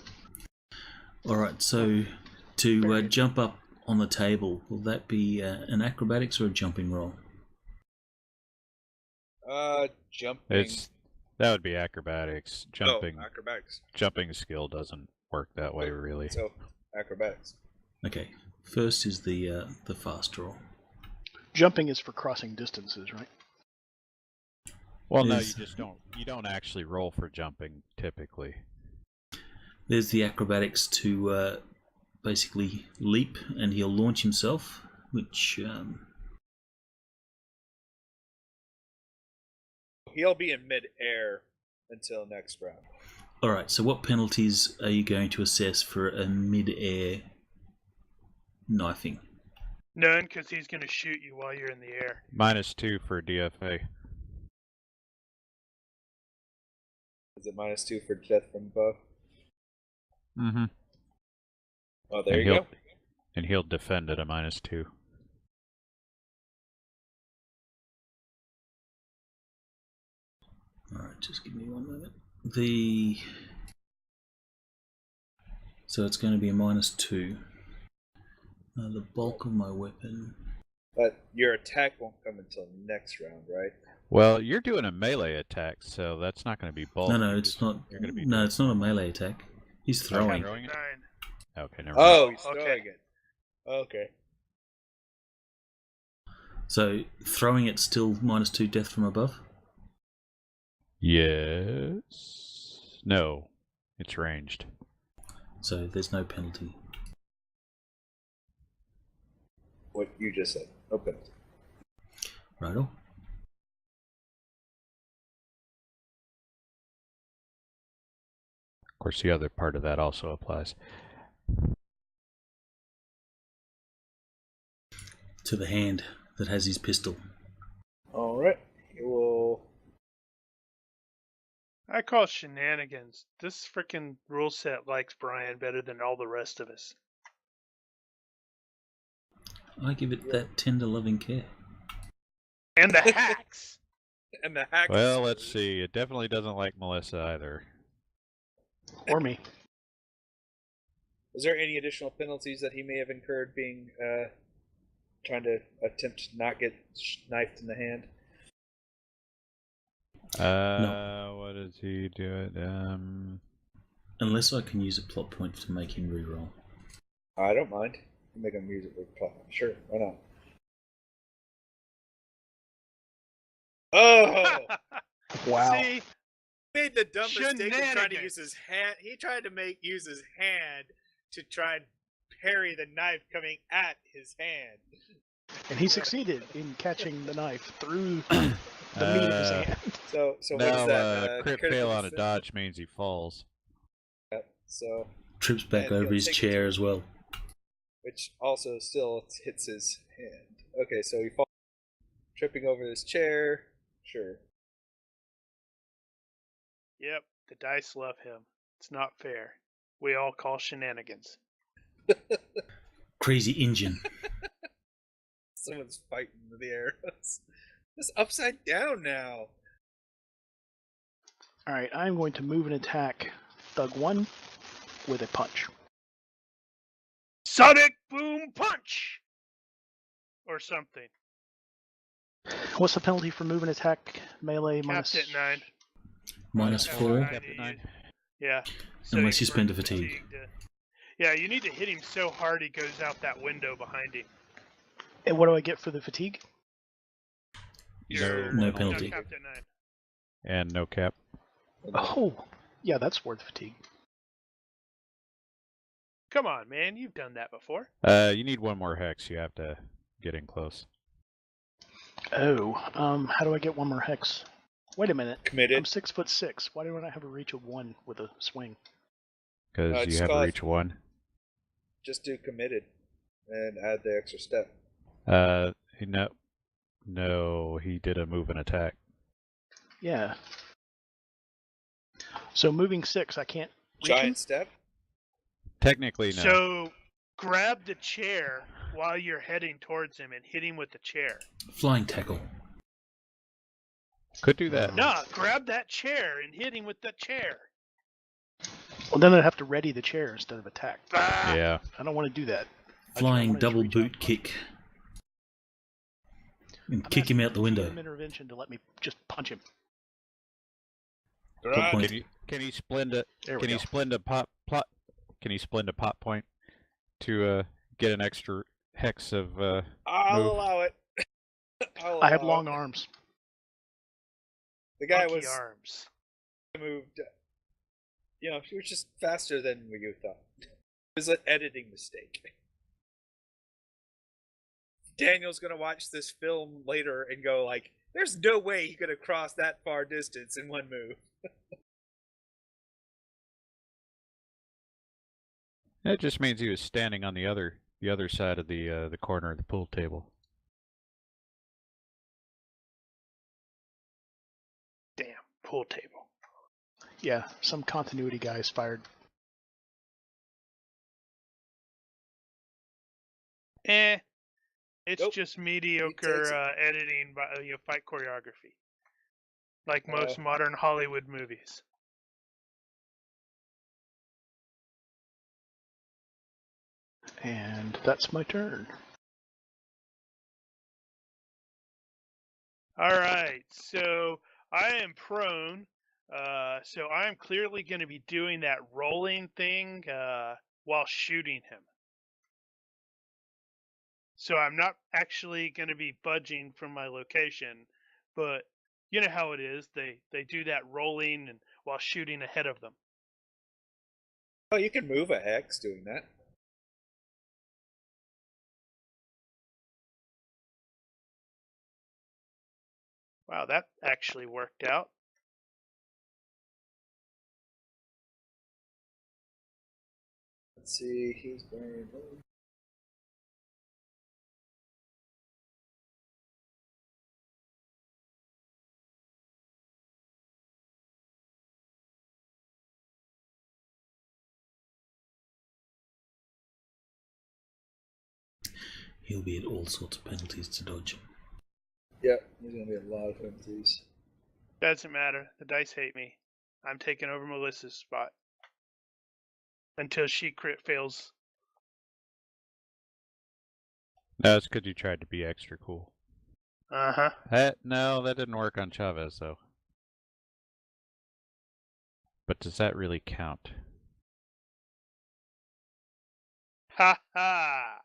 Alright, so to jump up on the table, will that be an acrobatics or a jumping roll? Jumping. That would be acrobatics. Jumping. Oh, acrobatics. Jumping skill doesn't work that way, really. So, acrobatics. Okay, first is the fast roll. Jumping is for crossing distances, right? Well, no, Is- you don't actually roll for jumping typically. There's the acrobatics to basically leap, and he'll launch himself, which He'll be in mid-air until next round. Alright, so what penalties are you going to assess for a mid-air knifing? None, because he's going to shoot you while you're in the air. -2 for DFA. Is it -2 for death from above? Mm-hmm. Oh, there you go. And he'll defend at a -2. Alright, just give me one moment. So it's going to be a -2. The bulk of my weapon. But your attack won't come until next round, right? Well, you're doing a melee attack, so that's not going to be bulk. No, it's not. You're gonna be No, it's not a melee attack. He's throwing. Throwing it? 9. Okay, never mind. Oh, he's Okay. throwing it. Okay. So throwing it's still -2 death from above. Yes. No, it's ranged. So there's no penalty. What you just said. No penalty. Righto. Of course, the other part of that also applies. To the hand that has his pistol. Alright. He will... I call shenanigans. This freaking rule set likes Brian better than all the rest of us. I give it that tender loving care. And the hacks! And the hack... Well, let's see. It definitely doesn't like Melissa either. Or me. Is there any additional penalties that he may have incurred being... trying to attempt to not get knifed in the hand? What does he do? Unless I can use a plot point to make him reroll. I don't mind. Make him use it with plot. Sure, why not? Oh! Wow. See? He made the dumb mistake of trying to Shenanigans. use his hand. He tried to use his hand to try and parry the knife coming at his hand. And he succeeded in catching the knife through the meat of his hand. So what No, is that? crit critical fail on a success? dodge means he falls. Yep, so, Trips back And over he'll his take it chair to- as well. which also still hits his hand. Okay, so he falls, tripping over his chair. Sure. Yep, the dice love him. It's not fair. We all call shenanigans. Crazy engine. Someone's fighting in the air. It's upside down now. Alright, I'm going to move and attack Thug 1 with a punch. Sonic Boom Punch! Or something. What's the penalty for move and attack melee Capped at 9. -4. Capped at 9. Yeah. So Unless he you spend a burns fatigue. Yeah, you need to hit him so hard he goes out that window behind him. And what do I get for the fatigue? You're No not penalty. capped at 9. And no cap. Oh, yeah, that's worth fatigue. Come on, man. You've done that before. You need one more hex. You have to get in close. Oh, how do I get one more hex? Wait a minute. Committed. I'm 6'6". Why do I not have a reach of 1 with a swing? Because you just have call it- reach 1. Just do committed and add the extra step. No, he did a move and attack. Yeah. So moving 6, I can't reach him? Giant step. Technically, no. So grab the chair while you're heading towards him and hit him with the chair. Flying tackle. Could do that. Nah, grab that chair and hit him with the chair. Well, then I'd have to ready the chair instead of attack. Ah! Yeah. I don't want to do that. Flying wanna double reach boot out. kick. And I'm kick him asking out the for window. GM intervention to let me just punch him. Top point. Can he splend a There we Can he go. splend a pop plot? Can he splend a pop point to get an extra hex of I'll move? allow it. I have allow long it. arms. The guy Monkey was arms. moved. You know, he was just faster than you thought. It was an editing mistake. Daniel's gonna watch this film later and go like, "There's no way he could have crossed that far distance in one move." It just means he was standing on the other side of the corner of the pool table. Damn, pool table. Yeah, some continuity guys fired. It's Nope. just He mediocre takes it. editing by fight choreography, like most modern Hollywood movies. And that's my turn. All right, so I am prone, so I am clearly going to be doing that rolling thing while shooting him. So I'm not actually going to be budging from my location, but you know how it is. They do that rolling and while shooting ahead of them. Oh, you can move a hex doing that. Wow, that actually worked out. Let's see, he's very low. He'll be at all sorts of penalties to dodge. Yep, there's gonna be a lot of penalties. Doesn't matter. The dice hate me. I'm taking over Melissa's spot until she crit fails. No, it's because you tried to be extra cool. Uh-huh. No, that didn't work on Chavez though. But does that really count? Ha ha!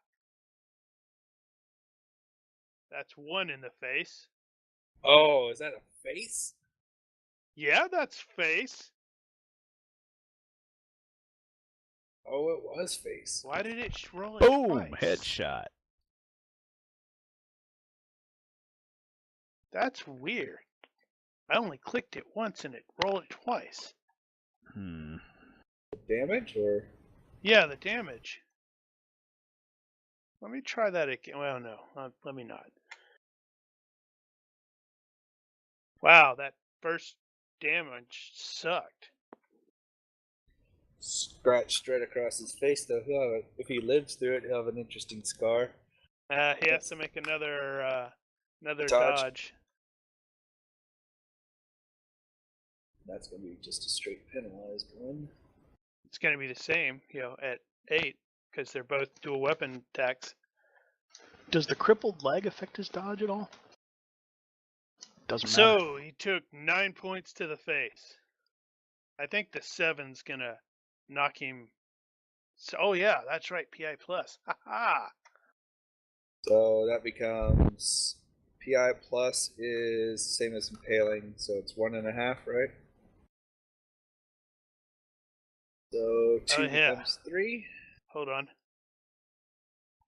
That's 1 in the face. Oh, is that a face? Yeah, that's face. Oh, it was face. Why did it roll it Boom! twice? Headshot. That's weird. I only clicked it once and it rolled it twice. Damage or? Yeah, the damage. Let me try that again. Well, no, let me not. Wow, that first damage sucked. Scratch straight across his face, though. If he lives through it, he'll have an interesting scar. He has to make another Dodge. dodge. That's gonna be just a straight penalized one. It's going to be the same, at 8, because they're both dual weapon attacks. Does the crippled leg affect his dodge at all? Doesn't matter. So he took 9 points to the face. I think the 7's gonna knock him. So, oh yeah, that's right. PI plus. Ha ha. So that becomes PI plus is same as impaling, so it's 1.5, right? So 2 yeah. becomes 3. Hold on.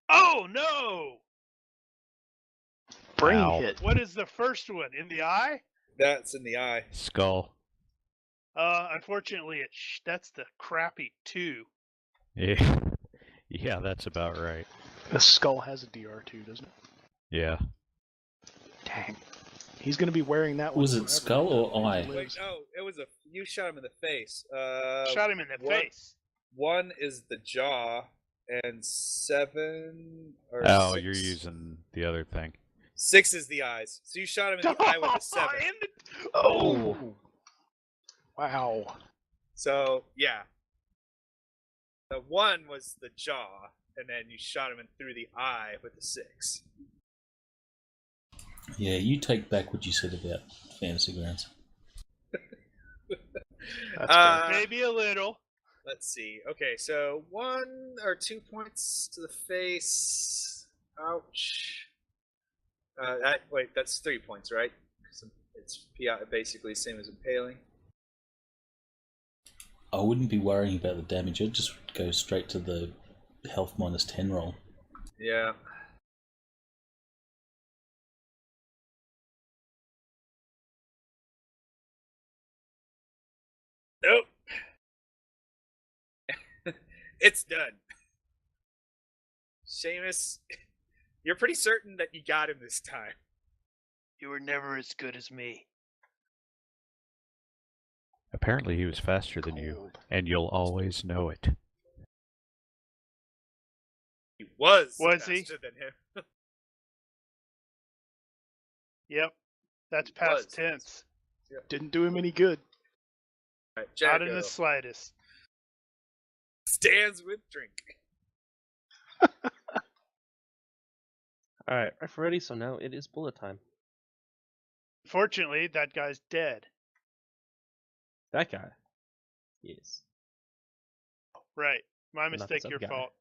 Oh no! Brain Ow. hit. What is the first one? In the eye? That's in the eye. Skull. Unfortunately, that's the crappy 2. Yeah. Yeah, that's about right. The skull has a DR2, doesn't it? Yeah. Dang. He's going to be wearing that one. Was it forever skull or if he eye? Wait, lives. no, it was you shot him in the face. Shot him in the one- face. 1 is the jaw, and 7 or Oh, 6. you're using the other thing. 6 is the eyes. So you shot him in the eye with a 7. Oh! Wow. So yeah, the 1 was the jaw, and then you shot him in through the eye with the 6. Yeah, you take back what you said about Fantasy Grounds. That's fair. Maybe a little. Let's see. Okay, so 1 or 2 points to the face. Ouch. Wait, that's 3 points, right? It's basically the same as impaling. I wouldn't be worrying about the damage. I'd just go straight to the health minus 10 roll. Yeah. Nope. It's done. Seamus, you're pretty certain that you got him this time. You were never as good as me. Apparently he was faster than you, Cold. and you'll always know it. He was he? faster than him. Yep. That's He past was. tense. Didn't do him any good. All right, Not in Jericho the slightest. stands with drink. Alright, rifle ready, so now it is bullet time. Fortunately, that guy's dead. That guy. Yes. Right. My Not mistake, this your other guy. fault.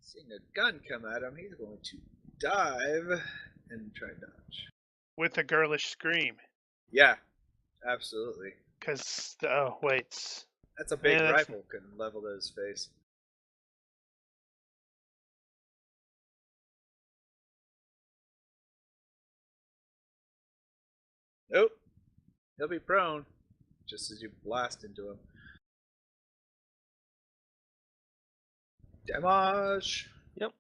Seeing a gun come at him, he's going to dive and try and dodge. With a girlish scream. Yeah, absolutely. Because, oh, wait. That's a big Yeah, that's- rifle can level to his face. Nope. He'll be prone just as you blast into him. Damage! Yep.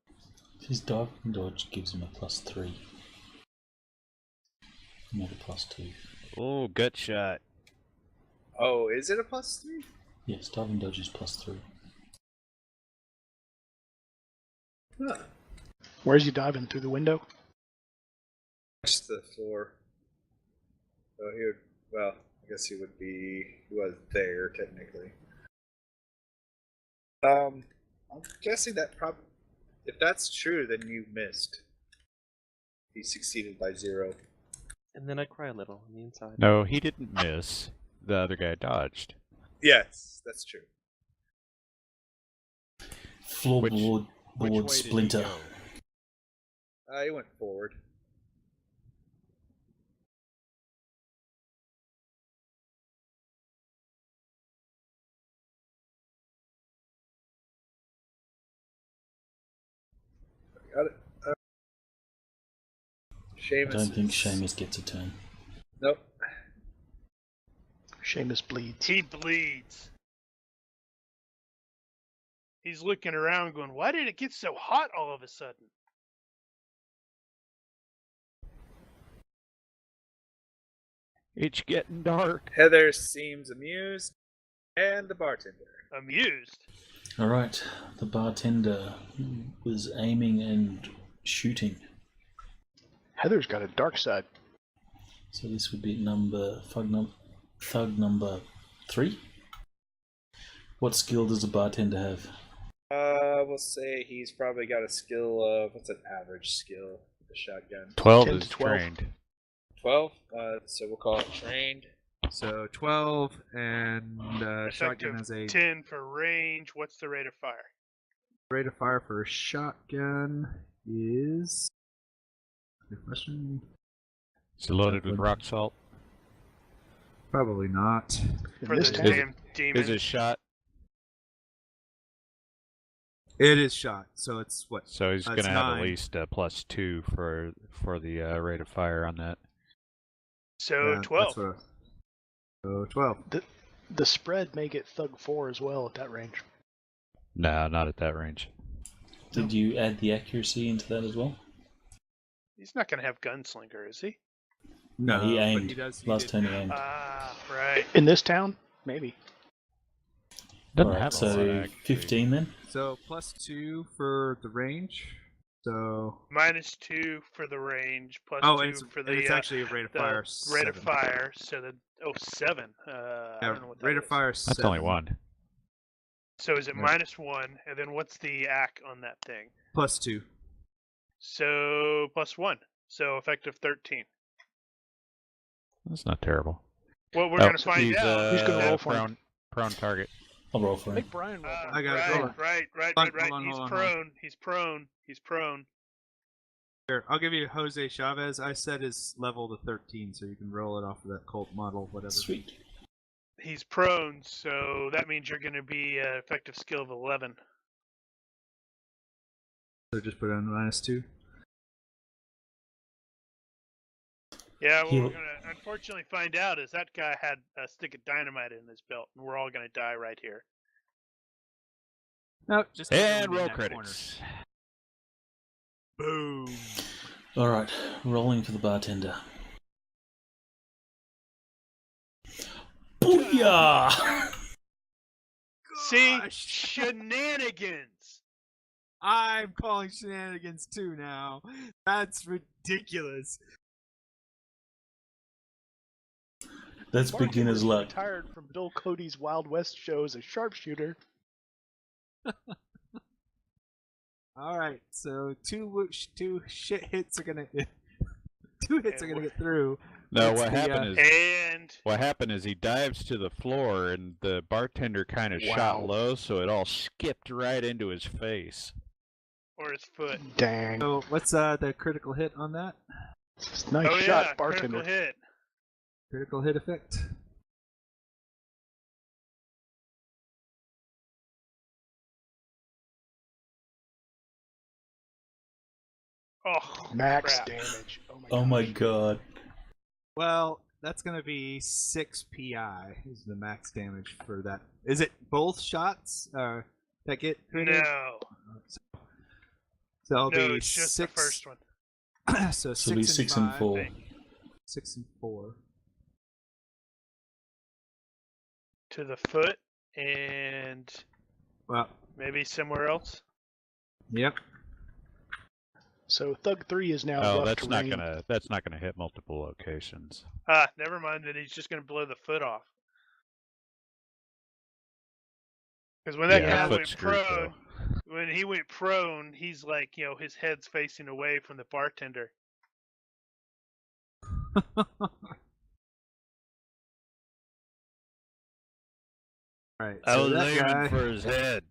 His dive and dodge gives him a +3. Not a +2. Oh, gut shot. Oh, is it a +3? Yes, dive and dodge is +3. Huh. Where's he diving? Through the window? Touch the floor. Oh, he would. Well, I guess he would be. He was there technically. I'm guessing that probably. If that's true, then you missed. He succeeded by 0. And then I cry a little on the inside. No, he didn't miss. The other guy dodged. Yes, that's true. Floorboard Which way board did he splinter. go? He went forward. Got it. I Seamus. don't think is- Seamus gets a turn. Nope. Seamus bleeds. He bleeds. He's looking around going, why did it get so hot all of a sudden? It's getting dark. Heather seems amused, and the bartender. Amused. All right, the bartender was aiming and shooting. Heather's got a dark side. So this would be thug number 3. What skill does the bartender have? We'll say he's probably got a skill of, what's an average skill with a shotgun? 12 10 is to 12. trained. 12? So we'll call it trained. So 12 and shotgun Effective is a 10 for range. What's the rate of fire? rate of fire for a shotgun is. Good question. Is it loaded with rock salt? Probably not. In For this this town, damn demon. Is it shot? It is shot, so it's what? So he's It's going to have 9. at least a +2 for the rate of fire on that. So Yeah, 12. that's what so 12. the spread may get Thug 4 as well at that range. No, not at that range. Did you add the accuracy into that as well? He's not going to have gunslinger, is he? No, he but aimed. he Last did- turn he aimed. Ah, right. In this town, maybe. Doesn't Alright, have a so lot, actually. 15 then? So +2 for the range. So -2 for the range, plus oh, 2 and for the it's actually a rate of the fire. rate of 7. fire. So the 7. I Yeah, don't know what that rate of is. fire. That's 7. only 1. So is it Yeah. -1, and then what's the AC on that thing? +2. So +1. So effective 13. That's not terrible. Well, we're going to find he's, out. Who's gonna roll for him? prone target. I'll roll for him. Make Brian roll. Ah, I got it. Hold on. right. Hold on, He's hold on. prone. He's prone. He's prone. Here, I'll give you Jose Chavez. I set his level to 13, so you can roll it off of that cult model, whatever. Sweet. He's prone, so that means you're going to be effective skill of 11. So just put it on -2. Yeah, what He'll- we're going to unfortunately find out is that guy had a stick of dynamite in his belt, and we're all going to die right here. No, just And go in roll that corner. credits. Boom. Alright, rolling for the bartender. Booyah! See? Gosh. Shenanigans! I'm calling shenanigans too now. That's ridiculous. That's beginner's luck. Retired from Bill Cody's Wild West show as a sharpshooter. All right, so two shit hits are gonna 2 hits are gonna get through. No, That's what the, happened is And what happened is he dives to the floor, and the bartender kind of shot Wow. low, so it all skipped right into his face. or his foot. Dang. So what's the critical hit on that? Nice Oh shot, yeah, bartender. critical hit. Critical hit effect. Oh, Max crap. damage. Oh my, Oh my gosh. god. Well, that's gonna be 6 PI is the max damage for that. Is it both shots that get critted? No, So it'll no, be it's just 6. the first one. So So it'll be 6 and 5, 4. 6 and 4. To the foot and Well, maybe somewhere else. yep. So Thug 3 is now Oh, rough that's not terrain. gonna hit multiple locations. Ah, never mind. Then he's just gonna blow the foot off. Because when that Yeah, guy foot went screwed, prone, when he went prone, he's like, his head's facing away from the bartender. Right. I so was that aiming guy, for his head.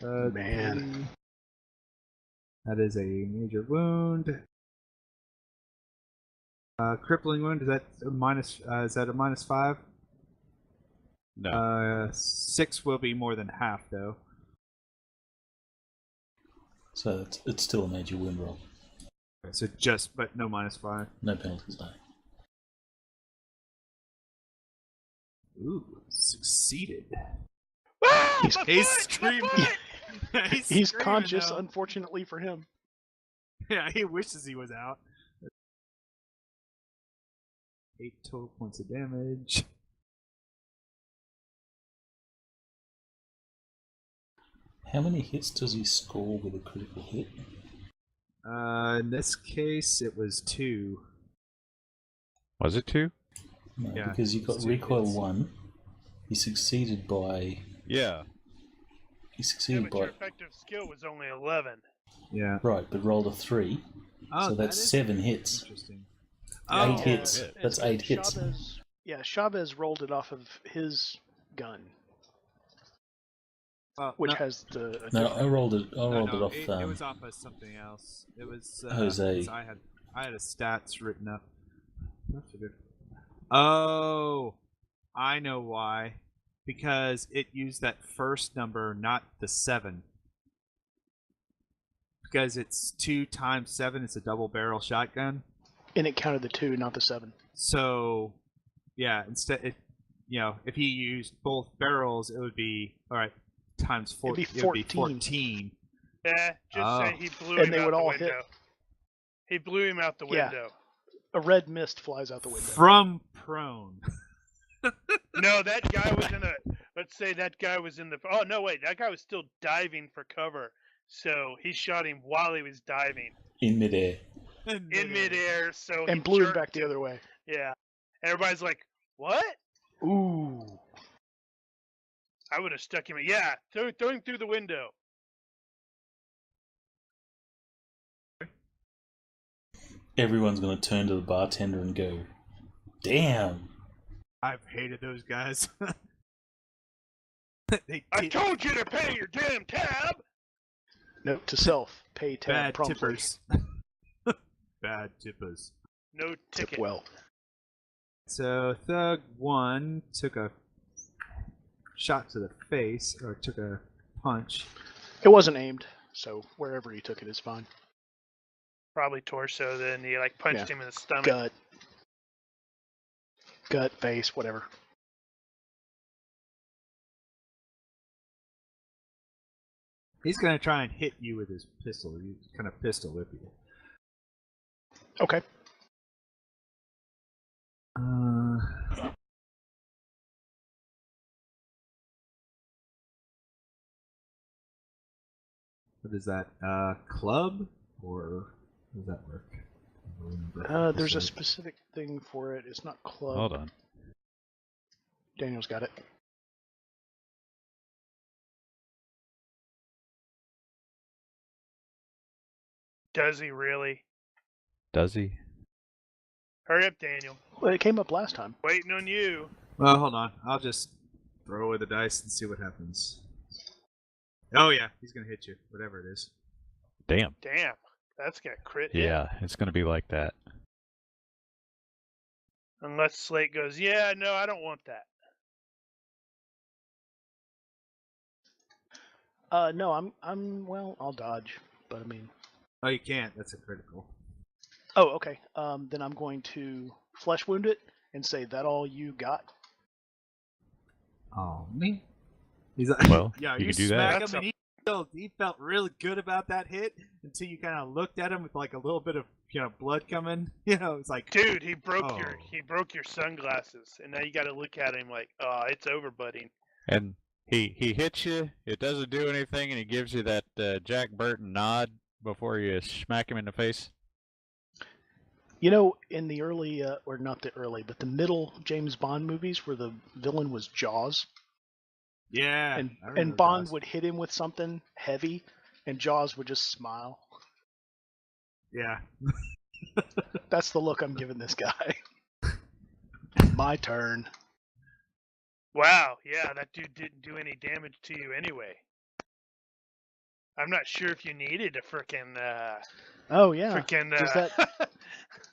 Man. That is a major wound. Crippling wound. Is that a minus? Is that a -5? No. 6 will be more than half, though. So it's still a major wound roll. So but no -5. No penalties, no. Ooh, succeeded. Ah, He's- my He's foot, screaming. my foot! He's screaming, conscious, though. unfortunately for him. Yeah, he wishes he was out. 8 total points of damage. How many hits does he score with a critical hit? In this case, it was 2. Was it 2? No, Yeah, because you got it's 2 recoil hits. 1. He succeeded by. Yeah. He Yeah, succeeded but your by. effective skill was only 11. Yeah. Right, but rolled a 3. Oh, So that's that is 7 hits. Interesting. Yeah, 8 hits. hit. That's 8 hits. Chavez, yeah, Chavez rolled it off of his gun, which no, has the. No, I rolled it. I rolled no, it off. it was off of something else. It was Jose. 'cause I had a stats written up. That's a good. Oh, I know why. Because it used that first number, not the 7. Because it's 2 times 7. It's a double barrel shotgun. And it counted the 2, not the 7. So, yeah, instead, if he used both barrels, it would be all right times 4. It'd be It would be 14. 14. Yeah, just say Oh. he blew And him they out would the all window. hit. He blew him out the Yeah. window. A red mist flies out the window. From prone. No, that guy was in a. Let's say that guy was in the. Oh no, wait, that guy was still diving for cover. So he shot him while he was diving In midair. in midair. So And he blew him jerked back the other way. Yeah, everybody's like, "What?" Ooh. I would have stuck him. Yeah, throw him through the window. Everyone's going to turn to the bartender and go, "Damn." I've hated those guys. They I did told you to pay your damn tab. Note to self: pay tab bad promptly. tippers. Bad tippers. No Tip ticket. well. So Thug 1 took a shot to the face, or took a punch. It wasn't aimed, so wherever he took it is fine. Probably torso. Then he punched Yeah. him in the stomach. Gut, face, whatever. He's gonna try and hit you with his pistol. He's gonna pistol whip you. Okay. What is that? Club, or how does that work? I don't remember. There's a specific thing for it. It's not club. Hold on. Daniel's got it. Does he really? Does he? Hurry up, Daniel. Well, it came up last time. Waiting on you. Well, hold on. I'll just throw away the dice and see what happens. Oh yeah, he's gonna hit you, whatever it is. Damn. Damn, that's got crit hit. Yeah, it's going to be like that. Unless Slate goes, yeah, no, I don't want that. No, well, I'll dodge, but I mean. Oh, you can't. That's a critical. Oh, okay. Then I'm going to flesh wound it and say, "That all you got?" Oh me. He's like, Well, yeah, you you could do smack that. him, and he felt really good about that hit until you kind of looked at him with like a little bit of blood coming. It's like, Dude, he broke Oh. your your sunglasses, and now you got to look at him like, oh, it's over, buddy. And he hits you, it doesn't do anything, and he gives you that Jack Burton nod before you smack him in the face. In the early, or not the early, but the middle James Bond movies where the villain was Jaws, yeah, and I remember Bond Jaws. would hit him with something heavy, and Jaws would just smile. Yeah. That's the look I'm giving this guy. My turn. Wow, yeah, that dude didn't do any damage to you anyway. I'm not sure if you needed a frickin' Oh yeah. frickin'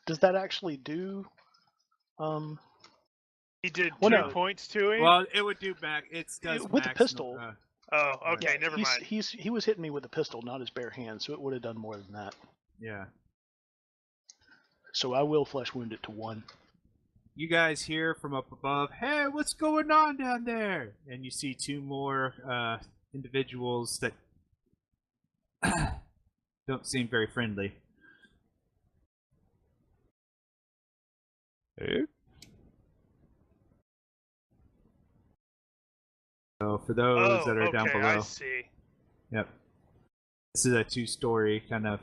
Does that actually do? He did Well, 2 no. points to him. Well, it would do back. It does With the max, pistol. Oh, okay, Yeah, never mind. He was hitting me with a pistol, not his bare hand, so it would have done more than that. yeah. So I will flesh wound it to 1. You guys hear from up above, "Hey, what's going on down there?" And you see 2 more individuals that don't seem very friendly. Eh? So for those that are okay, down below, I see. yep. This is a 2-story kind of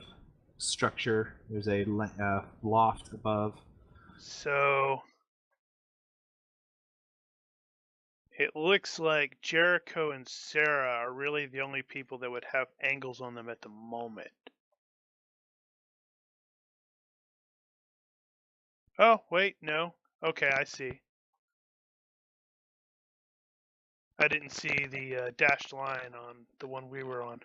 structure. There's a loft above. So it looks like Jericho and Sarah are really the only people that would have angles on them at the moment. Oh, wait, no. Okay, I see. I didn't see the dashed line on the one we were on.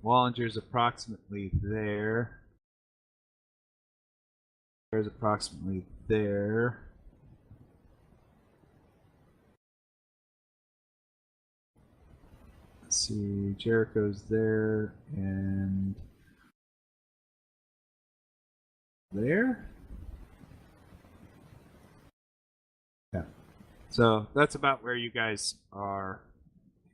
Wallinger's approximately there. There's approximately there. Let's see, Jericho's there and there. Yeah. So that's about where you guys are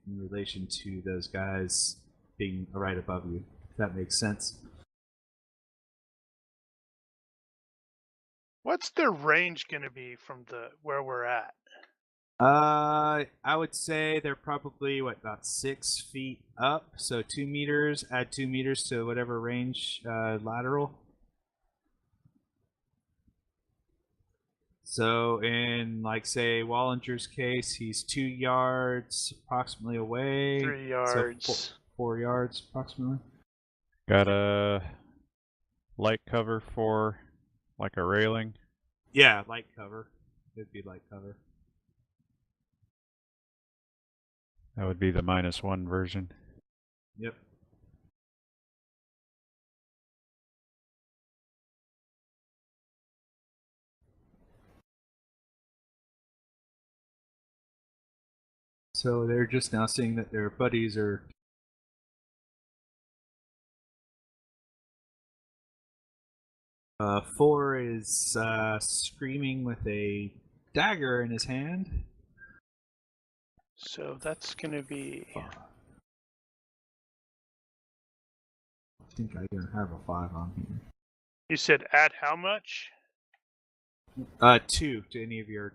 in relation to those guys being right above you, if that makes sense. What's the range going to be from where we're at? I would say they're probably about 6 feet up, so 2 meters. Add 2 meters to whatever range lateral. So in, like, say, Wallinger's case, he's 2 yards approximately away. 3 yards. So 4 yards approximately. Got a light cover for like a railing. Yeah, light cover. It'd be light cover. That would be the -1 version. Yep. So they're just now seeing that their buddies are Four is screaming with a dagger in his hand. So that's going to be... I think I even have a 5 on here. You said add how much? 2 to any of your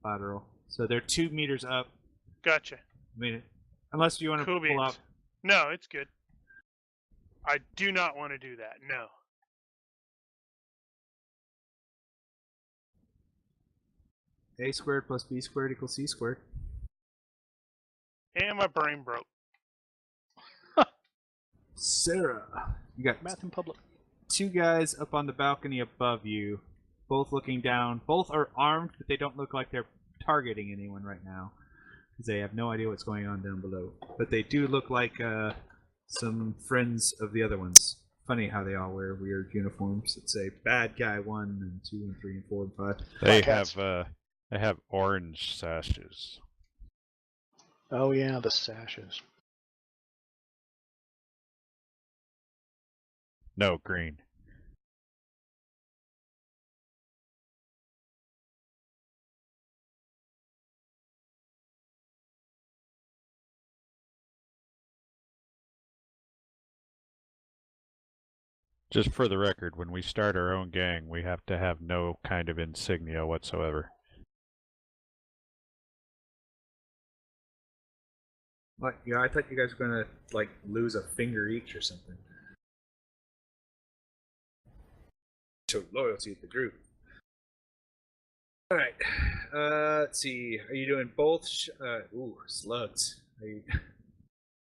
lateral. So they're 2 meters up. Gotcha. I mean, unless you want to Cool pull beans. up. No, it's good. I do not want to do that. No. A squared plus B squared equals C squared. And my brain broke. Sarah, you got Math in public. 2 guys up on the balcony above you, both looking down. Both are armed, but they don't look like they're targeting anyone right now, because they have no idea what's going on down below. But they do look like some friends of the other ones. Funny how they all wear weird uniforms that say "Bad Guy 1" and 2 and 3 and 4 and 5. They have orange sashes. Oh yeah, the sashes. No, green. Just for the record, when we start our own gang, we have to have no kind of insignia whatsoever. What? Yeah, I thought you guys were gonna like lose a finger each or something. Show loyalty to the group. All right. Let's see. Are you doing both? Ooh, slugs. Are you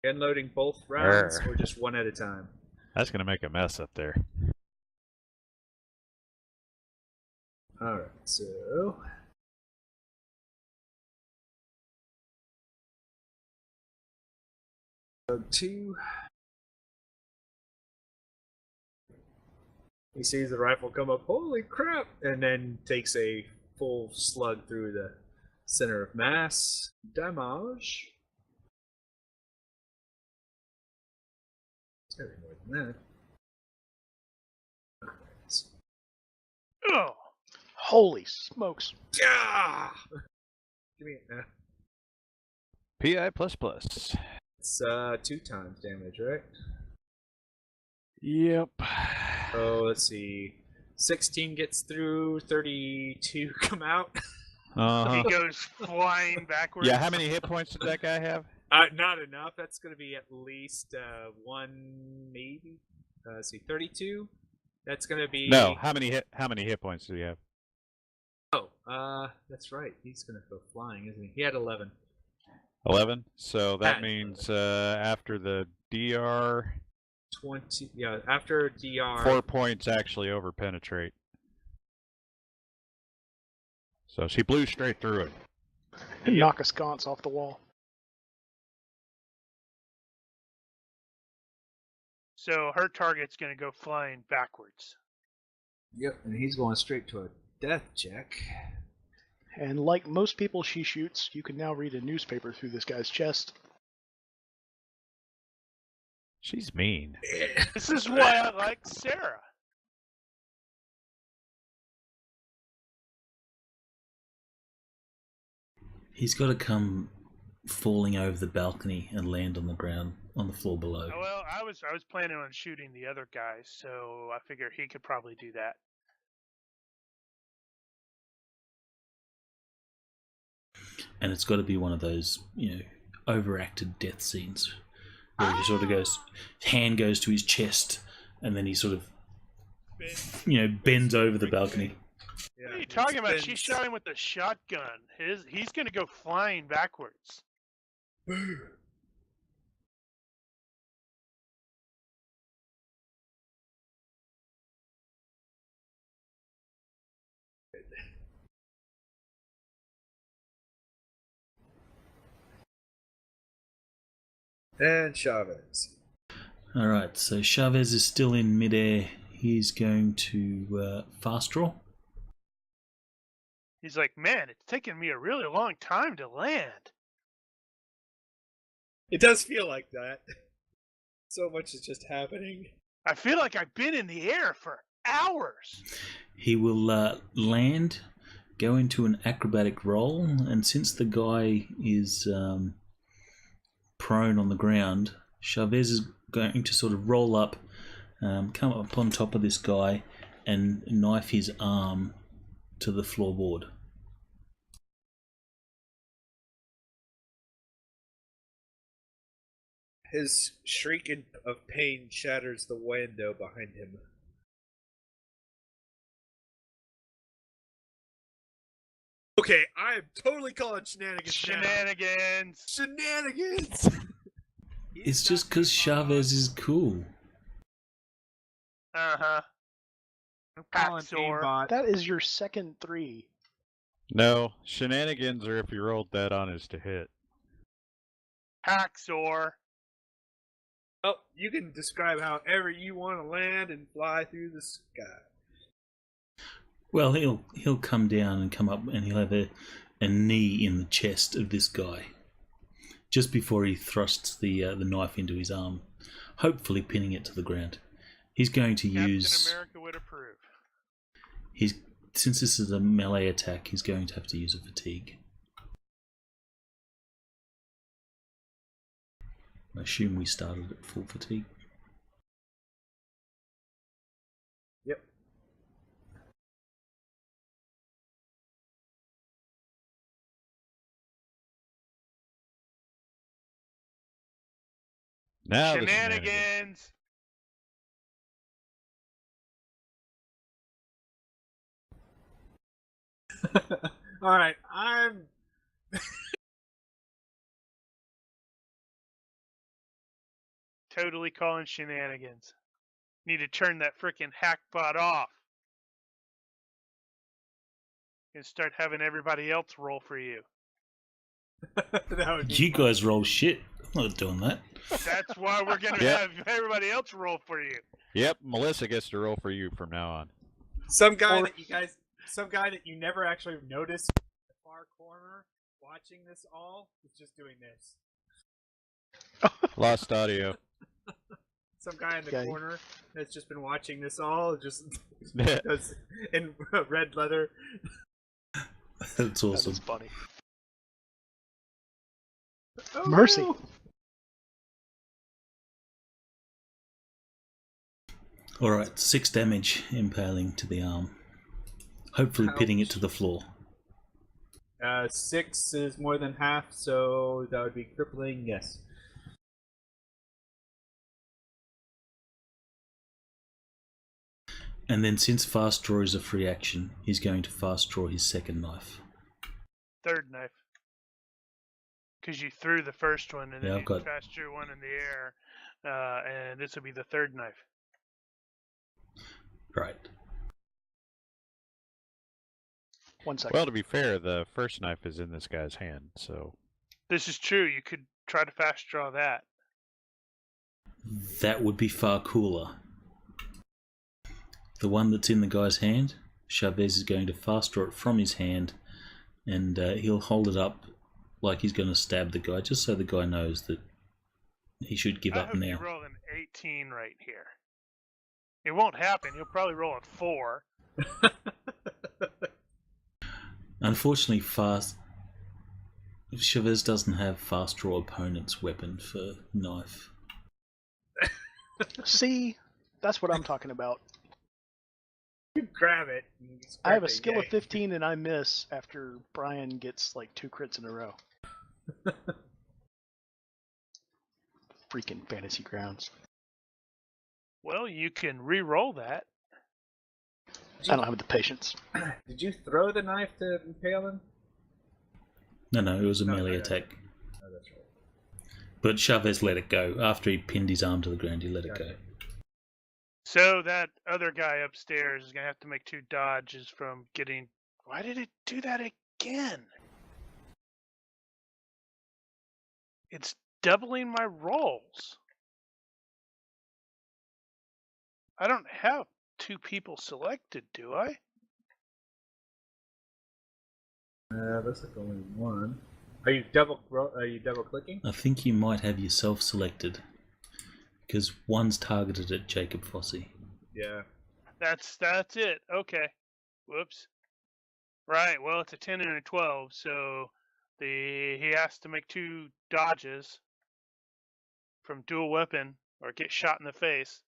unloading both rounds or just one at a time? That's gonna make a mess up there. All right. So. Slug 2. He sees the rifle come up, holy crap, and then takes a full slug through the center of mass. Damage. It's gotta be more than that. Oh, Holy smokes. Yeah! Give me it now. PI++. It's 2 times damage, right? Yep. Oh, let's see. 16 gets through, 32 come out. He goes flying backwards. Yeah, how many hit points did that guy have? Not enough. That's going to be at least 1, maybe. Let's see, 32. That's going to be No, how many hit points do you have? Oh, that's right. He's going to go flying, isn't he? He had 11. 11. So that Had means after the DR, 20. Yeah, after DR. 4 points actually over penetrate. So she blew straight through it. Knock a sconce off the wall. So her target's going to go flying backwards. Yep, and he's going straight to a death check. And like most people she shoots, you can now read a newspaper through this guy's chest. She's mean. This is why I like Sarah. He's got to come falling over the balcony and land on the ground, on the floor below. Well, I was planning on shooting the other guy, so I figure he could probably do that. And it's got to be one of those, overacted death scenes where he sort of goes, hand goes to his chest, and then he sort of, bends over the balcony. Yeah, what are you talking about? She shot him with a shotgun. He's going to go flying backwards. And Chavez. All right, so Chavez is still in midair. He's going to fast draw. He's like, man, it's taken me a really long time to land. It does feel like that. So much is just happening. I feel like I've been in the air for hours. He will land, go into an acrobatic roll, and since the guy is prone on the ground, Chavez is going to sort of roll up, come up on top of this guy, and knife his arm to the floorboard. His shriek of pain shatters the window behind him. Okay, I am totally calling shenanigans. Shenanigans. Shenanigans. It's just because Chavez is cool. Uh-huh. Calling Hacksaw. aimbot. That is your second 3. No, shenanigans are if you rolled that on is to hit. Hacksaw. Oh, you can describe however you want to land and fly through the sky. Well, he'll come down and come up, and he'll have a knee in the chest of this guy, just before he thrusts the knife into his arm, hopefully pinning it to the ground. He's going to use. Captain America would approve. Since this is a melee attack, he's going to have to use a fatigue. I assume we started at full fatigue. Yep. Now the Shenanigans. All right, I'm. Totally calling shenanigans. Need to turn that frickin' hackbot off. And start having everybody else roll for you. That would be You guys roll shit. I'm not doing that. That's why we're gonna Yeah. have everybody else roll for you. Yep, Melissa gets to roll for you from now on. some guy that you never actually noticed in the far corner watching this all is just doing this. Lost audio. Some guy in the Okay. corner that's just been watching this all, just Yeah. does in red leather. That's awesome. That's funny. Oh, Mercy. no. Alright, 6 damage impaling to the arm. Hopefully pitting it to the floor. 6 is more than half, so that would be crippling, yes. And then since fast draw is a free action, he's going to fast draw his second knife. Third knife. Because you threw the first one and then Yeah, you fast drew one in the air, and this will be the third knife. Right. 1 second. Well, to be fair, the first knife is in this guy's hand, so This is true. You could try to fast draw that. That would be far cooler. The one that's in the guy's hand, Chavez is going to fast draw it from his hand, and he'll hold it up like he's going to stab the guy, just so the guy knows that he should give I up hope you now. roll an 18 right here. It won't happen. You'll probably roll a 4. Unfortunately, Chavez doesn't have fast draw opponent's weapon for knife. See, that's what I'm talking about. You grab it. And I have a scrape it, skill of yay. 15 and I miss after Brian gets like 2 crits in a row. Freaking fantasy grounds. Well, you can re-roll that. I don't have the patience. Did you throw the knife to impale him? No, it was a No, melee no. attack. Oh, that's right. But Chavez let it go. After he pinned his arm to the ground, he let it go. Gotcha. So that other guy upstairs is going to have to make 2 dodges from getting... Why did it do that again? It's doubling my rolls. I don't have 2 people selected, do I? Looks like only one. Are you double clicking? I think you might have yourself selected, because one's targeted at Jacob Fossey. Yeah. That's it. Okay. Whoops. Right. Well, it's a 10 and a 12, so he has to make 2 dodges from dual weapon or get shot in the face.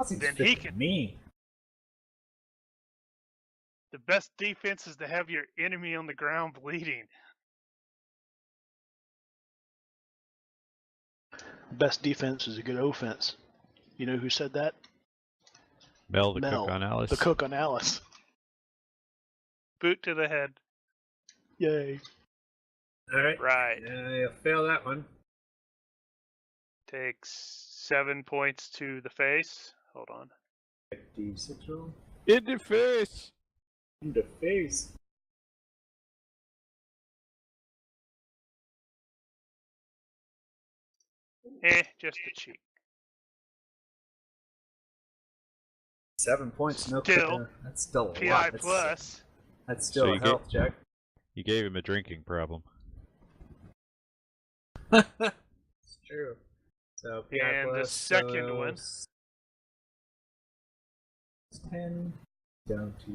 Then he can. Me. The best defense is to have your enemy on the ground bleeding. Best defense is a good offense. You know who said that? Mel the Mel, cook on Alice. the cook on Alice. Boot to the head. Yay. Alright. Right. You'll fail that one. Takes 7 points to the face. Hold on. D6 roll. In the face. In the face. Just a cheek. 7 points, no Still, that's still a PI lot. plus. That's still So a you health check. You gave him a drinking problem. It's true. So PI And the plus, second so one. 10 down to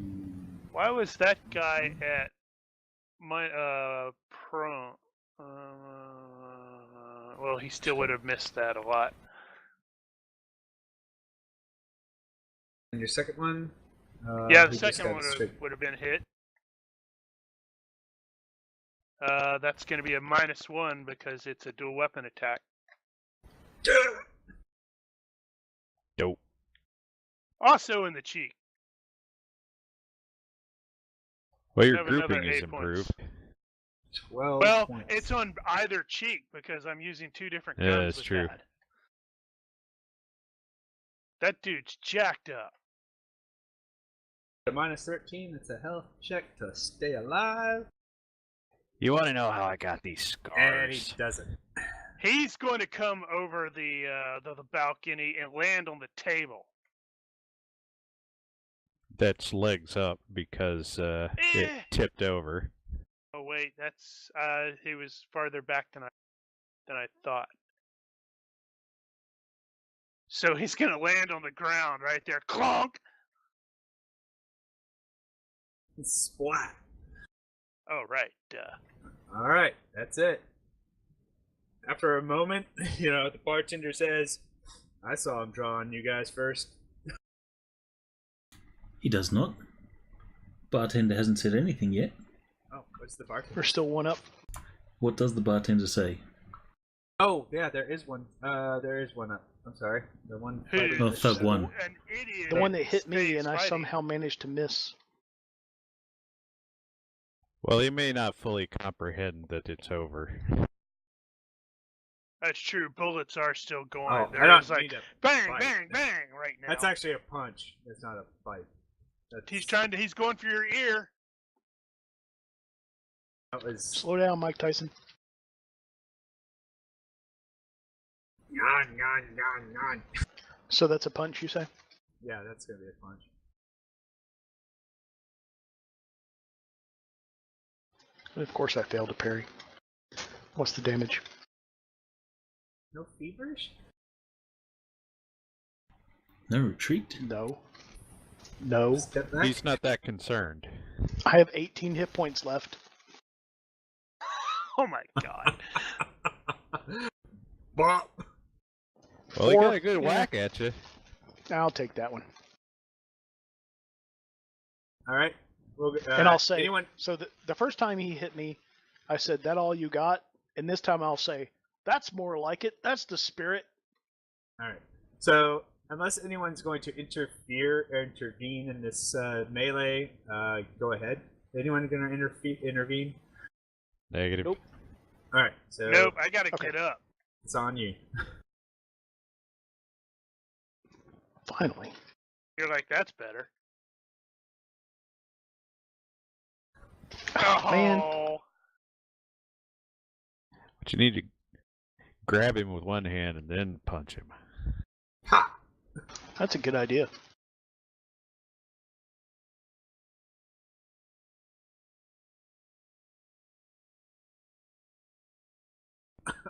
Why was that guy at my pro? Well, he still would have missed that a lot. and your second one. Yeah, the he just second got one straight. would have been hit. That's going to be a -1 because it's a dual weapon attack. Dope. Also in the cheek. Well, your Have another grouping is 8 points. improved. 12 Well, points. it's on either cheek because I'm using 2 different Yeah, guns that's with true. that. That dude's jacked up. a -13. It's a health check to stay alive. You want to know how I got these And he scars? doesn't. He's going to come over the balcony and land on the table. That's legs up because Eh. it tipped over. Oh wait, that's he was farther back than I thought. So he's gonna land on the ground right there. Clonk! Splat. Oh right. All right, that's it. after a moment, the bartender says, "I saw him draw on you guys first." He does not. Bartender hasn't said anything yet. Oh, what's the bartender? We're still one up. What does the bartender say? Oh, yeah, there is one. There is one up. I'm sorry. The one fighting Oh, the Thug shadow. one. An idiot. The one that hit me stays and I fighting. somehow managed to miss. Well, he may not fully comprehend that it's over. That's true. Bullets are still going. Oh, I There don't is like need a bang, fight. bang, bang right now. That's actually a punch. It's not a fight. He's going for your ear. That was. Slow down, Mike Tyson. Yawn. So that's a punch, you say? Yeah, that's gonna be a punch. And of course I failed to parry. What's the damage? No feverish? No retreat? No. No. Step back? He's not that concerned. I have 18 hit points left. Oh my god. Bop. Well, he Or- got a good yeah. whack at you. I'll take that one. Alright. We'll, And I'll say, anyone? so the first time he hit me, I said, that all you got? And this time I'll say, that's more like it. That's the spirit. Alright. So, unless anyone's going to interfere or intervene in this melee, go ahead. Anyone going to intervene? Negative. Nope. Alright, so Nope, I gotta Okay. get up. it's on you. Finally. You're like, that's better. Oh, man. Oh, But you need to grab him with one hand and then punch him. Ha! That's a good idea.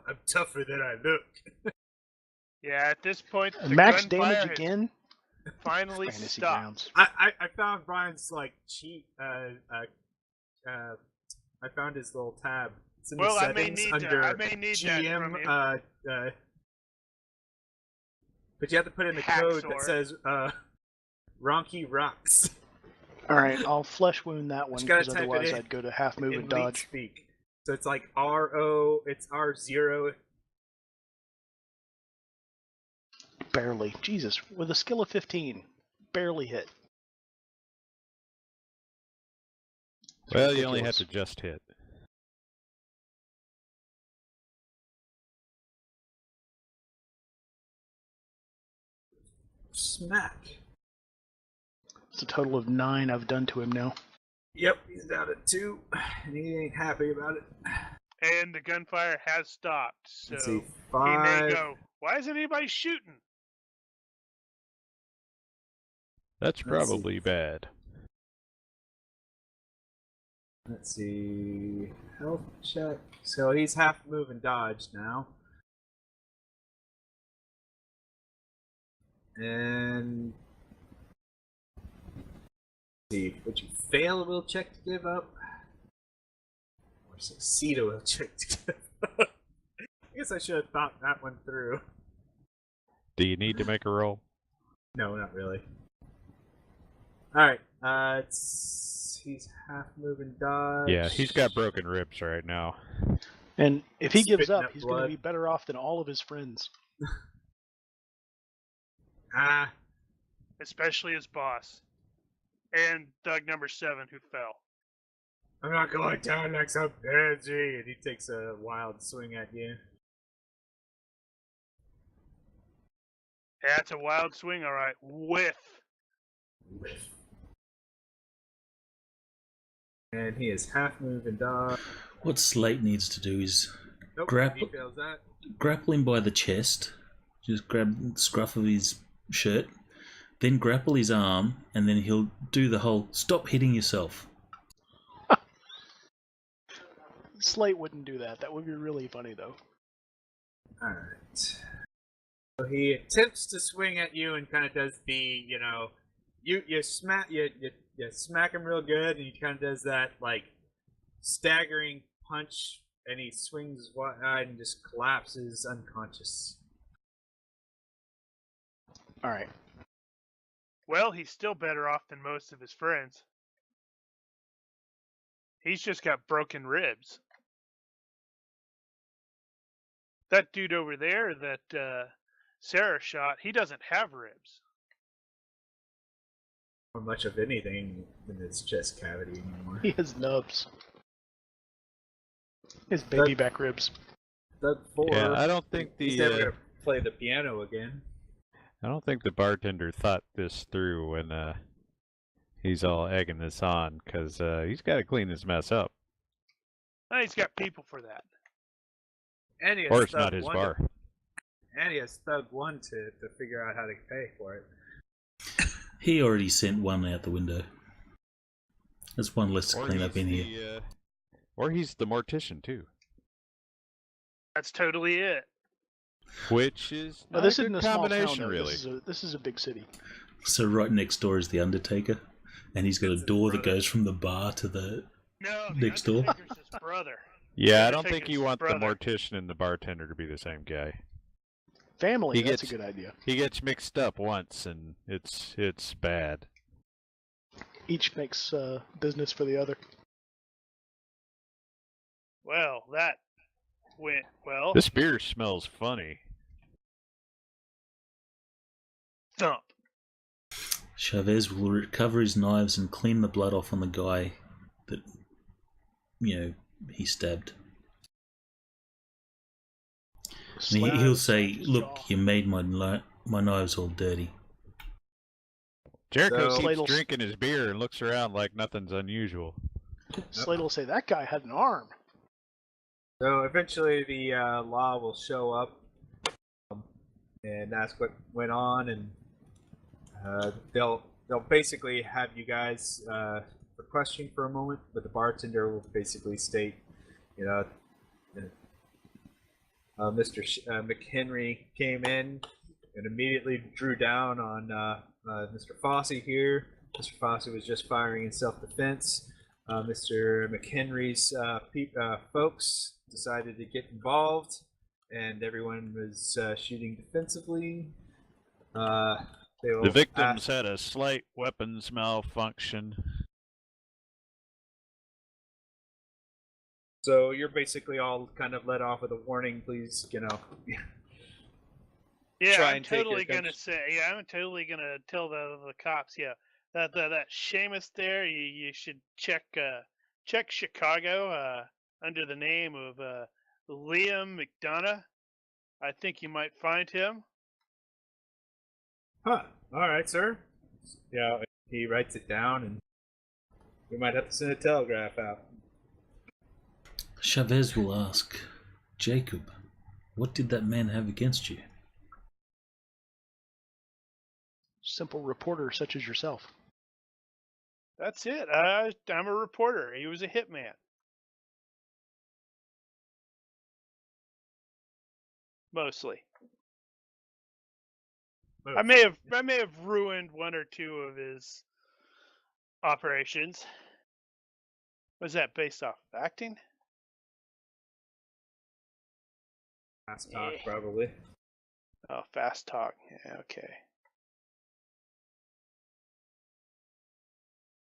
I'm tougher than I look. yeah. At this point, the Max gunfire damage has again? finally Fantasy stopped. grounds. I found Brian's cheat. I found his little tab. It's in Well, the I may settings need under I may need that GM. from you. But you have to put in the code that Hacksaw. says Ronky rocks. Alright, I'll flesh wound that one Just gotta because type it otherwise in I'd go to half move in and leet dodge. speak. So it's like RO. It's R0. Barely. Jesus, with a skill of 15. Barely hit. Well, you only have Ridiculous. to just hit. Smack. It's a total of 9 I've done to him now. Yep, he's down at 2, and he ain't happy about it. And the gunfire has stopped. So Let's see, he 5. may go, why isn't anybody shooting? That's Let's see. probably bad. Let's see. Health check. So he's half move and dodge now. And let's see. Would you fail a will check to give up? Or succeed a will check to give up? I guess I should have thought that one through. Do you need to make a roll? No, not really. Alright, he's half move and dodge. Yeah, he's got broken ribs right now. And if he gives Spitting up, up he's going blood. to be better off than all of his friends. Ah, Especially his boss. And Doug number 7 who fell. I'm not going down like some pansy. And he takes a wild swing at you. Yeah, it's a wild swing, alright. Whiff. And he is half move and dodge. What Slate needs to do is Nope, Grapple- he fails that. grapple him by the chest, just grab the scruff of his shirt, then grapple his arm, and then he'll do the whole stop hitting yourself. Slate wouldn't do that. That would be really funny, though. Alright. So he attempts to swing at you and kind of does the, you smack him real good, and he kind of does that, staggering punch and he swings wide and just collapses unconscious. All right. Well, he's still better off than most of his friends. He's just got broken ribs. That dude over there that Sarah shot, he doesn't have ribs. Or much of anything in his chest cavity anymore. He has nubs. His baby back ribs. Doug 4. Yeah, I don't think he's never the gonna play the piano again. I don't think the bartender thought this through when he's all egging this on, because he's got to clean this mess up. Oh, he's got people for that. And he has Or it's Thug not his 1 bar. And he has Thug 1 to figure out how to pay for it. He already sent one out the window. There's one less to clean up in here. Or he's the mortician too, That's totally it. which is Well, not this a isn't good a small town, combination, though. really. This is a big city. So right next door is the Undertaker, and he's got a It's his door that brother. goes from the bar to the No, the next door. Undertaker's his brother. Yeah, I don't think Undertaker's you want brother. the mortician and the bartender to be the same guy. Family, He that's a gets- good idea. He gets mixed up once, and it's bad. Each makes business for the other. Well, that went well. This beer smells funny. Thump. Chavez will recover his knives and clean the blood off on the guy that, he stabbed. And he'll say, "Look, you made my knives all dirty." Jericho So- keeps drinking his beer and looks around like nothing's unusual. Slade will say, that guy had an arm. So eventually the law will show up and ask what went on, and they'll basically have you guys for questioning for a moment, but the bartender will basically state, Mr. McHenry came in and immediately drew down on Mr. Fossey here. Mr. Fossey was just firing in self-defense. Mr. McHenry's folks decided to get involved, and everyone was shooting defensively. The victims had a slight weapons malfunction. So you're basically all kind of let off with a warning, please, Yeah, Try I'm and take your totally gonna guns. say. Yeah, I'm totally gonna tell the cops. Yeah, that Seamus there. You should check Chicago under the name of Liam McDonough. I think you might find him. Huh. All right, sir. Yeah, he writes it down, and we might have to send a telegraph out. Chavez will ask, "Jacob, what did that man have against you?" Simple reporter such as yourself. That's it. I'm a reporter. He was a hitman. Mostly. I may have ruined one or two of his operations. Was that based off of acting? Fast talk, probably. Oh, fast talk. Yeah, okay.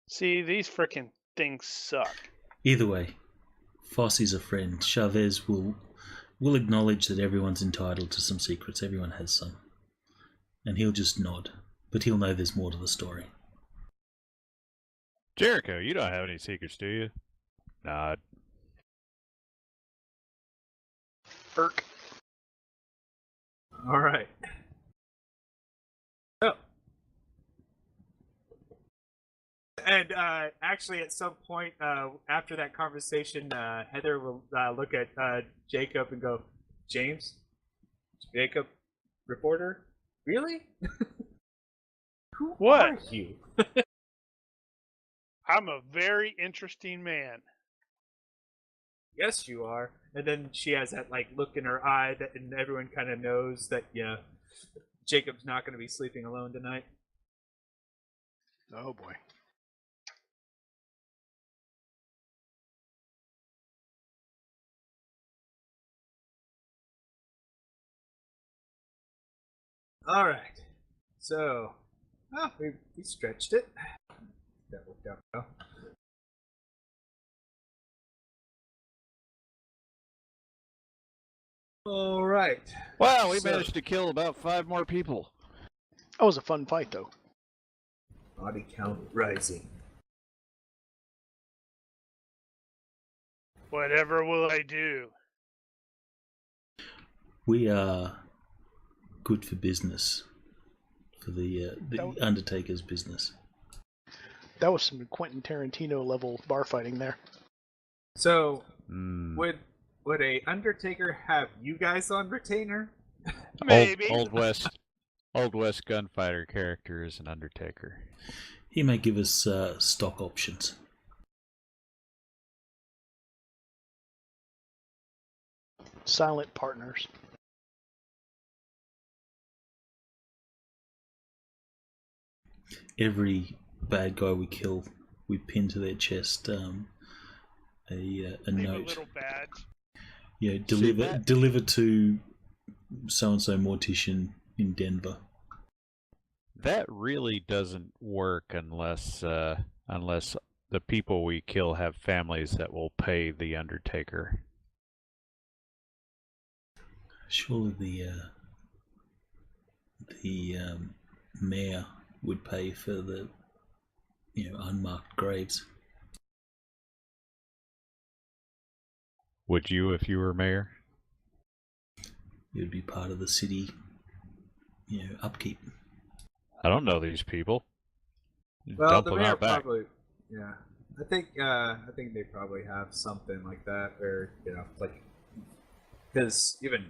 See, these frickin' things suck. Either way, Fossey's a friend. Chavez will acknowledge that everyone's entitled to some secrets. Everyone has some. And he'll just nod. But he'll know there's more to the story. Jericho, you don't have any secrets, do you? Nod. Burke. All right. So, and actually, at some point after that conversation, Heather will look at Jacob and go, "James, Jacob, reporter, really? Who What? are you?" I'm a very interesting man. Yes, you are. And then she has that look in her eye that, and everyone kind of knows that Jacob's not going to be sleeping alone tonight. Oh boy. All right. So, we stretched it. That worked out well. All right. Wow, we So- managed to kill about 5 more people. That was a fun fight, though. Body count rising. Whatever will I do? We are good for business, for the Undertaker's business. That was some Quentin Tarantino level bar fighting there. So, Mm. would a Undertaker have you guys on retainer? Maybe. Old West gunfighter character is an Undertaker. He may give us stock options. Silent partners. Every bad guy we kill, we pin to their chest a Leave a note. little badge. Yeah, that- deliver to so and so mortician in Denver. That really doesn't work unless the people we kill have families that will pay the Undertaker. Surely the mayor would pay for the unmarked graves. Would you if you were mayor? It would be part of the city, upkeep. I don't know these people. Well, Dump the them mayor out back. probably. Yeah, I think they probably have something like that, or like, because even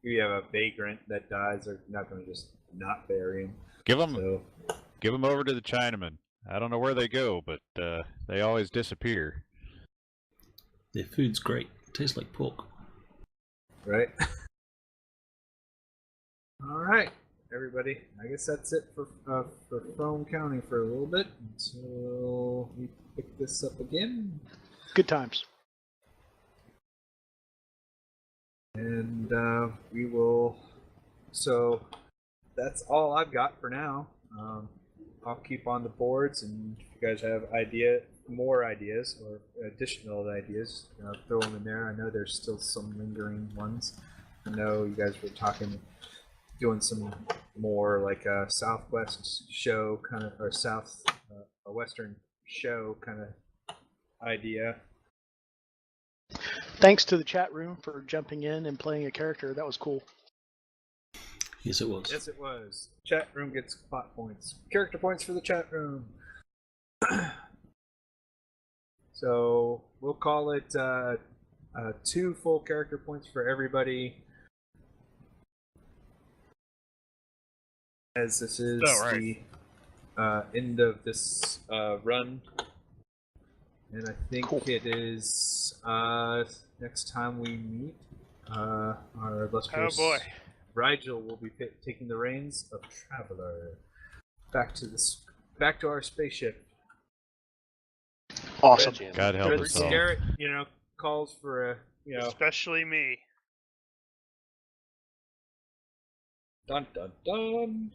if you have a vagrant that dies, they're not going to just not bury him. Give them So over to the Chinamen. I don't know where they go, but they always disappear. Their food's great. Tastes like pork. right. All right, everybody. I guess that's it for Frome County for a little bit until we pick this up again. Good times. And we will. So that's all I've got for now. I'll keep on the boards, and if you guys have more ideas or additional ideas, throw them in there. I know there's still some lingering ones. I know you guys were doing some more like a Southwest show kind of, or a Western show kind of idea. Thanks to the chat room for jumping in and playing a character. That was cool. Yes, it was. Yes, it was. Chat room gets plot points. Character points for the chat room. So we'll call it 2 full character points for everybody. As this is the end of this run. And I think it is next time we meet, our illustrious Rigel will be taking the reins of Traveler back to our spaceship. Awesome. God help Good us all. Garrett, calls for a Especially me. dun dun dun.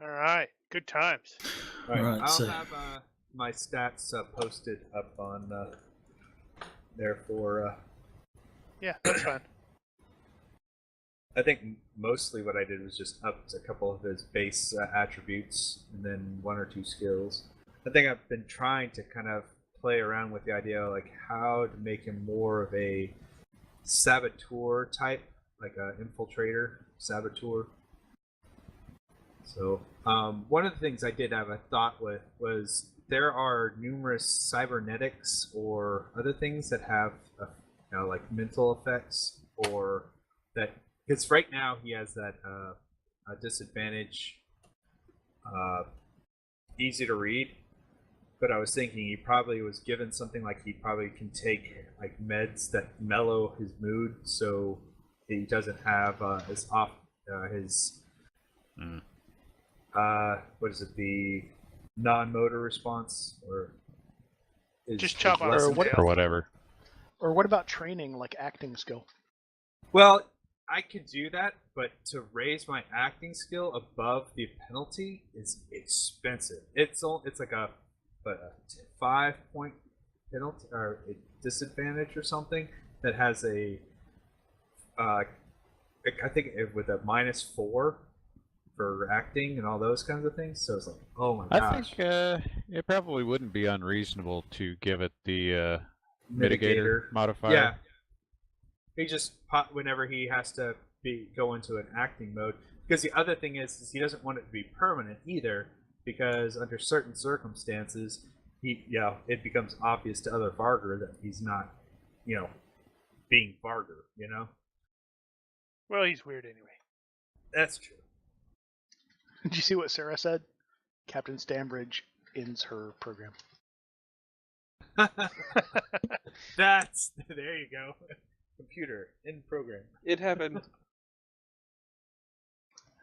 All right. Good times. All right, Alright, I'll so- have my stats posted up on there for. Yeah, that's fine. I think mostly what I did was just upped a couple of his base attributes and then 1 or 2 skills. I think I've been trying to kind of play around with the idea of like how to make him more of a saboteur type, like an infiltrator saboteur. So one of the things I did have a thought with was there are numerous cybernetics or other things that have like mental effects, or that, because right now he has that a disadvantage, easy to read, but I was thinking he probably was given something like he probably can take like meds that mellow his mood so he doesn't have his what is it, the non-motor response, or Just chop off Or some what- tails. Or whatever. Or what about training, like acting skill? Well, I could do that, but to raise my acting skill above the penalty is expensive. It's like a 5-point penalty or a disadvantage or something that has a I think with a -4 for acting and all those kinds of things. So it's like, oh my I gosh. think it probably wouldn't be unreasonable to give it the mitigator modifier. Yeah. He just whenever he has to go into an acting mode. Because the other thing is he doesn't want it to be permanent either. Because under certain circumstances, it becomes obvious to other Varger that he's not, being Varger. Well, he's weird anyway. That's true. Did you see what Sarah said? Captain Stambridge ends her program. There you go. Computer in program. It happened.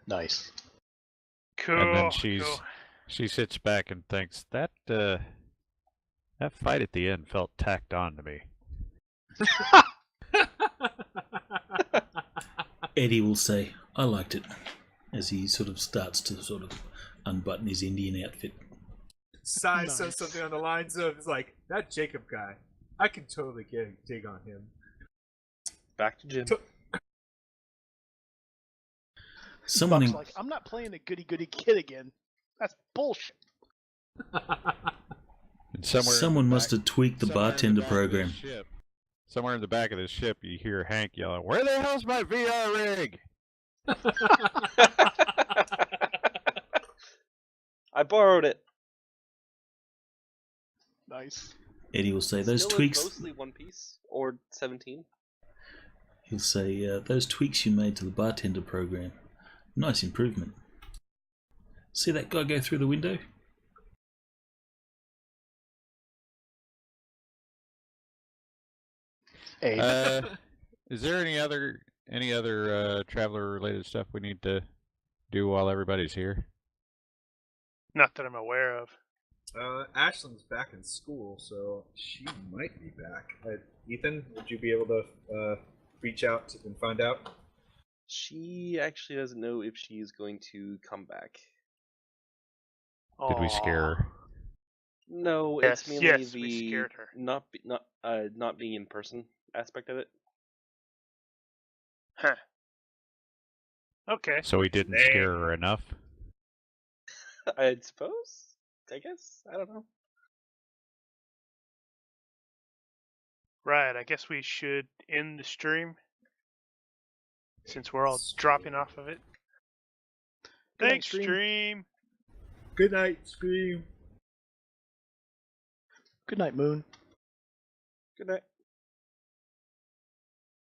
Nice. Cool. And then cool. she sits back and thinks that fight at the end felt tacked on to me. Eddie will say, "I liked it," as he sort of starts to sort of unbutton his Indian outfit. Sai says something on the lines of, "It's like that Jacob guy. I can totally dig on him." Back to Jim. Buck's like, I'm not playing a goody kid again. That's bullshit. And Someone must have tweaked the bartender program. Somewhere in the back of the ship, you hear Hank yelling, "Where the hell's my VR rig?" I borrowed it. Nice. Eddie will say, "Those Still tweaks." Mostly One Piece or 17. He'll say, "Those tweaks you made to the bartender program, nice improvement. See that guy go through the window?" Hey. Is there any other traveler related stuff we need to do while everybody's here? Not that I'm aware of. Ashlyn's back in school, so she might be back. Ethan, would you be able to reach out and find out? She actually doesn't know if she's going to come back. Did we scare her? No, Yes, it's mainly yes, the we scared her. not being in person aspect of it. Huh. Okay. So we didn't scare her enough? I suppose. I guess. I don't know. Right, I guess we should end the stream. Since we're all dropping off of it. Good night, Thanks, stream. Good night, Scream. Good night, Moon. Good night.